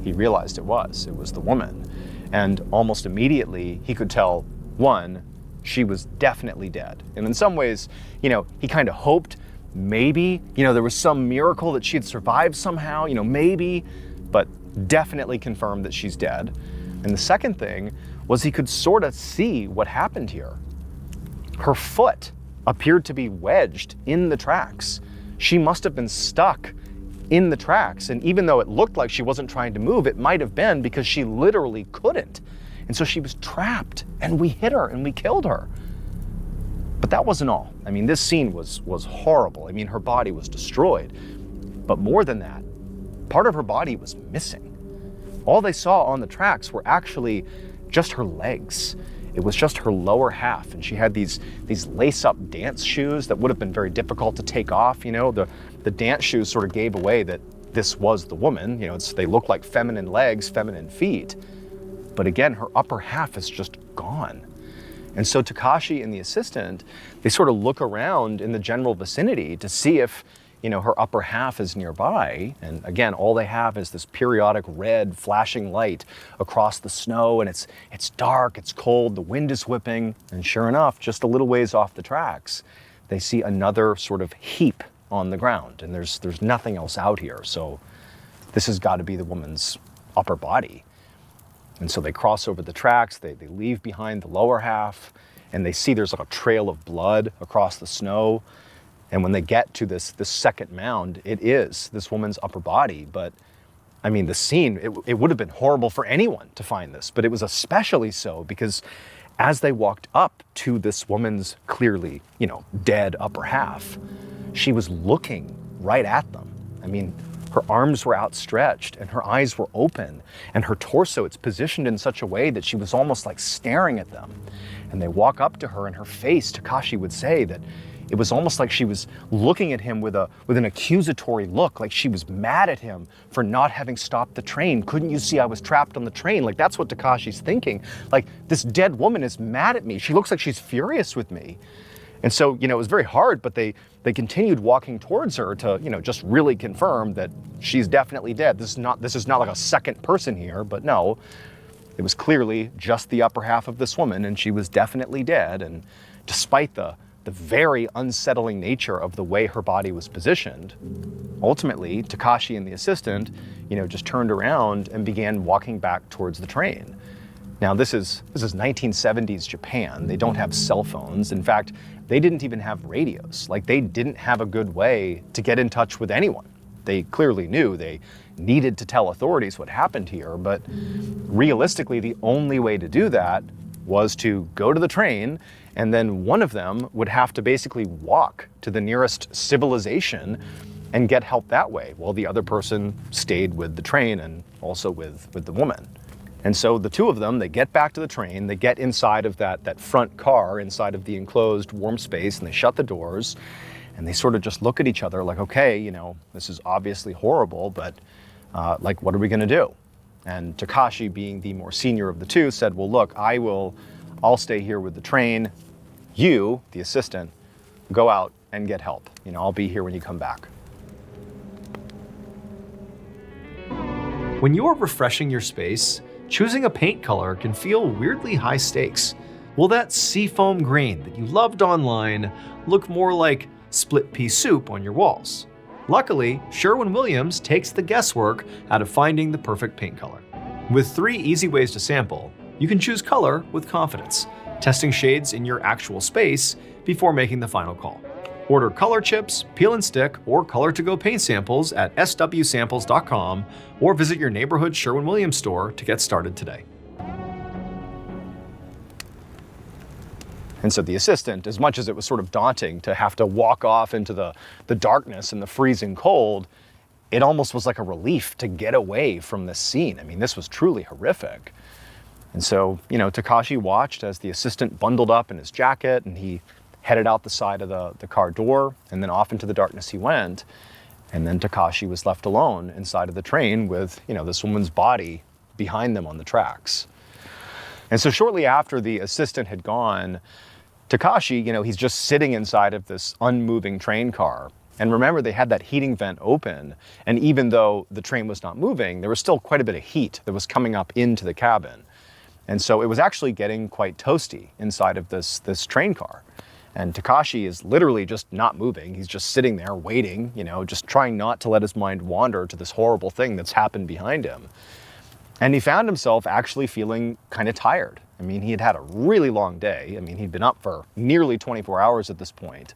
he realized it was the woman. And almost immediately, he could tell, one, she was definitely dead. And in some ways, he kind of hoped maybe, there was some miracle that she'd survived somehow, maybe, but definitely confirmed that she's dead. And the second thing was he could sort of see what happened here. Her foot appeared to be wedged in the tracks. She must have been stuck in the tracks. And even though it looked like she wasn't trying to move, it might have been because she literally couldn't. And so she was trapped, and we hit her and we killed her. But that wasn't all. I mean, this scene was horrible. I mean, her body was destroyed. But more than that, part of her body was missing. All they saw on the tracks were actually just her legs. It was just her lower half, and she had these lace-up dance shoes that would have been very difficult to take off. The dance shoes sort of gave away that this was the woman. They look like feminine legs, feminine feet. But again, her upper half is just gone. And so Takashi and the assistant, they sort of look around in the general vicinity to see if, her upper half is nearby. And again, all they have is this periodic red flashing light across the snow, and it's dark, it's cold, the wind is whipping. And sure enough, just a little ways off the tracks, they see another sort of heap on the ground, and there's nothing else out here. So this has got to be the woman's upper body. And so they cross over the tracks, they leave behind the lower half, and they see there's like a trail of blood across the snow. And when they get to this second mound, it is this woman's upper body. But I mean, the scene, it would have been horrible for anyone to find this, but it was especially so because as they walked up to this woman's clearly, dead upper half, she was looking right at them. I mean, her arms were outstretched and her eyes were open, and her torso, it's positioned in such a way that she was almost like staring at them. And they walk up to her, and her face, Takashi would say that it was almost like she was looking at him with an accusatory look, like she was mad at him for not having stopped the train. Couldn't you see I was trapped on the train? Like, that's what Takashi's thinking. Like, this dead woman is mad at me. She looks like she's furious with me. And so, it was very hard, but they continued walking towards her to, just really confirm that she's definitely dead. This is not like a second person here, but no, it was clearly just the upper half of this woman, and she was definitely dead. And despite the very unsettling nature of the way her body was positioned, ultimately, Takashi and the assistant, just turned around and began walking back towards the train. Now, this is 1970s Japan. They don't have cell phones. In fact, they didn't even have radios. Like, they didn't have a good way to get in touch with anyone. They clearly knew they needed to tell authorities what happened here, but realistically, the only way to do that was to go to the train, and then one of them would have to basically walk to the nearest civilization and get help that way, while the other person stayed with the train and also with the woman. And so the two of them, they get back to the train, they get inside of that front car, inside of the enclosed warm space, and they shut the doors, and they sort of just look at each other like, okay, this is obviously horrible, but what are we gonna do? And Takashi, being the more senior of the two, said, well, look, I'll stay here with the train. You, the assistant, go out and get help. I'll be here when you come back. When you are refreshing your space, choosing a paint color can feel weirdly high stakes. Will that seafoam green that you loved online look more like split pea soup on your walls? Luckily, Sherwin-Williams takes the guesswork out of finding the perfect paint color. With 3 easy ways to sample, you can choose color with confidence, testing shades in your actual space before making the final call. Order color chips, peel and stick, or color-to-go paint samples at swsamples.com or visit your neighborhood Sherwin-Williams store to get started today. And so the assistant, as much as it was sort of daunting to have to walk off into the darkness and the freezing cold, it almost was like a relief to get away from this scene. I mean, this was truly horrific. And so, Takashi watched as the assistant bundled up in his jacket and he headed out the side of the car door, and then off into the darkness he went. And then Takashi was left alone inside of the train with, this woman's body behind them on the tracks. And so shortly after the assistant had gone, Takashi, he's just sitting inside of this unmoving train car. And remember, they had that heating vent open, and even though the train was not moving, there was still quite a bit of heat that was coming up into the cabin. And so it was actually getting quite toasty inside of this train car. And Takashi is literally just not moving. He's just sitting there waiting, just trying not to let his mind wander to this horrible thing that's happened behind him. And he found himself actually feeling kind of tired. I mean, he had had a really long day. I mean, he'd been up for nearly 24 hours at this point.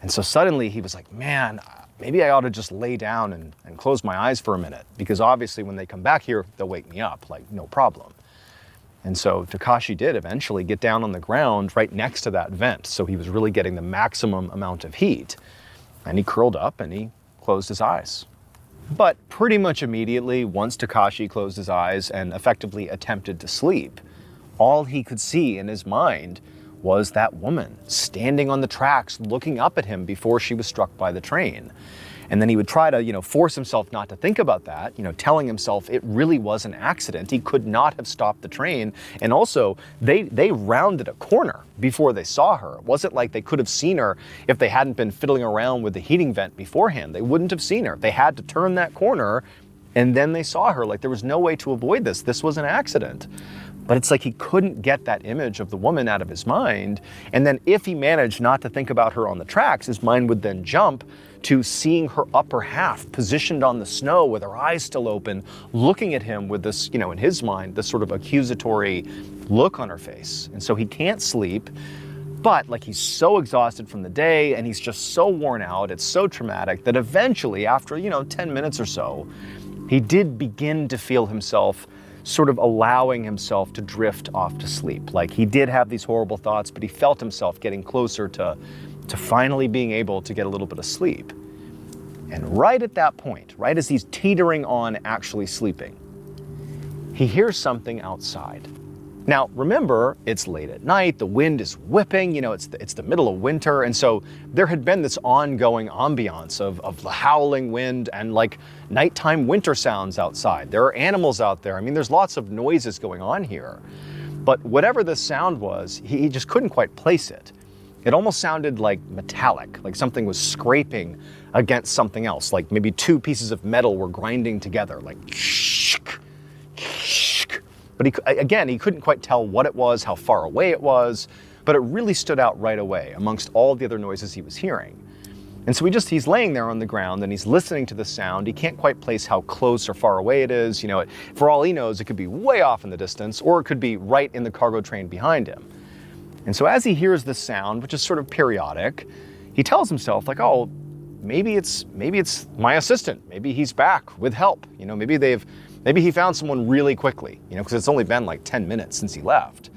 And so suddenly he was like, man, maybe I ought to just lay down and close my eyes for a minute, because obviously when they come back here, they'll wake me up, like no problem. And so Takashi did eventually get down on the ground right next to that vent. So he was really getting the maximum amount of heat. And he curled up and he closed his eyes. But pretty much immediately, once Takashi closed his eyes and effectively attempted to sleep, all he could see in his mind was that woman standing on the tracks looking up at him before she was struck by the train. And then he would try to, force himself not to think about that, telling himself it really was an accident. He could not have stopped the train. And also, they rounded a corner before they saw her. It wasn't like they could have seen her if they hadn't been fiddling around with the heating vent beforehand. They wouldn't have seen her. They had to turn that corner, and then they saw her. Like, there was no way to avoid this. This was an accident. But it's like he couldn't get that image of the woman out of his mind. And then if he managed not to think about her on the tracks, his mind would then jump to seeing her upper half positioned on the snow with her eyes still open, looking at him with this, in his mind, this sort of accusatory look on her face. And so he can't sleep, but like he's so exhausted from the day and he's just so worn out, it's so traumatic that eventually after, 10 minutes or so, he did begin to feel himself sort of allowing himself to drift off to sleep. Like he did have these horrible thoughts, but he felt himself getting closer to finally being able to get a little bit of sleep. And right at that point, right as he's teetering on actually sleeping, he hears something outside. Now, remember, it's late at night, the wind is whipping, it's the middle of winter, and so there had been this ongoing ambiance of the howling wind and like nighttime winter sounds outside. There are animals out there. I mean, there's lots of noises going on here. But whatever the sound was, he just couldn't quite place it. It almost sounded like metallic, like something was scraping against something else, like maybe two pieces of metal were grinding together, like shk, shk. But he couldn't quite tell what it was, how far away it was, but it really stood out right away amongst all the other noises he was hearing. And so he's laying there on the ground and he's listening to the sound. He can't quite place how close or far away it is. For all he knows, it could be way off in the distance, or it could be right in the cargo train behind him. And so as he hears this sound, which is sort of periodic, he tells himself like, oh, maybe it's my assistant. Maybe he's back with help. Maybe he found someone really quickly, because it's only been like 10 minutes since he left.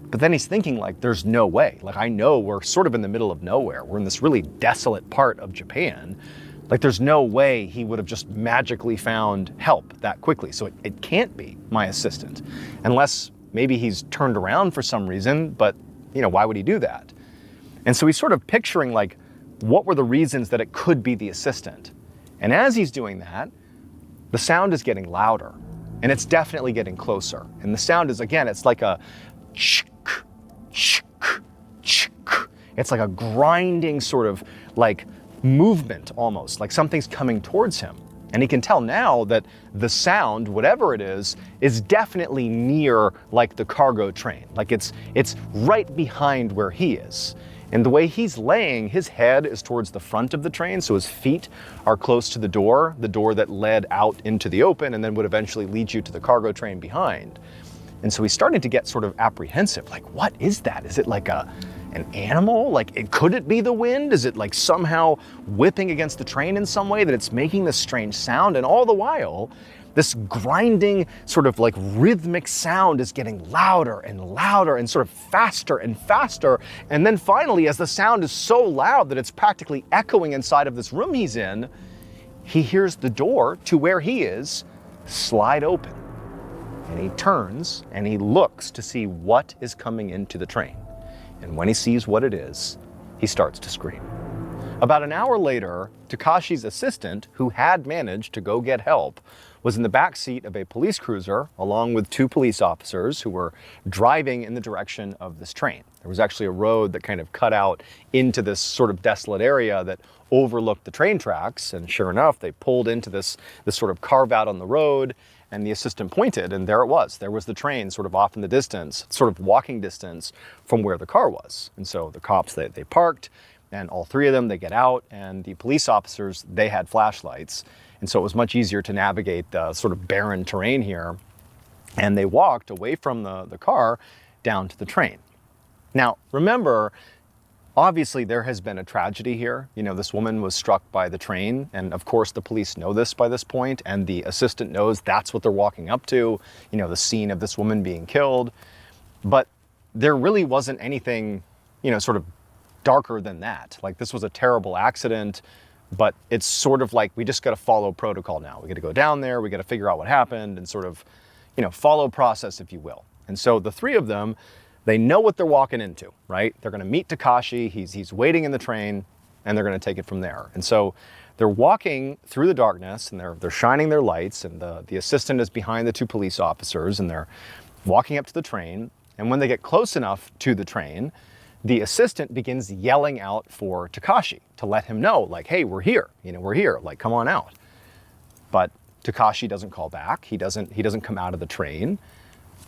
But then he's thinking like, there's no way. Like, I know we're sort of in the middle of nowhere. We're in this really desolate part of Japan. Like, there's no way he would have just magically found help that quickly. So it can't be my assistant, unless maybe he's turned around for some reason, but why would he do that? And so he's sort of picturing like, what were the reasons that it could be the assistant? And as he's doing that, the sound is getting louder, and it's definitely getting closer. And the sound is, again, it's like a chk, chk, chk. It's like a grinding sort of like movement almost, like something's coming towards him. And he can tell now that the sound, whatever it is definitely near like the cargo train. Like it's right behind where he is. And the way he's laying, his head is towards the front of the train, so his feet are close to the door that led out into the open and then would eventually lead you to the cargo train behind. And so he's starting to get sort of apprehensive, like, what is that? Is it like an animal? Like, could it be the wind? Is it like somehow whipping against the train in some way that it's making this strange sound? And all the while, This grinding, sort of like rhythmic sound is getting louder and louder and sort of faster and faster. And then finally, as the sound is so loud that it's practically echoing inside of this room he's in, he hears the door to where he is slide open. And he turns and he looks to see what is coming into the train. And when he sees what it is, he starts to scream. About an hour later, Takashi's assistant, who had managed to go get help, was in the back seat of a police cruiser along with 2 police officers who were driving in the direction of this train. There was actually a road that kind of cut out into this sort of desolate area that overlooked the train tracks, and sure enough, they pulled into this sort of carve out on the road, and the assistant pointed, and there it was. There was the train sort of off in the distance, sort of walking distance from where the car was. And so the cops, they parked, and all 3 of them, they get out, and the police officers, they had flashlights. And so it was much easier to navigate the sort of barren terrain here. And they walked away from the car down to the train. Now, remember, obviously there has been a tragedy here. You know, this woman was struck by the train, and of course the police know this by this point, and the assistant knows that's what they're walking up to, you know, the scene of this woman being killed. But there really wasn't anything, you know, sort of darker than that. Like, this was a terrible accident, but it's sort of like we just got to follow protocol now. We got to go down there, we got to figure out what happened and sort of, you know, follow process, if you will. And so the 3 of them, they know what they're walking into, right? They're going to meet Takashi, he's waiting in the train, and they're going to take it from there. And so they're walking through the darkness, and they're shining their lights, and the assistant is behind the 2 police officers, and they're walking up to the train. And when they get close enough to the train, the assistant begins yelling out for Takashi to let him know, like, hey, we're here, you know, we're here, like, come on out. But Takashi doesn't call back. He doesn't come out of the train.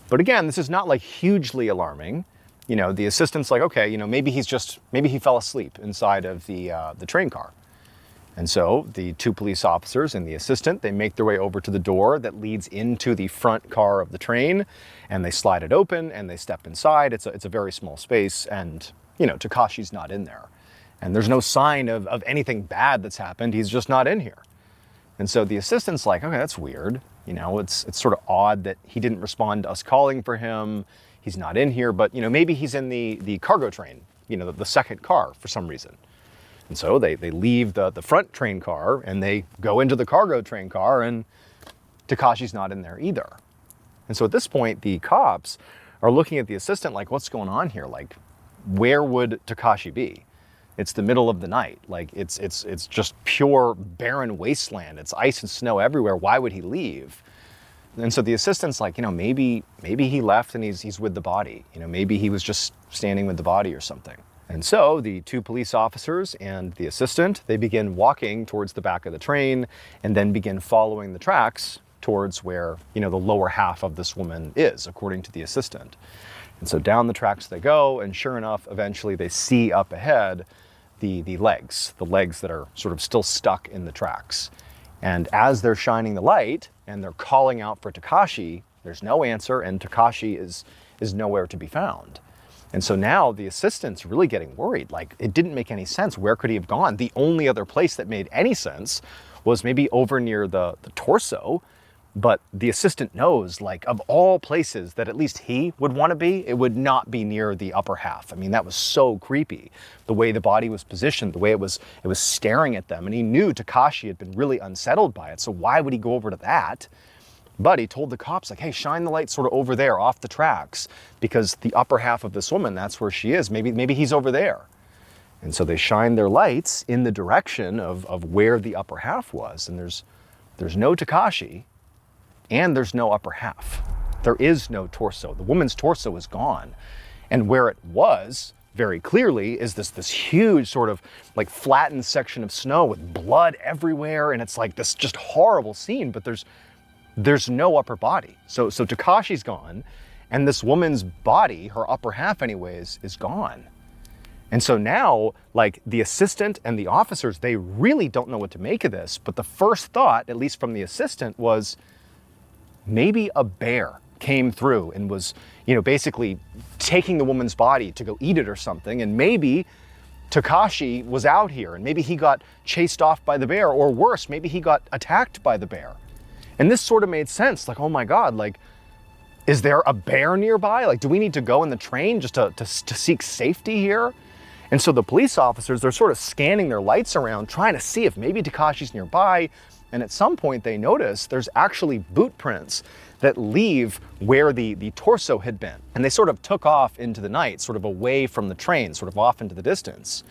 But again, this is not like hugely alarming. You know, the assistant's like, okay, you know, maybe he fell asleep inside of the train car. And so the 2 police officers and the assistant, they make their way over to the door that leads into the front car of the train, and they slide it open and they step inside. It's a very small space, and, you know, Takashi's not in there. And there's no sign of anything bad that's happened. He's just not in here. And so the assistant's like, okay, that's weird. You know, it's sort of odd that he didn't respond to us calling for him. He's not in here, but, you know, maybe he's in the cargo train, you know, the second car for some reason. And so they leave the front train car and they go into the cargo train car, and Takashi's not in there either. And so at this point, the cops are looking at the assistant like, what's going on here? Like, where would Takashi be? It's the middle of the night. Like, it's just pure barren wasteland. It's ice and snow everywhere. Why would he leave? And so the assistant's like, you know, maybe he left and he's with the body. You know, maybe he was just standing with the body or something. And so the 2 police officers and the assistant, they begin walking towards the back of the train and then begin following the tracks towards where, you know, the lower half of this woman is, according to the assistant. And so down the tracks they go, and sure enough, eventually they see up ahead the legs that are sort of still stuck in the tracks. And as they're shining the light and they're calling out for Takashi, there's no answer, and Takashi is nowhere to be found. And so now the assistant's really getting worried. Like, it didn't make any sense. Where could he have gone? The only other place that made any sense was maybe over near the torso. But the assistant knows, like, of all places that at least he would want to be, it would not be near the upper half. I mean, that was so creepy. The way the body was positioned, the way it was staring at them. And he knew Takashi had been really unsettled by it. So why would he go over to that? But he told the cops, like, hey, shine the light sort of over there off the tracks, because the upper half of this woman, that's where she is. Maybe he's over there. And so they shine their lights in the direction of where the upper half was. And there's no Takashi, and there's no upper half. There is no torso. The woman's torso is gone. And where it was, very clearly, is this huge sort of like flattened section of snow with blood everywhere. And it's like this just horrible scene, but there's no upper body. So Takashi's gone, and this woman's body, her upper half anyways, is gone. And so now, like, the assistant and the officers, they really don't know what to make of this. But the first thought, at least from the assistant, was maybe a bear came through and was, you know, basically taking the woman's body to go eat it or something. And maybe Takashi was out here, and maybe he got chased off by the bear, or worse, maybe he got attacked by the bear. And this sort of made sense. Like, oh my God, like, is there a bear nearby? Like, do we need to go in the train just to seek safety here? And so the police officers, they're sort of scanning their lights around, trying to see if maybe Takashi's nearby. And at some point they notice there's actually boot prints that leave where the torso had been. And they sort of took off into the night, sort of away from the train, sort of off into the distance.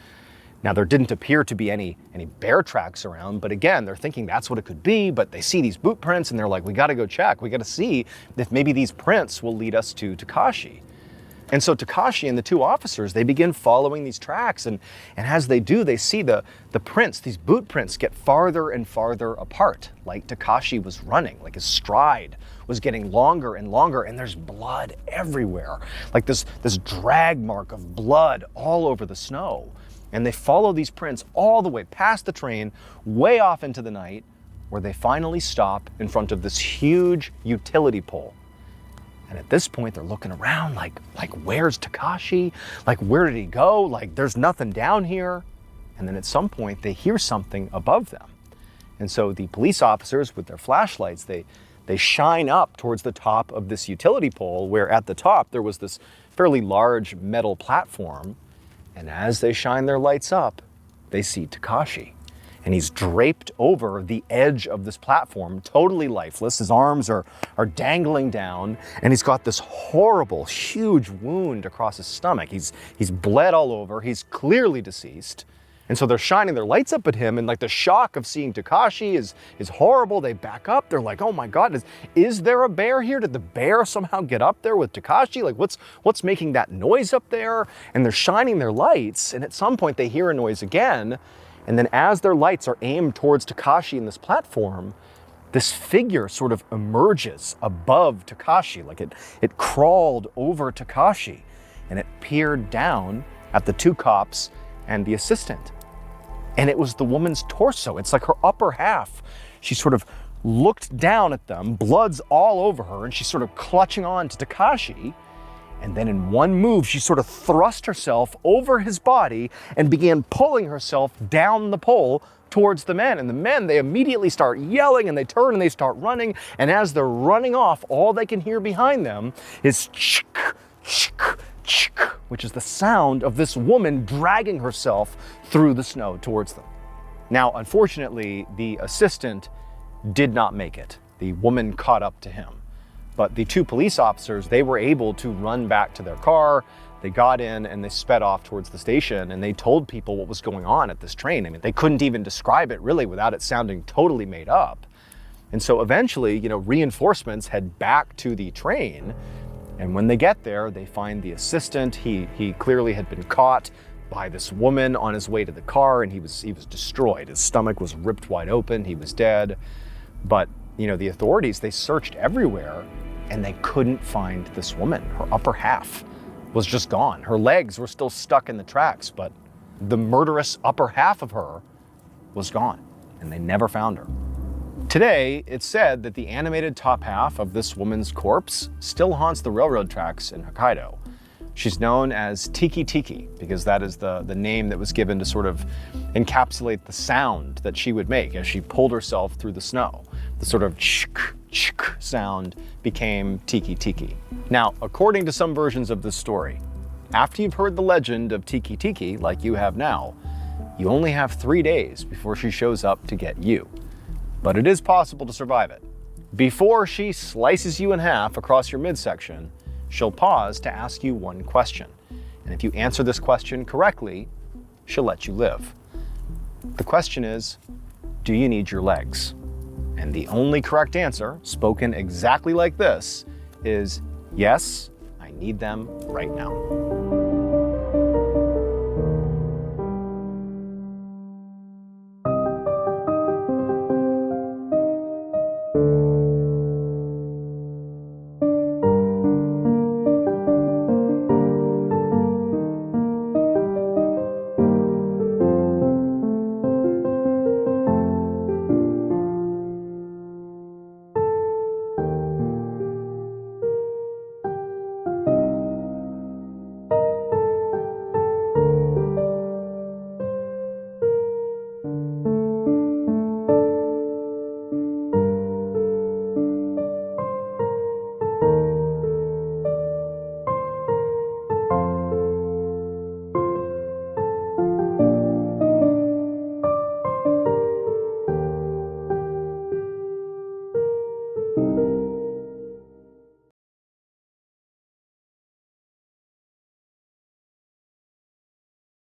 Now, there didn't appear to be any bear tracks around, but again, they're thinking that's what it could be, but they see these boot prints and they're like, we gotta go check. We gotta see if maybe these prints will lead us to Takashi. And so Takashi and the two officers, they begin following these tracks, and as they do, they see the prints, these boot prints, get farther and farther apart, like Takashi was running, like his stride was getting longer and longer, and there's blood everywhere, like this drag mark of blood all over the snow. And they follow these prints all the way past the train, way off into the night, where they finally stop in front of this huge utility pole. And at this point, they're looking around like where's Takashi? Like, where did he go? Like, there's nothing down here. And then at some point, they hear something above them. And so the police officers, with their flashlights, they shine up towards the top of this utility pole, where at the top, there was this fairly large metal platform. And as they shine their lights up, they see Takashi. And he's draped over the edge of this platform, totally lifeless. His arms are dangling down, and he's got this horrible, huge wound across his stomach. He's bled all over. He's clearly deceased. And so they're shining their lights up at him, and like the shock of seeing Takashi is horrible. They back up. They're like, oh my God, is there a bear here? Did the bear somehow get up there with Takashi? Like, what's making that noise up there? And they're shining their lights, and at some point they hear a noise again. And then as their lights are aimed towards Takashi in this platform, this figure sort of emerges above Takashi, like it crawled over Takashi, and it peered down at the two cops and the assistant. And it was the woman's torso. It's like her upper half. She sort of looked down at them, blood's all over her, and she's sort of clutching on to Takashi. And then in one move, she sort of thrust herself over his body and began pulling herself down the pole towards the men. And the men, they immediately start yelling, and they turn and they start running. And as they're running off, all they can hear behind them is chick, chick, chick, which is the sound of this woman dragging herself through the snow towards them. Now, unfortunately, the assistant did not make it. The woman caught up to him. But the two police officers, they were able to run back to their car. They got in and they sped off towards the station, and they told people what was going on at this train. I mean, they couldn't even describe it really without it sounding totally made up. And so eventually, reinforcements head back to the train. And when they get there, they find the assistant. He clearly had been caught by this woman on his way to the car, and he was destroyed. His stomach was ripped wide open. He was dead. But the authorities, they searched everywhere, and they couldn't find this woman. Her upper half was just gone. Her legs were still stuck in the tracks, but the murderous upper half of her was gone, and they never found her. Today, it's said that the animated top half of this woman's corpse still haunts the railroad tracks in Hokkaido. She's known as Tiki Tiki because that is the name that was given to sort of encapsulate the sound that she would make as she pulled herself through the snow. The sort of chik, chik sound became Tiki Tiki. Now, according to some versions of this story, after you've heard the legend of Tiki Tiki, like you have now, you only have 3 days before she shows up to get you. But it is possible to survive it. Before she slices you in half across your midsection, she'll pause to ask you one question. And if you answer this question correctly, she'll let you live. The question is, do you need your legs? And the only correct answer, spoken exactly like this, is yes, I need them right now.